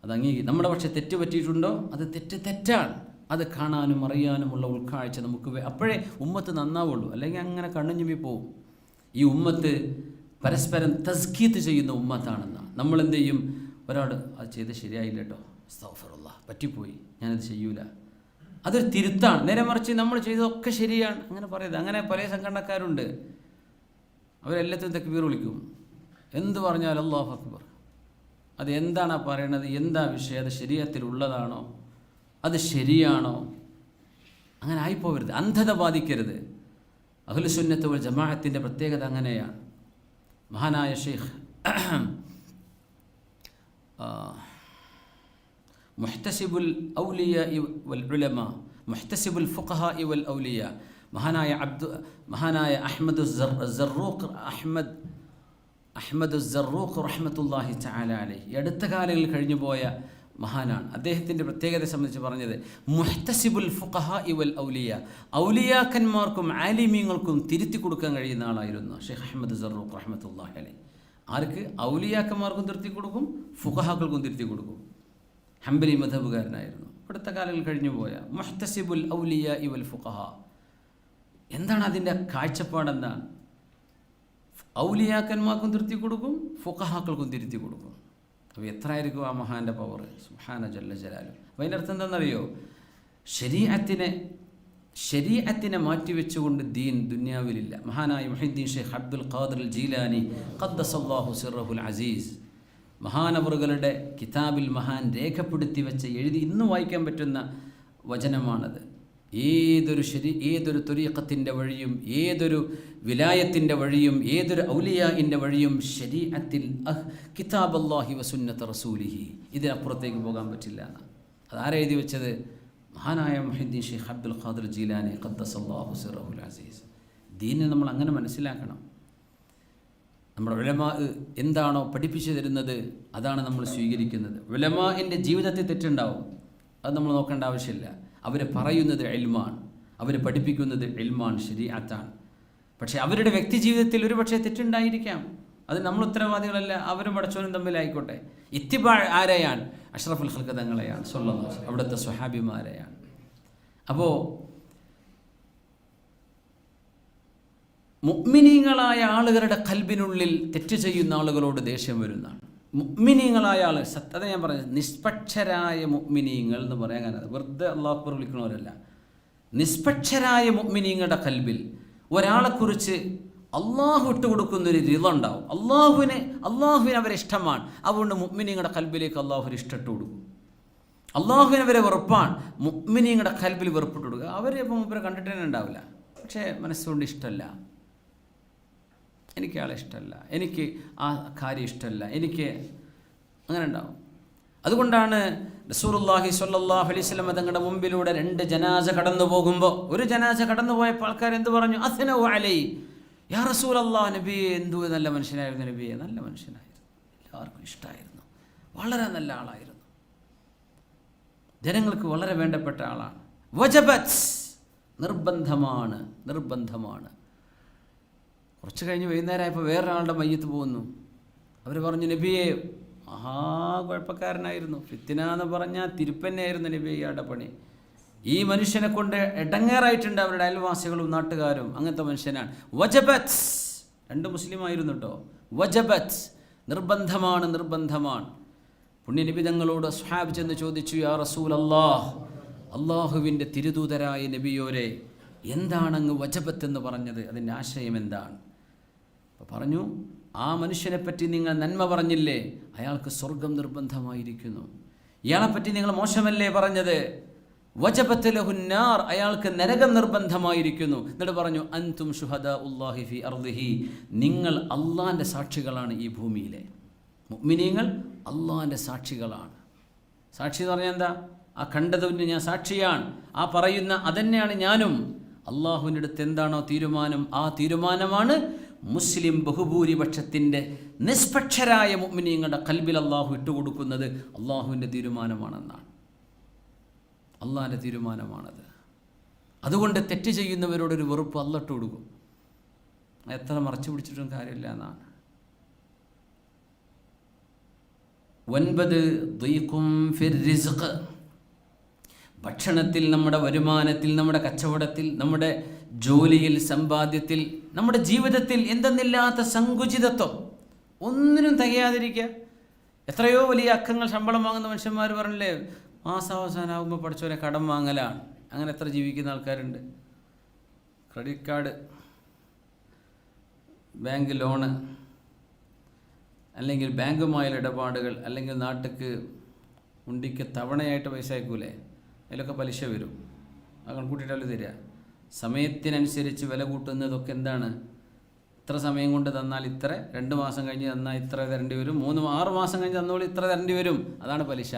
S1: അത് നമ്മുടെ പക്ഷത്ത് തെറ്റ് പറ്റിയിട്ടുണ്ടോ അത് തെറ്റാണ്. അത് കാണാനും അറിയാനുമുള്ള ഉൾക്കാഴ്ച നമുക്ക് അപ്പോഴേ ഉമ്മത്ത് നന്നാവുള്ളൂ. അല്ലെങ്കിൽ അങ്ങനെ കണ്ണുഞ്ഞുമ്പി പോവും. ഈ ഉമ്മത്ത് പരസ്പരം തസ്കീത്ത് ചെയ്യുന്ന ഉമ്മത്താണെന്നാണ്. നമ്മളെന്ത് ചെയ്യും? ഒരാൾ അത് ചെയ്ത് ശരിയായില്ല കേട്ടോ, അസ്തഗ്ഫിറുല്ലാഹ്, പറ്റിപ്പോയി, ഞാനത് ചെയ്യൂല, അതൊരു തിരുത്താണ്. നേരെ മറിച്ച് നമ്മൾ ചെയ്തതൊക്കെ ശരിയാണ് അങ്ങനെ പറയുന്നത്. അങ്ങനെ പല സംഘടനക്കാരുണ്ട്. അവരെല്ലാത്തിനും തക്ബീർ വിളിക്കും. എന്ത് പറഞ്ഞാലും അല്ലാഹു അക്ബർ. അത് എന്താണ് പറയണത്? എന്താ വിഷയം? അത് ശരീഅത്തിലുള്ളതാണോ? അത് ശരിയാണോ? അങ്ങനെ ആയിപ്പോവരുത്. അന്ധത ബാധിക്കരുത്. അഹ്ലുസുന്നത്ത് വൽ ജമാഅത്തിൻ്റെ പ്രത്യേകത അങ്ങനെയാണ്. മഹാനായ ഷെയ്ഖ് മുഹ്തസിബുൽ ഔലിയ വൽ ഉലമ, മുഹ്തസിബുൽ ഫുഖഹാ വൽ ഔലിയ, മഹാനായ അഹ്മദ് സറൂഖ് റഹ്മത്തുള്ളാഹി തആല അലൈഹി, അടുത്ത കാലങ്ങളിൽ കഴിഞ്ഞു പോയ മഹാനാണ്. അദ്ദേഹത്തിൻ്റെ പ്രത്യേകത സംബന്ധിച്ച് പറഞ്ഞത്, മുഹ്തസിബുൽ ഫുഖഹാ വൽ ഔലിയ, ഔലിയാക്കന്മാർക്കും ആലിമീങ്ങൾക്കും തിരുത്തി കൊടുക്കാൻ കഴിയുന്ന ആളായിരുന്നു ഷെയ്ഖ് അഹ്മദ് സറൂഖ് റഹ്മത്തുള്ളാഹി അലൈഹി. ആർക്ക്? ഔലിയാക്കന്മാർക്കും തിരുത്തി കൊടുക്കും, ഫുഖഹാക്കൾക്കും തിരുത്തി കൊടുക്കും. ഹംബലി മദ്ഹബുകാരനായിരുന്നു. അടുത്ത കാലങ്ങളിൽ കഴിഞ്ഞു പോയ മുഹ്തസിബുൽ ഔലിയ വൽ ഫുഖഹാ. എന്താണ് അതിൻ്റെ കാഴ്ചപ്പാടെന്താണ്? ഔലിയാക്കന്മാർക്കും തിരുത്തി കൊടുക്കും, ഫുഖഹാക്കൾക്കും തിരുത്തി കൊടുക്കും. അപ്പോൾ എത്ര ആയിരിക്കും ആ മഹാൻ്റെ പവർ? സുബ്ഹാന ജല്ല ജലാലു. അപ്പോൾ അതിൻ്റെ അർത്ഥം എന്താണെന്നറിയോ? ശരീഅത്തിനെ മാറ്റിവെച്ചുകൊണ്ട് ദീൻ ദുനിയാവിലില്ല. മഹാനായ മുഹീദ്ദീൻ ഷെയ്ഖ് അബ്ദുൽ ഖാദിർ ജീലാനി ഖദ്ദസല്ലാഹു സിർറഹുൽ അസീസ്, മഹാനവറുകളുടെ കിതാബിൽ മഹാൻ രേഖപ്പെടുത്തി വെച്ച എഴുതി ഇന്ന് വായിക്കാൻ പറ്റുന്ന വചനമാണത്. ഏതൊരു ത്വരീഖത്തിൻ്റെ വഴിയും, ഏതൊരു വിലായത്തിൻ്റെ വഴിയും, ഏതൊരു ഔലിയാഇൻ്റെ വഴിയും ശരീഅത്തിൽ കിതാബ് അല്ലാഹി വസുന്നത്ത് റസൂലിഹി, ഇതിനപ്പുറത്തേക്ക് പോകാൻ പറ്റില്ല എന്നാണ്. അതാരാ എഴുതി വെച്ചത്? മഹാനായ മുഹീദ്ദീൻ ഷെയ്ഖ് അബ്ദുൽ ഖാദിർ ജീലാനി ഖദ്ദസല്ലാഹു സിർറഹുൽ അസീസ്. ദീനെ നമ്മൾ അങ്ങനെ മനസ്സിലാക്കണം. നമ്മുടെ ഉലമാ എന്താണോ പഠിപ്പിച്ചു തരുന്നത് അതാണ് നമ്മൾ സ്വീകരിക്കുന്നത്. ഉലമാഇൻ്റെ ജീവിതത്തിൽ തെറ്റുണ്ടാവും, അത് നമ്മൾ നോക്കേണ്ട ആവശ്യമില്ല. അവർ പറയുന്നത് ഇൽമാണ്, അവർ പഠിപ്പിക്കുന്നത് ഇൽമാണ്, ശരീഅത്താണ്. പക്ഷേ അവരുടെ വ്യക്തി ജീവിതത്തിൽ ഒരു പക്ഷേ തെറ്റുണ്ടായിരിക്കാം, അത് നമ്മൾ ഉത്തരവാദികളല്ല. അവരും പടച്ചവനും തമ്മിലായിക്കോട്ടെ. ഇത്തിബാ ആരെയാണ്? അഷ്റഫുൽ ഖൽഖ് തങ്ങളെയാണ്, സ്വല്ലല്ലാഹു അലൈഹി വസല്ലം, അവിടുത്തെ സ്വഹാബിമാരെയാണ്. അപ്പോൾ മുഅ്മിനീങ്ങളായ ആളുകളുടെ ഖൽബിനുള്ളിൽ തെറ്റ് ചെയ്യുന്ന ആളുകളോട് ദേഷ്യം വരുന്നതാണ്. മുഅ്മിനീങ്ങളായ ആൾ, സത്യത ഞാൻ പറഞ്ഞത്, നിഷ്പക്ഷരായ മുഅ്മിനീങ്ങൾ എന്ന് പറയാൻ കാരണം വെറുതെ അല്ലാഹു അക്ബർ വിളിക്കണവരല്ല. നിഷ്പക്ഷരായ മുഅ്മിനീങ്ങളുടെ ഖൽബിൽ ഒരാളെക്കുറിച്ച് അള്ളാഹു ഇട്ട് കൊടുക്കുന്നൊരു റിള ഉണ്ടാവും. അള്ളാഹുവിന് അവരെ ഇഷ്ടമാണ്, അതുകൊണ്ട് മുഅ്മിനീങ്ങളുടെ ഖൽബിലേക്ക് അള്ളാഹു ഒരു ഇഷ്ടമിട്ട് കൊടുക്കും. അള്ളാഹുവിന് അവരെ വെറുപ്പാണ്, മുഅ്മിനീങ്ങളുടെ ഖൽബിൽ വെറുപ്പിട്ട് കൊടുക്കുക. അവരിപ്പോൾ മൂപ്പരെ കണ്ടിട്ട് തന്നെ ഉണ്ടാവില്ല, പക്ഷേ മനസ്സുകൊണ്ട് ഇഷ്ടമല്ല, എനിക്ക് ആളെ ഇഷ്ടമല്ല, എനിക്ക് ആ കാര്യം ഇഷ്ടമല്ല, എനിക്ക് അങ്ങനെ ഉണ്ടാവും. അതുകൊണ്ടാണ് റസൂലുള്ളാഹി സ്വല്ലല്ലാഹു അലൈഹി വസല്ലം തങ്ങളുടെ മുമ്പിലൂടെ 2 ജനാസ കടന്നു പോകുമ്പോൾ, ഒരു ജനാസ കടന്നു പോയപ്പോൾ ആൾക്കാർ എന്ത് പറഞ്ഞു? അസ്നൗ അലൈഹി യാ റസൂലല്ലാഹ്, നബിയെ എന്തു നല്ല മനുഷ്യനായിരുന്നു, നബിയെ നല്ല മനുഷ്യനായിരുന്നു, എല്ലാവർക്കും ഇഷ്ടമായിരുന്നു, വളരെ നല്ല ആളായിരുന്നു, ജനങ്ങൾക്ക് വളരെ വേണ്ടപ്പെട്ട ആളാണ്. വജബത്, നിർബന്ധമാണ്. കുറച്ച് കഴിഞ്ഞ് വൈകുന്നേരമായപ്പോൾ വേറൊരാളുടെ മയ്യത്ത് പോകുന്നു. അവർ പറഞ്ഞു, നബിയെ കുഴപ്പക്കാരനായിരുന്നു, ഫിത്ന എന്ന് പറഞ്ഞാൽ തിരുപ്പന്നെയായിരുന്നു നബിയെ ഇയാളുടെ പണി. ഈ മനുഷ്യനെ കൊണ്ട് ഇടങ്ങേറായിട്ടുണ്ട് അവരുടെ അയൽവാസികളും നാട്ടുകാരും, അങ്ങനത്തെ മനുഷ്യനാണ്. വജബത്ത്, 2 മുസ്ലിമായിരുന്നു കേട്ടോ. വജബത്ത്, നിർബന്ധമാണ്. പുണ്യനബി തങ്ങളോട് സ്വഹാബ് ചെന്ന് ചോദിച്ചു, യാ റസൂലല്ലാഹ്, അള്ളാഹുവിൻ്റെ തിരുദൂതരായ നബിയോരെ, എന്താണങ്ങ് വജബത്ത് എന്ന് പറഞ്ഞത്, അതിൻ്റെ ആശയം എന്താണ്? അപ്പോൾ പറഞ്ഞു, ആ മനുഷ്യനെപ്പറ്റി നിങ്ങൾ നന്മ പറഞ്ഞില്ലേ, അയാൾക്ക് സ്വർഗം നിർബന്ധമായിരിക്കുന്നു. ഇയാളെപ്പറ്റി നിങ്ങൾ മോശമല്ലേ പറഞ്ഞത്, വജബത്ത് ലഹുന്നാർ, അയാൾക്ക് നരകം നിർബന്ധമായിരിക്കുന്നു. എന്നിട്ട് പറഞ്ഞു, അൻതും ശുഹദാഉല്ലാഹി ഫി അർദിഹി, നിങ്ങൾ അള്ളാൻ്റെ സാക്ഷികളാണ് ഈ ഭൂമിയിലെ. മുഅ്മിനീങ്ങൾ അള്ളാൻ്റെ സാക്ഷികളാണ്. സാക്ഷി എന്ന് പറഞ്ഞാൽ എന്താ? ആ കണ്ടതിന് ഞാൻ സാക്ഷിയാണ്, ആ പറയുന്ന അതന്നെയാണ് ഞാനും. അള്ളാഹുവിൻ്റെ അടുത്ത് എന്താണോ തീരുമാനം, ആ തീരുമാനമാണ് മുസ്ലിം ബഹുഭൂരിപക്ഷത്തിൻ്റെ നിഷ്പക്ഷരായ മുഅ്മിനീങ്ങളുടെ ഖൽബിൽ അള്ളാഹു ഇട്ടുകൊടുക്കുന്നത്. അള്ളാഹുവിൻ്റെ തീരുമാനമാണെന്നാണ്, അള്ളാഹിൻ്റെ തീരുമാനമാണത്. അതുകൊണ്ട് തെറ്റ് ചെയ്യുന്നവരോടൊരു വെറുപ്പ് അള്ളാഹ് ഇട്ട് കൊടുക്കും. എത്ര മറച്ചു പിടിച്ചിട്ടും കാര്യമില്ല എന്നാണ്. 9 ദീഖും ഫിർ റിസ്ഖ്, ഭക്ഷണത്തിൽ, നമ്മുടെ വരുമാനത്തിൽ, നമ്മുടെ കച്ചവടത്തിൽ, നമ്മുടെ ജോലിയിൽ, സമ്പാദ്യത്തിൽ, നമ്മുടെ ജീവിതത്തിൽ എന്തെന്നില്ലാത്ത സങ്കുചിതത്വം, ഒന്നിനും തികയാതിരിക്കുക. എത്രയോ വലിയ അക്കങ്ങൾ ശമ്പളം വാങ്ങുന്ന മനുഷ്യന്മാർ പറഞ്ഞില്ലേ, മാസാവസാനമാകുമ്പോൾ പഠിച്ചവരെ കടം വാങ്ങലാണ്. അങ്ങനെ എത്ര ജീവിക്കുന്ന ആൾക്കാരുണ്ട്. ക്രെഡിറ്റ് കാർഡ്, ബാങ്ക് ലോണ്, അല്ലെങ്കിൽ ബാങ്കുമായുള്ള ഇടപാടുകൾ, അല്ലെങ്കിൽ നാട്ടിലേക്ക് ഉണ്ടിക്ക് തവണയായിട്ട് പൈസ അയക്കൂലേ, അതിലൊക്കെ പലിശ വരും. അത് കണക്കൂട്ടിയിട്ടല്ലേ തരിക. സമയത്തിനനുസരിച്ച് വില കൂട്ടുന്നതൊക്കെ എന്താണ്? ഇത്ര സമയം കൊണ്ട് തന്നാൽ ഇത്ര, 2 മാസം കഴിഞ്ഞ് തന്നാൽ ഇത്ര തരേണ്ടി വരും, 6 മാസം കഴിഞ്ഞ് തന്നോളൂ ഇത്ര തരേണ്ടി വരും. അതാണ് പലിശ.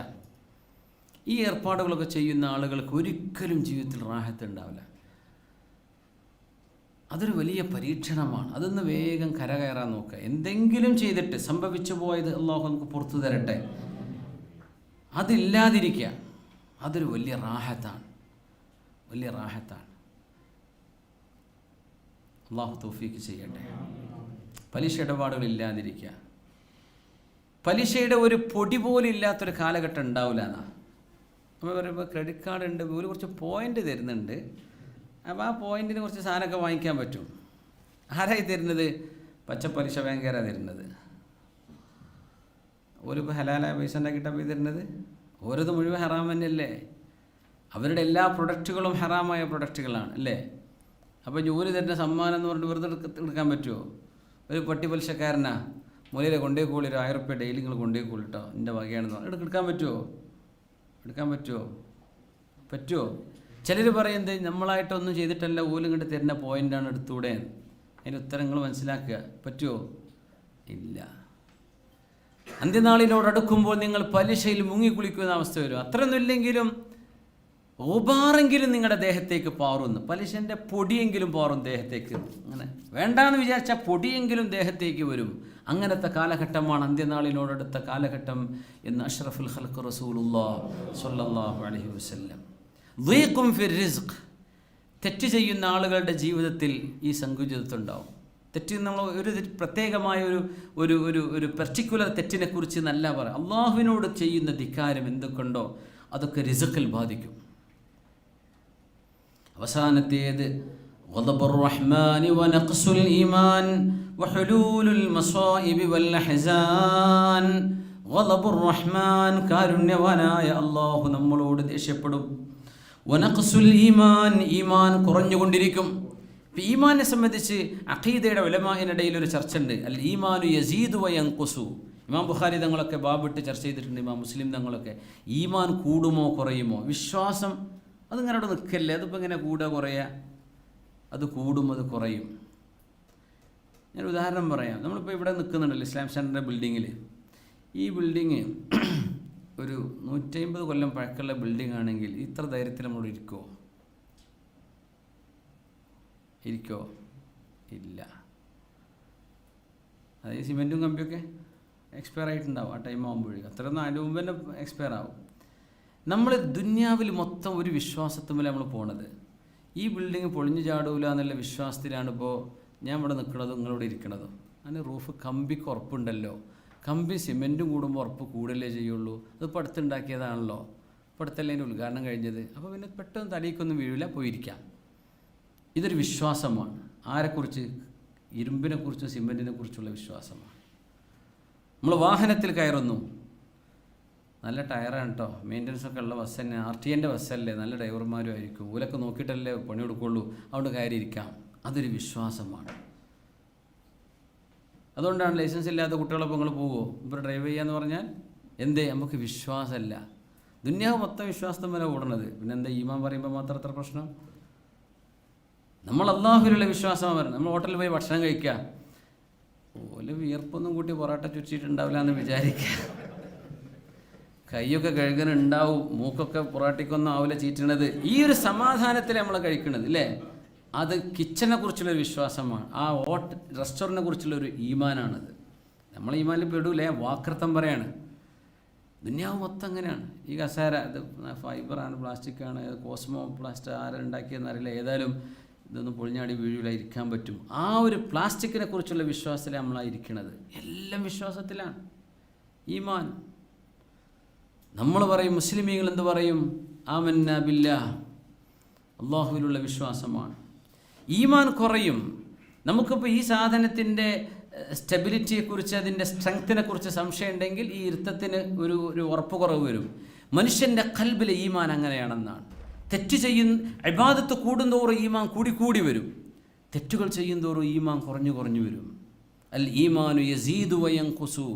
S1: ഈ ഏർപ്പാടുകളൊക്കെ ചെയ്യുന്ന ആളുകൾക്ക് ഒരിക്കലും ജീവിതത്തിൽ റാഹത്ത് ഉണ്ടാവില്ല. അതൊരു വലിയ പരീക്ഷണമാണ്. അതൊന്ന് വേഗം കരകയറാൻ നോക്കുക. എന്തെങ്കിലും ചെയ്തിട്ട് സംഭവിച്ചു പോയത് അള്ളാഹു നമുക്ക് പുറത്തു തരട്ടെ, അതില്ലാതിരിക്കുക, അതൊരു വലിയ റാഹത്താണ്. അള്ളാഹു തൗഫീക്ക് ചെയ്യട്ടെ. പലിശ ഇടപാടുകളില്ലാതിരിക്കുക. പലിശയുടെ ഒരു പൊടി പോലും ഇല്ലാത്തൊരു കാലഘട്ടം ഉണ്ടാവില്ല എന്നാ നമ്മൾ പറയുമ്പോൾ. ക്രെഡിറ്റ് കാർഡ് ഉണ്ട്, ഒരു കുറച്ച് പോയിൻ്റ് തരുന്നുണ്ട്, അപ്പോൾ ആ പോയിൻറ്റിന് കുറച്ച് സാധനമൊക്കെ വാങ്ങിക്കാൻ പറ്റും. ആരായി തരുന്നത്? പച്ചപ്പലിശ ബാങ്കുകാരാണ് തരുന്നത്. ഓരിപ്പോൾ ഹലാലായ പൈസ ഉണ്ടാക്കിയിട്ടാണ് പോയി തരുന്നത്. ഓരോത് മുഴുവൻ ഹറാം തന്നെയല്ലേ. അവരുടെ എല്ലാ പ്രൊഡക്റ്റുകളും ഹറാമായ പ്രൊഡക്റ്റുകളാണ് അല്ലേ. അപ്പോൾ ജോലി തരുന്ന സമ്മാനം എന്ന് പറഞ്ഞിട്ട് വെറുതെ എടുക്കാൻ പറ്റുമോ? ഒരു പട്ടിപ്പലിശക്കാരനാ മൂലയിലെ കൊണ്ടേ കൂടി ഒരു 1000 റുപ്യ ഡെയിലി നിങ്ങൾ കൊണ്ടേ കൂടിട്ടോ എൻ്റെ വകയാണെന്ന് പറഞ്ഞിട്ട് എടുക്കാൻ പറ്റുമോ? ചിലർ പറയുന്നത് നമ്മളായിട്ടൊന്നും ചെയ്തിട്ടല്ല, ഓലും ഇങ്ങോട്ട് തരുന്ന പോയിൻ്റാണ് എടുത്തൂടെ. അതിൻ്റെ ഉത്തരങ്ങൾ മനസ്സിലാക്കുക. പറ്റുമോ? ഇല്ല. അന്ത്യനാളിനോടടുക്കുമ്പോൾ നിങ്ങൾ പലിശയിൽ മുങ്ങിക്കുളിക്കുന്ന അവസ്ഥ വരും. അത്രയൊന്നും ഇല്ലെങ്കിലും ഓബാറെങ്കിലും നിങ്ങളുടെ ദേഹത്തേക്ക് പാറുന്നു, പലിശൻ്റെ പൊടിയെങ്കിലും പാറും ദേഹത്തേക്ക്. അങ്ങനെ വേണ്ടാന്ന് വിചാരിച്ചാൽ പൊടിയെങ്കിലും ദേഹത്തേക്ക് വരും. അങ്ങനത്തെ കാലഘട്ടമാണ് അന്ത്യനാളിനോടടുത്ത കാലഘട്ടം എന്ന് അഷ്റഫുൽ ഖൽഖ് റസൂലുള്ളാഹി സ്വല്ലല്ലാഹു അലൈഹി വസല്ലം. ദീഖും ഫിർ റിസ്ഖ്, തെറ്റ് ചെയ്യുന്ന ആളുകളുടെ ജീവിതത്തിൽ ഈ സങ്കുചിതത്വം ഉണ്ടാവും. തെറ്റ് നമ്മൾ ഒരു പ്രത്യേകമായ ഒരു ഒരു ഒരു പെർട്ടിക്കുലർ തെറ്റിനെ കുറിച്ച് നല്ല പറയാം. അള്ളാഹുവിനോട് ചെയ്യുന്ന ധിക്കാരം എന്തൊക്കെയുണ്ടോ അതൊക്കെ റിസ്ഖിൽ ബാധിക്കും. അവസാനത്തേത് ഗളബുർ റഹ്മാനി വനഖ്സുൽ ഈമാൻ വഹുലൂലുൽ മസായിബി വൽ അഹ്സാൻ. ഗളബുർ റഹ്മാൻ, കാരുണ്യവാനായ അല്ലാഹു നമ്മളോട് ദേഷ്യപ്പെടും. വനഖ്സുൽ ഈമാൻ, ഈമാൻ കുറഞ്ഞുകൊണ്ടിരിക്കും. ഇപ്പം ഈമാനെ സംബന്ധിച്ച് അഖീദയുടെ ഉലമാഇനിടയിൽ ഒരു ചർച്ച ഉണ്ട്. അൽ ഈമാനു യസീദു വയൻഖുസു. ഇമാം ബുഖാരി തങ്ങളൊക്കെ ബാബിട്ട് ചർച്ച ചെയ്തിട്ടുണ്ട്, ഇമാം മുസ്ലിം തങ്ങളൊക്കെ. ഈമാൻ കൂടുമോ കുറയുമോ? വിശ്വാസം അതിങ്ങനെ അവിടെ നിൽക്കല്ലേ, അതിപ്പോൾ ഇങ്ങനെ കൂടുക കുറയുക? അത് കൂടും, അത് കുറയും. ഞാൻ ഉദാഹരണം പറയാം. നമ്മളിപ്പോൾ ഇവിടെ നിൽക്കുന്നുണ്ടല്ലോ ഇസ്ലാം സെൻ്ററിൻ്റെ ബിൽഡിങ്ങിൽ. ഈ ബിൽഡിങ് ഒരു 150 കൊല്ലം പഴക്കമുള്ള ബിൽഡിംഗ് ആണെങ്കിൽ ഇത്ര ധൈര്യത്തിൽ നമ്മൾ ഇരിക്കുമോ? ഇല്ല. അതായത് സിമെൻറ്റും കമ്പിയൊക്കെ എക്സ്പയർ ആയിട്ടുണ്ടാവും ആ ടൈം ആകുമ്പോഴേക്കും. അത്രയൊന്നും അതിൻ്റെ മുമ്പ് തന്നെ എക്സ്പയർ ആവും. നമ്മൾ ദുന്യാവിൽ മൊത്തം ഒരു വിശ്വാസത്തുമ്പോൾ നമ്മൾ പോണത്. ഈ ബിൽഡിങ് പൊളിഞ്ഞു ചാടൂല എന്നുള്ള വിശ്വാസത്തിലാണ് ഇപ്പോൾ ഞാൻ ഇവിടെ നിൽക്കുന്നതും നിങ്ങളിവിടെ ഇരിക്കണതും. അതിന് റൂഫ് കമ്പിക്ക് ഉറപ്പുണ്ടല്ലോ. കമ്പി സിമെൻറ്റും കൂടുമ്പോൾ ഉറപ്പ് കൂടല്ലേ ചെയ്യുള്ളൂ. അതിപ്പോൾ അടുത്തുണ്ടാക്കിയതാണല്ലോ, ഇപ്പോൾ അടുത്തല്ലേ അതിൻ്റെ ഉദ്ഘാടനം കഴിഞ്ഞത്. അപ്പോൾ പിന്നെ പെട്ടെന്ന് തലയ്ക്കൊന്നും വീഴില്ല, പോയിരിക്കാം. ഇതൊരു വിശ്വാസമാണ്. ആരെക്കുറിച്ച്? ഇരുമ്പിനെക്കുറിച്ചും സിമെൻറ്റിനെ കുറിച്ചുള്ള വിശ്വാസമാണ്. നമ്മൾ വാഹനത്തിൽ കയറുന്നു, നല്ല ടയറാണ് കേട്ടോ, മെയിൻ്റനൻസ് ഒക്കെ ഉള്ള ബസ് തന്നെ, RTNൻ്റെ ബസ്സല്ലേ, നല്ല ഡ്രൈവർമാരും ആയിരിക്കും, ഓലൊക്കെ നോക്കിയിട്ടല്ലേ പണി കൊടുക്കുള്ളൂ, അതുകൊണ്ട് കയറിയിരിക്കാം. അതൊരു വിശ്വാസമാണ്. അതുകൊണ്ടാണ് ലൈസൻസ് ഇല്ലാത്ത കുട്ടികളൊപ്പം നിങ്ങൾ പോവുമോ ഇപ്പോൾ ഡ്രൈവ് ചെയ്യാന്ന് പറഞ്ഞാൽ? എന്തേ? നമുക്ക് വിശ്വാസമല്ല. ദുന്യാവ് മൊത്തം വിശ്വാസത്തിന്മേലെ ഓടണത്. പിന്നെ എന്താ ഈമാൻ പറയുമ്പോൾ മാത്രം അത്ര പ്രശ്നം? നമ്മൾ അല്ലാഹുവിലുള്ള വിശ്വാസമാണ് പറയുന്നത്. നമ്മൾ ഹോട്ടലിൽ പോയി ഭക്ഷണം കഴിക്കുക, ഓല് വിയർപ്പൊന്നും കൂട്ടി പൊറോട്ട ചുറ്റിയിട്ടുണ്ടാവില്ല എന്ന് വിചാരിക്കുക, കൈയൊക്കെ കഴുകാനുണ്ടാവും, മൂക്കൊക്കെ പൊറോട്ടയ്ക്കൊന്നും ആവില്ല ചീറ്റണത്. ഈ ഒരു സമാധാനത്തിൽ നമ്മൾ കഴിക്കണത് അല്ലേ? അത് കിച്ചനെ കുറിച്ചുള്ളൊരു വിശ്വാസമാണ്. ആ റെസ്റ്റോറൻറ്റിനെ കുറിച്ചുള്ളൊരു ഈമാനാണത്. നമ്മൾ ഈമാനിൽ പെടൂലേ? വാക്കൃത്തം പറയാണ്. ദുന്യാവ് മൊത്തം അങ്ങനെയാണ്. ഈ കസേര ഇത് ഫൈബറാണ്, പ്ലാസ്റ്റിക്കാണ്, കോസ്മോ പ്ലാസ്റ്റ് ആരുണ്ടാക്കിയെന്ന് അറിയില്ല, ഏതായാലും ഇതൊന്നും പൊളിഞ്ഞാടി വീഴില്ല, ഇരിക്കാൻ പറ്റും. ആ ഒരു പ്ലാസ്റ്റിക്കിനെ കുറിച്ചുള്ള വിശ്വാസത്തിലാണ് നമ്മളായിരിക്കണത്. എല്ലാം വിശ്വാസത്തിലാണ് ഈമാൻ. നമ്മൾ പറയും, മുസ്ലിമീങ്ങൾ എന്ത് പറയും? ആമന്ന ബില്ലാഹ്, അള്ളാഹുവിലുള്ള വിശ്വാസമാണ്. ഈമാൻ കുറയും. നമുക്കിപ്പോൾ ഈ സാധനത്തിൻ്റെ സ്റ്റെബിലിറ്റിയെക്കുറിച്ച്, അതിൻ്റെ സ്ട്രെങ്ത്തിനെ കുറിച്ച് സംശയം ഉണ്ടെങ്കിൽ ഈ ഇരുത്തത്തിന് ഒരു ഉറപ്പ് കുറവ് വരും. മനുഷ്യൻ്റെ ഖൽബിലെ ഈമാൻ അങ്ങനെയാണെന്നാണ്. തെറ്റ് ഇബാദത്ത് കൂടുന്തോറും ഈമാൻ കൂടി വരും. തെറ്റുകൾ ചെയ്യുന്തോറും ഈമാൻ കുറഞ്ഞു വരും. അൽ ഈമാനു യസീദു വയൻഖുസു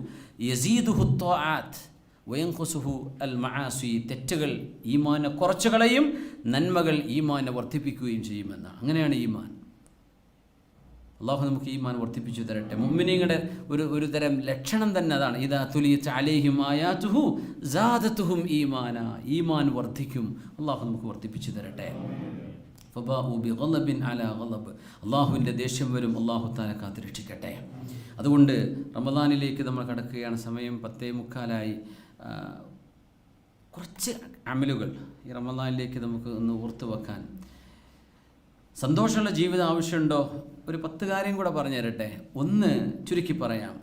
S1: യസീദുഹു ത്വാഅത്ത് വയൻഖുസുഹു അൽ മആസി. തെറ്റുകൾ ഈമാനെ കുറച്ചു കളയും, നന്മകൾ ഈമാനെ വർദ്ധിപ്പിക്കുകയും ചെയ്യുമെന്നാണ്. അങ്ങനെയാണ് ഈമാൻ. അള്ളാഹു നമുക്ക് ഈമാൻ വർദ്ധിപ്പിച്ചു തരട്ടെ. മുഅ്മിനീങ്ങളുടെ ഒരു തരം ലക്ഷണം തന്നെ അതാണ്. ഇദാ തുലിയത്ത് അലൈഹിം ആയാതുഹു സാദതുഹും ഈമാന. ഈമാൻ വർദ്ധിക്കും. അള്ളാഹു നമുക്ക് വർദ്ധിപ്പിച്ചു തരട്ടെ. ഫബാഉ ബിഗളബിൻ അലാ ഗളബ്. അള്ളാഹുവിൻ്റെ ദേഷ്യം വരും. അള്ളാഹു തആല കാത്ത് രക്ഷിക്കട്ടെ. അതുകൊണ്ട് റമദാനിലേക്ക് നമ്മൾ കടക്കുകയാണ്. സമയം 10:45. കുറച്ച് അമലുകൾ ഈ റമദാനിലേക്ക് നമുക്ക് ഒന്ന് ഓർത്തു വെക്കാൻ. സന്തോഷമുള്ള ജീവിതം ആവശ്യമുണ്ടോ? ഒരു 10 കാര്യം കൂടെ പറഞ്ഞു തരട്ടെ. ഒന്ന് ചുരുക്കി പറയാം.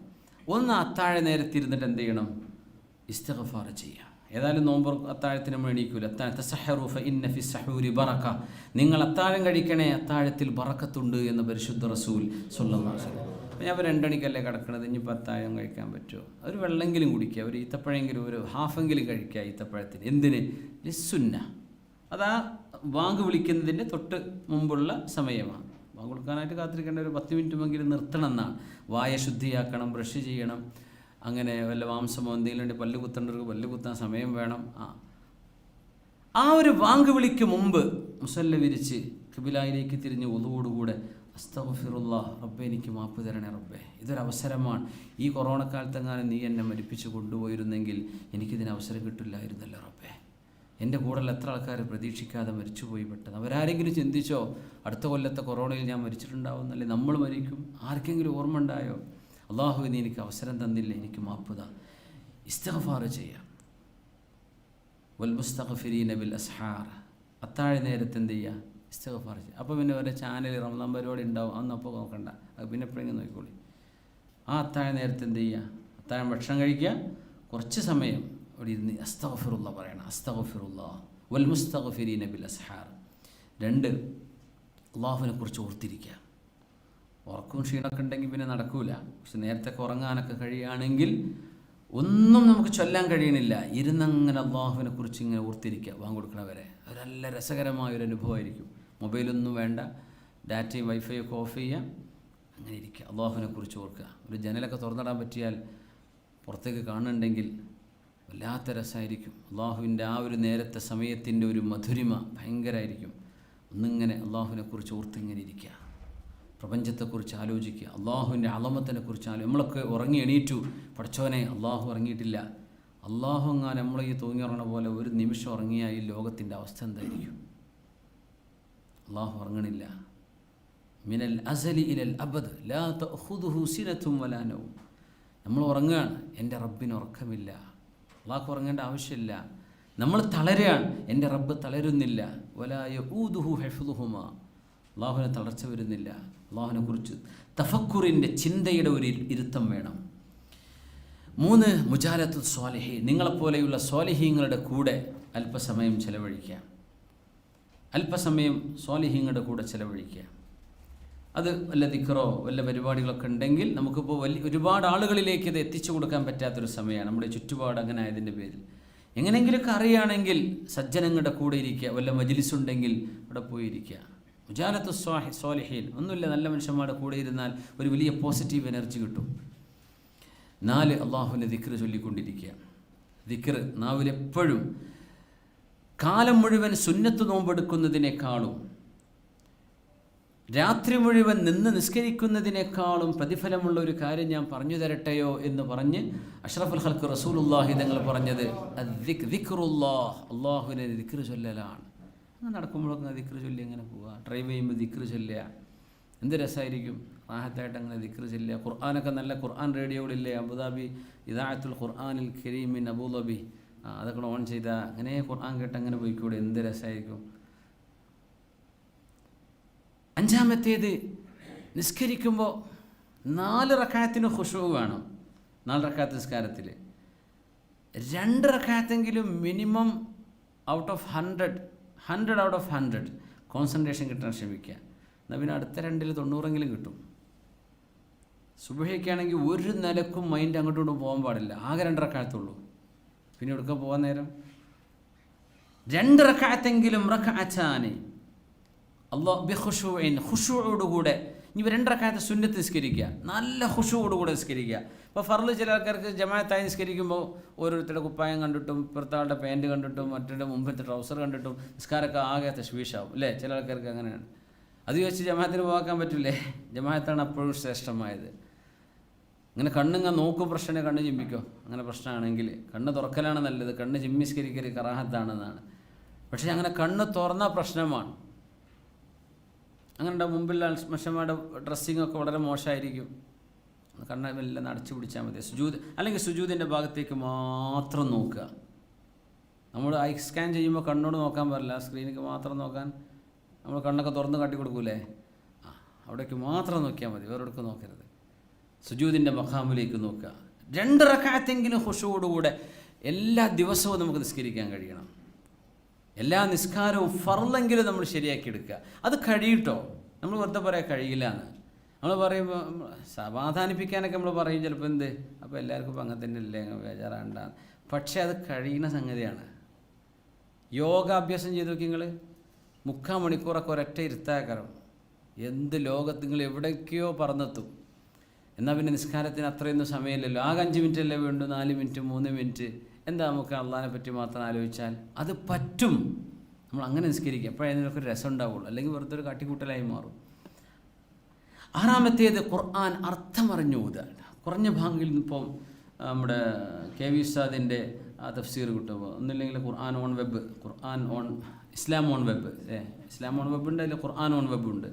S1: ഒന്ന്, അത്താഴ നേരത്തിരുന്നിട്ട് എന്ത് ചെയ്യണം? ഇസ്തിഗ്ഫാർ ചെയ്യാം. ഏതായാലും നോമ്പ് അത്താഴത്തിന് നമ്മൾ എണീക്കൂല. തസഹറു ഫഇന്ന ഫി സഹൂരി ബറക. നിങ്ങൾ അത്താഴം കഴിക്കണേ, അത്താഴത്തിൽ ബറക്കത്തുണ്ട് എന്ന് പരിശുദ്ധ റസൂൽ സ്വല്ലല്ലാഹു അലൈഹി വസല്ലം. ഞാൻ 2 മണിക്കല്ലേ കിടക്കണത്, ഇനിയിപ്പോൾ അത്താഴം കഴിക്കാൻ പറ്റുമോ? ഒരു വെള്ളമെങ്കിലും കുടിക്കുക, ഒരു ഈത്തപ്പഴമെങ്കിലും, ഒരു ഹാഫെങ്കിലും കഴിക്കുക ഈത്തപ്പഴത്തിന്. എന്തിന്? ലിസ്സുന്ന. അതാ വാങ്ക് വിളിക്കുന്നതിൻ്റെ തൊട്ട് മുമ്പുള്ള സമയമാണ്. വാങ്ക് കൊടുക്കാനായിട്ട് കാത്തിരിക്കേണ്ട ഒരു 10 മിനിറ്റുമെങ്കിലും നിർത്തണം എന്നാണ്. വായ ശുദ്ധിയാക്കണം, ബ്രഷ് ചെയ്യണം, അങ്ങനെ വല്ല മാംസമോ എന്തെങ്കിലും ഉണ്ടെങ്കിൽ പല്ല് കുത്തേണ്ടവർക്ക് പല്ല് കുത്താൻ സമയം വേണം. ആ ഒരു വാങ്ക് വിളിക്ക് മുമ്പ് മുസല്ല വിരിച്ച് ഖിബിലയിലേക്ക് തിരിഞ്ഞ് ഉളുവോടുകൂടെ അസ്തഗ്ഫിറുല്ലാഹ്, റബ്ബേ എനിക്ക് മാപ്പ് തരണേ റബ്ബേ, ഇതൊരവസരമാണ്. ഈ കൊറോണ കാലത്തെങ്ങാനും നീ എന്നെ മരിപ്പിച്ച് കൊണ്ടുപോയിരുന്നെങ്കിൽ എനിക്കിതിന് അവസരം കിട്ടില്ലായിരുന്നല്ലോ റബ്ബേ. എൻ്റെ കൂടെയുള്ള എത്ര ആൾക്കാർ പ്രതീക്ഷിക്കാതെ മരിച്ചുപോയി പെട്ടെന്ന്. അവരാരെങ്കിലും ചിന്തിച്ചോ അടുത്ത കൊല്ലത്തെ കൊറോണയിൽ ഞാൻ മരിച്ചിട്ടുണ്ടാവുന്നല്ലേ, നമ്മൾ മരിക്കും? ആർക്കെങ്കിലും ഓർമ്മ ഉണ്ടായോ? അള്ളാഹു നീ എനിക്ക് അവസരം തന്നില്ല, എനിക്ക് മാപ്പുത. ഇസ്തിഗ്ഫാർ ചെയ്യാം. വൽ മുസ്തഗ്ഫിരീന ബിൽ അസ്ഹാർ, അത്താഴ നേരത്തെ എന്ത് ചെയ്യുക? ഇസ്തിഗ്ഫാർ ചെയ്യുക. അപ്പോൾ പിന്നെ ഒരു ചാനൽ റമദാൻ പരിപാടി ഉണ്ടാവും, അന്നപ്പോൾ നോക്കണ്ട, അത് പിന്നെ എപ്പോഴെങ്കിലും നോക്കിക്കോളി. ആ അത്താഴ നേരത്തെ എന്ത് ചെയ്യുക? അത്താഴം ഭക്ഷണം കഴിക്കുക, കുറച്ച് സമയം അവിടെ ഇരുന്ന് അസ്തഗ്ഫിറുല്ലാ പറയണം. അസ്തഗ്ഫിറുല്ലാ വൽ മുസ്തഗ്ഫിരീന ബിൽ അസ്ഹാർ. 2, അള്ളാഹുവിനെ കുറിച്ച് ഓർത്തിരിക്കുക. ഉറക്കവും ക്ഷീണമൊക്കെ ഉണ്ടെങ്കിൽ പിന്നെ നടക്കൂല. പക്ഷെ നേരത്തെ ഉറങ്ങാനൊക്കെ കഴിയുകയാണെങ്കിൽ ഒന്നും നമുക്ക് ചൊല്ലാൻ കഴിയണില്ല, ഇരുന്നങ്ങനെ അള്ളാഹുവിനെ കുറിച്ച് ഇങ്ങനെ ഓർത്തിരിക്കുക വാങ്ങി കൊടുക്കണവരെ. അത് നല്ല രസകരമായൊരു അനുഭവമായിരിക്കും. മൊബൈലൊന്നും വേണ്ട, ഡാറ്റയും വൈഫൈയൊക്കെ ഓഫ് ചെയ്യുക, അങ്ങനെ ഇരിക്കുക, അള്ളാഹുവിനെ കുറിച്ച് ഓർക്കുക. ഒരു ജനലൊക്കെ തുറന്നിടാൻ പറ്റിയാൽ പുറത്തേക്ക് കാണുന്നുണ്ടെങ്കിൽ വല്ലാത്ത രസമായിരിക്കും. അള്ളാഹുവിൻ്റെ ആ ഒരു നേരത്തെ സമയത്തിൻ്റെ ഒരു മധുരിമ ഭയങ്കരമായിരിക്കും. ഒന്നിങ്ങനെ അള്ളാഹുവിനെ കുറിച്ച് ഓർത്തിങ്ങനെ ഇരിക്കുക, പ്രപഞ്ചത്തെക്കുറിച്ച് ആലോചിക്കുക, അള്ളാഹുവിൻ്റെ അളമത്തിനെക്കുറിച്ച് നമ്മളൊക്കെ ഉറങ്ങി എണീറ്റു, പഠിച്ചവനെ അള്ളാഹു ഉറങ്ങിയിട്ടില്ല. അള്ളാഹു എങ്ങാൻ നമ്മളെ ഈ തൂങ്ങി ഉറങ്ങണ പോലെ ഒരു നിമിഷം ഉറങ്ങിയാൽ ഈ ലോകത്തിൻ്റെ അവസ്ഥ എന്തായിരിക്കും? അള്ളാഹു ഉറങ്ങണില്ല. മിനൽ അസലി ഇലൽ അബദ് ലാ തഅഖുദുഹു സിനത്തും വലാ നൗം. നമ്മൾ ഉറങ്ങുകയാണ്, എൻ്റെ റബ്ബിന് ഉറക്കമില്ല. അള്ളാഹു ഉറങ്ങേണ്ട ആവശ്യമില്ല. നമ്മൾ തളരുകയാണ്, എൻ്റെ റബ്ബ് തളരുന്നില്ല. വലാ യഊദുഹു ഹിഫ്ളുഹുമാ, അള്ളാഹുവിനെ തളർച്ച വരുന്നില്ല. അള്ളാഹുവിനെ കുറിച്ച് തഫക്കുറിൻ്റെ ചിന്തയുടെ ഒരു ഇരുത്തം വേണം. 3, മുജാലത്തു സ്വാലിഹീൻ, നിങ്ങളെപ്പോലെയുള്ള സ്വാലിഹീങ്ങളുടെ കൂടെ അല്പസമയം ചിലവഴിക്കുക. അല്പസമയം സ്വാലിഹീങ്ങളുടെ കൂടെ ചിലവഴിക്കുക. അത് വല്ല ദിക്റോ വല്ല പരിപാടികളൊക്കെ ഉണ്ടെങ്കിൽ നമുക്കിപ്പോൾ ഒരുപാട് ആളുകളിലേക്ക് ഇത് എത്തിച്ചു കൊടുക്കാൻ പറ്റാത്തൊരു സമയമാണ്. നമ്മുടെ ചുറ്റുപാട് അങ്ങനെ ആയതിൻ്റെ പേരിൽ എങ്ങനെയെങ്കിലുമൊക്കെ അറിയുകയാണെങ്കിൽ സജ്ജനങ്ങളുടെ കൂടെ ഇരിക്കുക. വല്ല മജ്ലിസുണ്ടെങ്കിൽ അവിടെ പോയിരിക്കുക. മുജാലത്തു സ്വാലിഹീൻ, ഒന്നുമില്ല, നല്ല മനുഷ്യന്മാരുടെ കൂടെ ഇരുന്നാൽ ഒരു വലിയ പോസിറ്റീവ് എനർജി കിട്ടും. 4, അള്ളാഹുവിൻ്റെ ദിക്ർ ചൊല്ലിക്കൊണ്ടിരിക്കുക. ദിക്ർ നാവിലെപ്പോഴും കാലം മുഴുവൻ സുന്നത്ത് നോമ്പെടുക്കുന്നതിനേക്കാളും രാത്രി മുഴുവൻ നിന്ന് നിസ്കരിക്കുന്നതിനേക്കാളും പ്രതിഫലമുള്ള ഒരു കാര്യം ഞാൻ പറഞ്ഞു തരട്ടെയോ എന്ന് പറഞ്ഞ് അഷ്റഫുൽ ഖൽഖ് റസൂലുള്ളാഹി തങ്ങൾ പറഞ്ഞത് ദിക്റുല്ലാഹ്, അള്ളാഹുവിനെ ദിക്ർ ചൊല്ലലാണ്. അങ്ങനെ നടക്കുമ്പോഴൊക്കെ ദിക്ർ ചൊല്ലി അങ്ങനെ പോവുക. ഡ്രൈവ് ചെയ്യുമ്പോൾ ദിക്ർ ചൊല്ലുക, എന്ത് രസമായിരിക്കും. റാഹത്തായിട്ട് അങ്ങനെ ദിക്ർ ചൊല്ലുക. ഖുർആനൊക്കെ നല്ല ഖുർആൻ റേഡിയോകളില്ലേ, അബുദാബി ഇദാഅത്തുൽ ഖുർആനിൽ കരീമിൻ അബുദാബി, അതൊക്കെ ഓൺ ചെയ്താൽ അങ്ങനെ ഖുർആൻ കേട്ട് അങ്ങനെ പോയിക്കൂടെ, എന്ത് രസമായിരിക്കും. 5-ാമത്തേത്, നിസ്കരിക്കുമ്പോൾ 4 റക്അത്തിന് ഖുശൂ വേണം. 4 റക്അത്ത് നിസ്കാരത്തിൽ 2 റക്അത്തെങ്കിലും minimum out of 100 out of 100 concentration കിട്ടാൻ ശ്രമിക്കുക. എന്നാൽ പിന്നെ അടുത്ത 2-ൽ 90 കിട്ടും. സുബഹിയൊക്കെയാണെങ്കിൽ ഒരു നിലക്കും മൈൻഡ് അങ്ങോട്ടും ഇങ്ങോട്ടും പോകാൻ പാടില്ല. ആകെ 2 റക്അത്തുള്ളൂ. പിന്നെ എടുക്കാൻ പോകാൻ നേരം 2 റക്അത്തെങ്കിലും റക്അത്താനി അള്ളാഹ് ബിഖുശൂഇൻ, ഖുശൂഅോടുകൂടെ. ഇനി 2 റക്അത്ത് സുന്നത്ത് നിസ്കരിക്കുക, നല്ല ഖുശൂഅോടുകൂടെ നിസ്കരിക്കുക. ഇപ്പോൾ ഫർള് ചില ആൾക്കാർക്ക് ജമാഅത്തായി നിസ്കരിക്കുമ്പോൾ ഓരോരുത്തരുടെ കുപ്പായം കണ്ടിട്ടും ഇപ്പുറത്തെ ആളുടെ പാൻറ്റ് കണ്ടിട്ടും മറ്റൊരു മുമ്പത്തെ ട്രൗസർ കണ്ടിട്ടും നിസ്കാരമൊക്കെ ആകെ തശ്വീഷാവും അല്ലേ? ചില ആൾക്കാർക്ക് അങ്ങനെയാണ്. അത് ചോദിച്ച് ജമാഅത്തിന് പോകാൻ പറ്റില്ലേ? ജമാഅത്താണ് അപ്പോഴും ശ്രേഷ്ഠമായത്. അങ്ങനെ കണ്ണിങ്ങനെ നോക്കും, പ്രശ്നം കണ്ണ് ചിമ്മിക്കോ, അങ്ങനെ പ്രശ്നമാണെങ്കിൽ കണ്ണ് തുറക്കലാണ് നല്ലത്. കണ്ണ് ചിമ്മിസ്കരിക്കൽ കറാഹത്താണെന്നാണ്. പക്ഷേ അങ്ങനെ കണ്ണ് തുറന്ന പ്രശ്നമാണ്. അങ്ങനെ മുമ്പിലുള്ള മനുഷ്യന്മാരുടെ ഡ്രസ്സിങ്ങൊക്കെ വളരെ മോശമായിരിക്കും. കണ്ണെല്ലാം അടച്ചു പിടിച്ചാൽ മതി. സുജൂദ് അല്ലെങ്കിൽ സുജൂദിൻ്റെ ഭാഗത്തേക്ക് മാത്രം നോക്കുക. നമ്മൾ ഐ സ്കാൻ ചെയ്യുമ്പോൾ കണ്ണോട് നോക്കാൻ പാടില്ല, സ്ക്രീനിലേക്ക് മാത്രം നോക്കാൻ. നമ്മൾ കണ്ണൊക്കെ തുറന്ന് കാട്ടി കൊടുക്കൂലേ, അവിടേക്ക് മാത്രം നോക്കിയാൽ മതി, വേറെടുക്ക് നോക്കരുത്. സുജൂദിൻ്റെ മഖാമിലേക്ക് നോക്കുക. 2 റക്അത്തെങ്കിലും ഖുശൂഅോടുകൂടെ എല്ലാ ദിവസവും നമുക്ക് നിസ്കരിക്കാൻ കഴിയണം. എല്ലാ നിസ്കാരവും ഫർളെങ്കിലും നമ്മൾ ശരിയാക്കി എടുക്കുക. അത് കഴിയട്ടോ. നമ്മൾ വെറുതെ പറയാൻ കഴിയില്ല എന്ന് നമ്മൾ പറയുമ്പോൾ സമാധാനിപ്പിക്കാനൊക്കെ നമ്മൾ പറയും ചിലപ്പോൾ, എന്ത് അപ്പോൾ എല്ലാവർക്കും ഇപ്പം അങ്ങനെ തന്നെ ഇല്ലേ, ബേജാറാണ്ട. പക്ഷേ അത് കഴിയുന്ന സംഗതിയാണ്. യോഗാഭ്യാസം ചെയ്ത് നോക്കി നിങ്ങൾ, 3/4 മണിക്കൂറൊക്കെ ഒരൊറ്റ ഇരുത്താക്കരം, എന്ത് ലോകത്ത് നിങ്ങൾ എവിടേക്കോ പറന്നെത്തും. എന്നാൽ പിന്നെ നിസ്കാരത്തിന് അത്രയൊന്നും സമയമില്ലല്ലോ, ആകെ 5 മിനിറ്റല്ലേ വേണ്ടു, 4 മിനിറ്റ് 3 മിനിറ്റ്. എന്താ നമുക്ക് അള്ളാഹിനെ പറ്റി മാത്രം ആലോചിച്ചാൽ അത് പറ്റും. നമ്മൾ അങ്ങനെ നിസ്കരിക്കുക, അപ്പോഴേ അതിനൊക്കെ രസം ഉണ്ടാവുള്ളൂ. അല്ലെങ്കിൽ വെറുതെ ഒരു കാട്ടിക്കൂട്ടലായി മാറും. 6-ാമത്തേത് ഖുർആൻ അർത്ഥമറിഞ്ഞു ഓതുക. കുറഞ്ഞ ഭാഗങ്ങളിൽ ഇപ്പം നമ്മുടെ കെ വി ഉസ്താദിൻ്റെ ആ തഫ്സീർ കിട്ടുമ്പോൾ, ഒന്നുമില്ലെങ്കിൽ Quran on web, Quran on Islam on web, Islam on web ഉണ്ട്, അതിൽ ഖുർആൻ ഓൺ വെബ് ഉണ്ട്.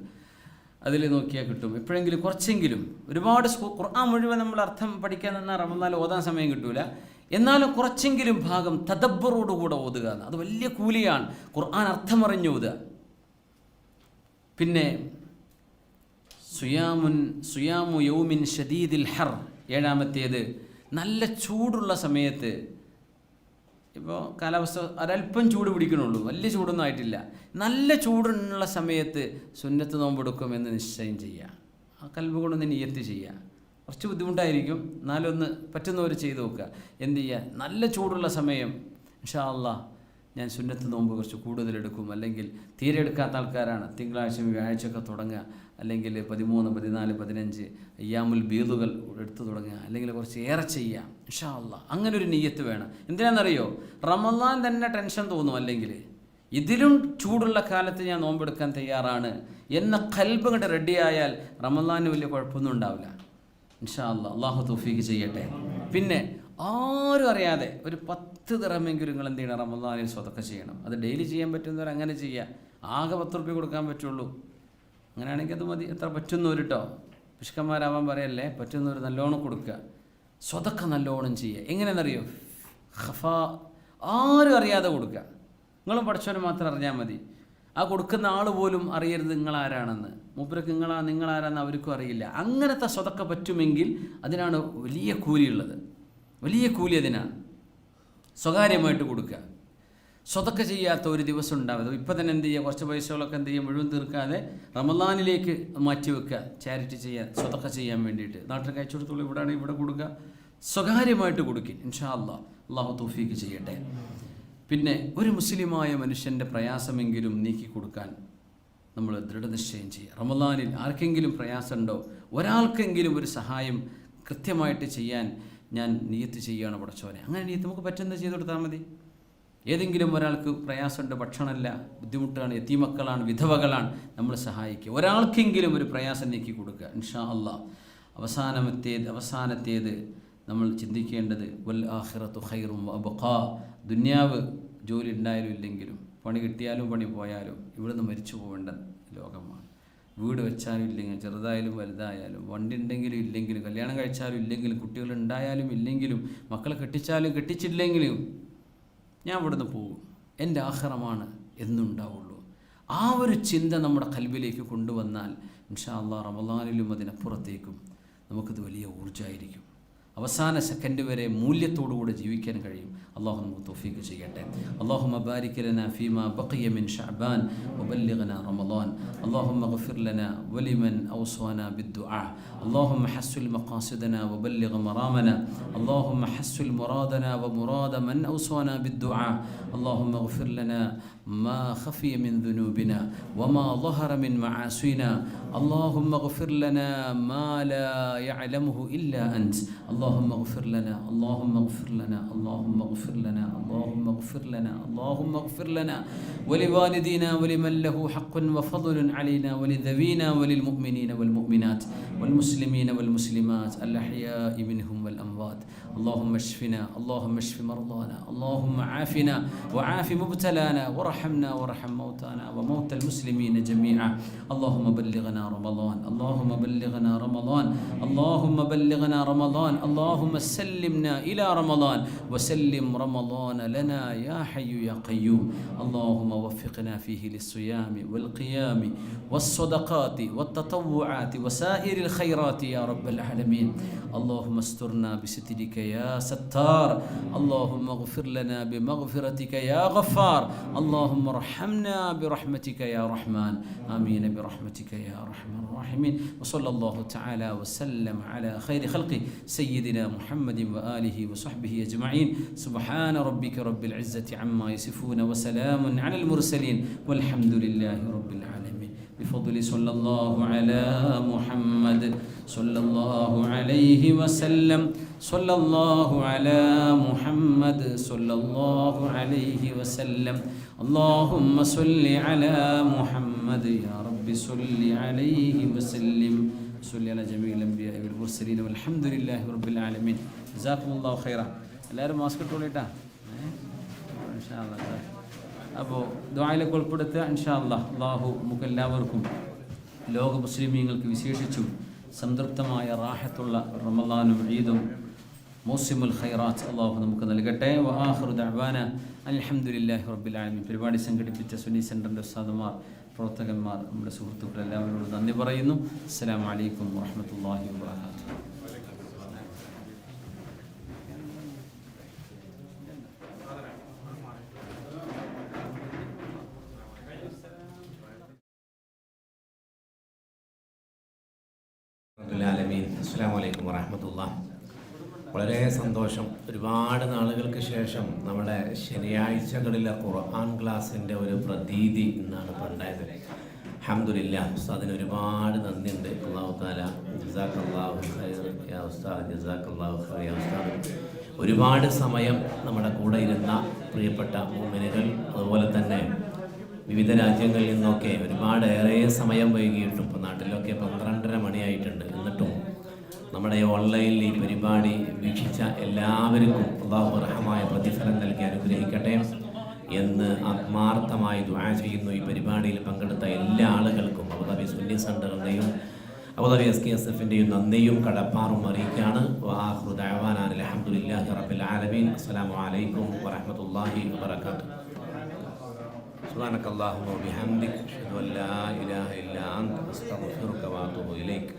S1: അതിൽ നോക്കിയാൽ കിട്ടും. എപ്പോഴെങ്കിലും കുറച്ചെങ്കിലും, ഒരുപാട് ഖുർആൻ മുഴുവൻ നമ്മൾ അർത്ഥം പഠിക്കാൻ നിന്നാൽ റമദാനിൽ ഓതാൻ സമയം കിട്ടൂല. എന്നാലും കുറച്ചെങ്കിലും ഭാഗം തദബ്ബറോടുകൂടെ ഓതുക, അത് വലിയ കൂലിയാണ്. ഖുർആൻ അർത്ഥമറിഞ്ഞ് ഓതുക. പിന്നെ സുയാമു യൗമിൻ ഷദീദിൽ ഹർ, ഏഴാമത്തേത് നല്ല ചൂടുള്ള സമയത്ത്. ഇപ്പോൾ കാലാവസ്ഥ ഒരല്പം ചൂട് പിടിക്കണുള്ളൂ, വലിയ ചൂടൊന്നും ആയിട്ടില്ല. നല്ല ചൂടുള്ള സമയത്ത് സുന്നത്ത് നോമ്പെടുക്കുമെന്ന് നിശ്ചയം ചെയ്യുക. ആ കൽബ് കൊണ്ടൊന്ന് നിയ്യത്ത് ചെയ്യുക. കുറച്ച് ബുദ്ധിമുട്ടായിരിക്കും, എന്നാലും ഒന്ന് പറ്റുന്നവർ ചെയ്ത് നോക്കുക. എന്ത് ചെയ്യുക, നല്ല ചൂടുള്ള സമയം ഇൻഷാ അല്ലാഹ് ഞാൻ സുന്നത്ത് നോമ്പ് കുറച്ച് കൂടുതലെടുക്കും. അല്ലെങ്കിൽ തീരെ എടുക്കാത്ത ആൾക്കാരാണ്, തിങ്കളാഴ്ചയും വ്യാഴാഴ്ചയൊക്കെ തുടങ്ങുക, അല്ലെങ്കിൽ 13, 14, 15 അയ്യാമുൽ ബീദുകൾ എടുത്തു തുടങ്ങുക, അല്ലെങ്കിൽ കുറച്ച് ഏറെ ചെയ്യുക ഇൻഷാ അല്ലാഹ്. അങ്ങനെ ഒരു നിയ്യത്ത് വേണം. എന്തിനാണെന്നറിയോ, റമദാൻ തന്നെ ടെൻഷൻ തോന്നും, അല്ലെങ്കിൽ ഇതിലും ചൂടുള്ള കാലത്ത് ഞാൻ നോമ്പെടുക്കാൻ തയ്യാറാണ് എന്ന ഖൽബ് കണ്ട് റെഡിയായാൽ റമദാന് വലിയ കുഴപ്പമൊന്നും ഉണ്ടാവില്ല ഇൻഷാ അല്ലാഹ്. അള്ളാഹു തൗഫീഖ് ചെയ്യട്ടെ. പിന്നെ ആരും അറിയാതെ ഒരു 10 ദിർഹമെങ്കിലും നിങ്ങൾ എന്ത് ചെയ്യണം, റമദാനിൽ സ്വതക്ക ചെയ്യണം. അത് ഡെയിലി ചെയ്യാൻ പറ്റുന്നവർ അങ്ങനെ ചെയ്യുക. ആകെ 10 റുപ്യ കൊടുക്കാൻ പറ്റുള്ളൂ. അങ്ങനെയാണെങ്കിൽ അത് മതി. എത്ര പറ്റുന്നവർ കേട്ടോ, പിഷ്കന്മാരാവാൻ പറയല്ലേ, പറ്റുന്നവർ നല്ലോണം കൊടുക്കുക, സ്വതക്ക നല്ലോണം ചെയ്യുക. എങ്ങനെയെന്നറിയോ, ആരും അറിയാതെ കൊടുക്കുക. നിങ്ങളും പഠിച്ചവന് മാത്രം അറിഞ്ഞാൽ മതി. ആ കൊടുക്കുന്ന ആൾ പോലും അറിയരുത് നിങ്ങളാരാണെന്ന്. മൂപ്പർക്ക് നിങ്ങളാരാന്ന് അവർക്കും അറിയില്ല. അങ്ങനത്തെ സ്വതക്ക പറ്റുമെങ്കിൽ അതിനാണ് വലിയ കൂലിയുള്ളത്, വലിയ കൂലി അതിനാണ്. സ്വകാര്യമായിട്ട് കൊടുക്കുക. സ്വതക്ക ചെയ്യാത്ത ഒരു ദിവസം ഉണ്ടാവരുത്. ഇപ്പം തന്നെ എന്ത് ചെയ്യുക, കുറച്ച് പൈസകളൊക്കെ എന്ത് ചെയ്യുക, മുഴുവൻ തീർക്കാതെ റമദാനിലേക്ക് മാറ്റി വെക്കുക, ചാരിറ്റി ചെയ്യാൻ, സ്വതക്ക ചെയ്യാൻ വേണ്ടിയിട്ട്. നാട്ടിൽ കഴിച്ചു കൊടുത്തോളൂ, ഇവിടെയാണെങ്കിൽ ഇവിടെ കൊടുക്കുക, സ്വകാര്യമായിട്ട് കൊടുക്കുക ഇൻഷാ അല്ലാഹ്. അള്ളാഹു തൗഫീഖ് ചെയ്യട്ടെ. പിന്നെ ഒരു മുസ്ലിമായ മനുഷ്യൻ്റെ പ്രയാസമെങ്കിലും നീക്കി കൊടുക്കാൻ നമ്മൾ ദൃഢനിശ്ചയം ചെയ്യുക. റമദാനിൽ ആർക്കെങ്കിലും പ്രയാസമുണ്ടോ, ഒരാൾക്കെങ്കിലും ഒരു സഹായം കൃത്യമായിട്ട് ചെയ്യാൻ ഞാൻ നിയ്യത്ത് ചെയ്യുകയാണ് പടച്ചോനെ. അങ്ങനെ നിയ്യത്ത് നമുക്ക് പറ്റുന്നത് ചെയ്ത് കൊടുത്താൽ മതി. ഏതെങ്കിലും ഒരാൾക്ക് പ്രയാസമുണ്ട്, ഭക്ഷണമല്ല, ബുദ്ധിമുട്ടാണ്, യതീമക്കളാണ്, വിധവകളാണ്, നമ്മൾ സഹായിക്കുക. ഒരാൾക്കെങ്കിലും ഒരു പ്രയാസം നീക്കി കൊടുക്കുക ഇൻഷാ അല്ലാഹ്. അവസാനത്തേത് നമ്മൾ ചിന്തിക്കേണ്ടത് വൽ ആഖിറത്തു ഖൈറും വഅബ്ഖാ. ദുനിയാവ് ജോലി ഉണ്ടായാലും ഇല്ലെങ്കിലും, പണി കിട്ടിയാലും പണി പോയാലും ഇവിടുന്ന് മരിച്ചു പോകേണ്ട ലോകമാണ്. വീട് വെച്ചാലും ഇല്ലെങ്കിലും, ചെറുതായാലും വലുതായാലും, വണ്ടി ഉണ്ടെങ്കിലും ഇല്ലെങ്കിലും, കല്യാണം കഴിച്ചാലും ഇല്ലെങ്കിലും, കുട്ടികൾ ഉണ്ടായാലും ഇല്ലെങ്കിലും, മക്കളെ കെട്ടിച്ചാലും കെട്ടിച്ചില്ലെങ്കിലും ഞാൻ ഇവിടുന്ന് പോകും, എൻ്റെ ആഖിറമാണ് എന്നുണ്ടാവുള്ളൂ. ആ ഒരു ചിന്ത നമ്മുടെ ഖൽബിലേക്ക് കൊണ്ടുവന്നാൽ ഇൻഷാ അല്ലാഹ് റമദാനിലും അതിനപ്പുറത്തേക്കും നമുക്കത് വലിയ ഊർജ്ജമായിരിക്കും. അവസാന സെക്കൻഡ് വരെ മൂല്യത്തോടുകൂടെ ജീവിക്കാൻ കഴിയും. അല്ലാഹു നമുക്ക് തൗഫീഖ് ചെയ്യട്ടെ. അല്ലാഹുമ്മ ബാരിക് ലനാ ഫീമാ ബഖിയ മിൻ ശഅബാൻ വബല്ലിഗ്നാ റമളാൻ. അല്ലാഹുമ്മ ഗ്ഫിർ ലനാ വലിമൻ ഔസാനാ ബിദ്ദുആ. അല്ലാഹുമ്മ ഹസ്സിൽ മഖാസിദനാ വബല്ലിഗ് മറാമനാ. അല്ലാഹുമ്മ ഹസ്സിൽ മുറാദനാ വമുറാദ മൻ ഔസാനാ ബിദ്ദുആ. അല്ലാഹുമ്മ ഗ്ഫിർ ലനാ ما خفي من ذنوبنا وما ظهر من معاصينا. اللهم اغفر لنا ما لا يعلمه إلا أنت. اللهم اغفر لنا، اللهم اغفر لنا، اللهم اغفر لنا، اللهم اغفر لنا، اللهم اغفر لنا ولوالدينا ولمن له حق وفضل علينا ولذوينا وللمؤمنين والمؤمنات والمسلمين والمسلمات الأحياء منهم والأموات. اللهم اشفنا، اللهم اشف مرضانا، اللهم عافنا وعاف مبتلانا وارحمنا وارحم موتانا وموتى المسلمين جميعا. اللهم بلغنا رمضان، اللهم بلغنا رمضان، اللهم بلغنا رمضان، اللهم سلمنا إلى رمضان وسلم رمضان لنا يا حي يا قيوم. اللهم وفقنا فيه للصيام والقيام والصدقات والتطوعات وسائر الخيرات يا رب العالمين. اللهم استرنا بسترك يا ستار. اللهم اغفر لنا بمغفرتك يا غفار. اللهم ارحمنا برحمتك يا رحمن. آمين برحمتك يا أرحم الراحمين. وصلى الله تعالى وسلم على خير خلقه سيدنا محمد وآله وصحبه أجمعين. سبحان ربك رب العزة عما يصفون وسلام على المرسلين والحمد لله رب العالمين. بفضل صلى الله على محمد صلى الله عليه وسلم. صلى الله على محمد صلى الله عليه وسلم. اللهم صل على محمد يا رب صل عليه وسلم. صل على جميع الأنبياء والمرسلين والحمد لله رب العالمين. جزاكم الله خيرا. എല്ലാവരും മാസ്ക് ഇട്ടോളിട്ടാ. അപ്പോൾ ദുആയിലൊക്കെ ഉൾപ്പെടുത്തുക ഇൻഷാ അല്ലാഹ്. അള്ളാഹു നമുക്കെല്ലാവർക്കും ലോക മുസ്ലിമീങ്ങൾക്ക് വിശേഷിച്ചും സംതൃപ്തമായ റാഹത്തുള്ള റമളാനും ഈദും മൗസിമുൽ ഖൈറാത്ത് അള്ളാഹു നമുക്ക് നൽകട്ടെ. വആഖിറു ദഅ്വാന അൽഹംദുലില്ലാഹി റബ്ബിൽ ആലമീൻ. പരിപാടി സംഘടിപ്പിച്ച സുന്നി സെൻ്ററിൻ്റെ ഉസ്താദുമാർ, പ്രവർത്തകന്മാർ, നമ്മുടെ സുഹൃത്തുക്കൾ എല്ലാവരോടും നന്ദി പറയുന്നു. അസ്സലാമു അലൈക്കും വറഹ്മത്തുള്ളാഹി വബറകാതുഹു.
S2: അസ്സലാമു അലൈക്കും വറഹ്മത്തുള്ളാഹി. വളരെ സന്തോഷം. ഒരുപാട് നാളുകൾക്ക് ശേഷം നമ്മുടെ ശനിയാഴ്ചകളിലെ ഖുർആൻ ക്ലാസ്സിൻ്റെ ഒരു പ്രതീതി ഇന്നാണ് ഉണ്ടായത്. അൽഹംദുലില്ലാഹ്. ഉസ്താദിന് ഒരുപാട് നന്ദിയുണ്ട്. അല്ലാഹു തആല ജസാക്കല്ലാഹു ഖൈർ യാ ഉസ്താദ്, ജസാക്കല്ലാഹു ഖൈർ യാ ഉസ്താദ്. ഒരുപാട് സമയം നമ്മുടെ കൂടെ ഇരുന്ന പ്രിയപ്പെട്ട മുഅ്മിനുകൾ, അതുപോലെ തന്നെ വിവിധ രാജ്യങ്ങളിൽ നിന്നൊക്കെ ഒരുപാടേറെ സമയം വൈകിയിട്ടും, ഇപ്പോൾ നാട്ടിലൊക്കെ 12:30 മണിയായിട്ടുണ്ട്, എന്നിട്ടും നമ്മുടെ ഓൺലൈനിൽ ഈ പരിപാടി വീക്ഷിച്ച എല്ലാവർക്കും അല്ലാഹു അർഹമായ പ്രതിഫലം നൽകി അനുഗ്രഹിക്കട്ടെ എന്ന് ആത്മാർത്ഥമായി ദുആ ചെയ്യുന്നു. ഈ പരിപാടിയിൽ പങ്കെടുത്ത എല്ലാ ആളുകൾക്കും അബുദാബി സുന്നി സെൻ്ററിൻ്റെയും അബുദാബി SKSF-ൻ്റെയും നന്ദിയും കടപ്പാറും അറിയിക്കുകയാണ്. വആഖിറു ദഅ്വാനാ അൽഹംദുലില്ലാഹി റബ്ബിൽ ആലമീൻ. അസ്സലാമു അലൈക്കും വറഹ്മത്തുള്ളാഹി വബറകാതുഹു. സുബ്ഹാനകല്ലാഹുമ്മ വബിഹംദിക അഷ്ഹദു അൻ ലാ ഇലാഹ ഇല്ലാ അൻത അസ്തഗ്ഫിറുക വഅതൂബു ഇലൈക്.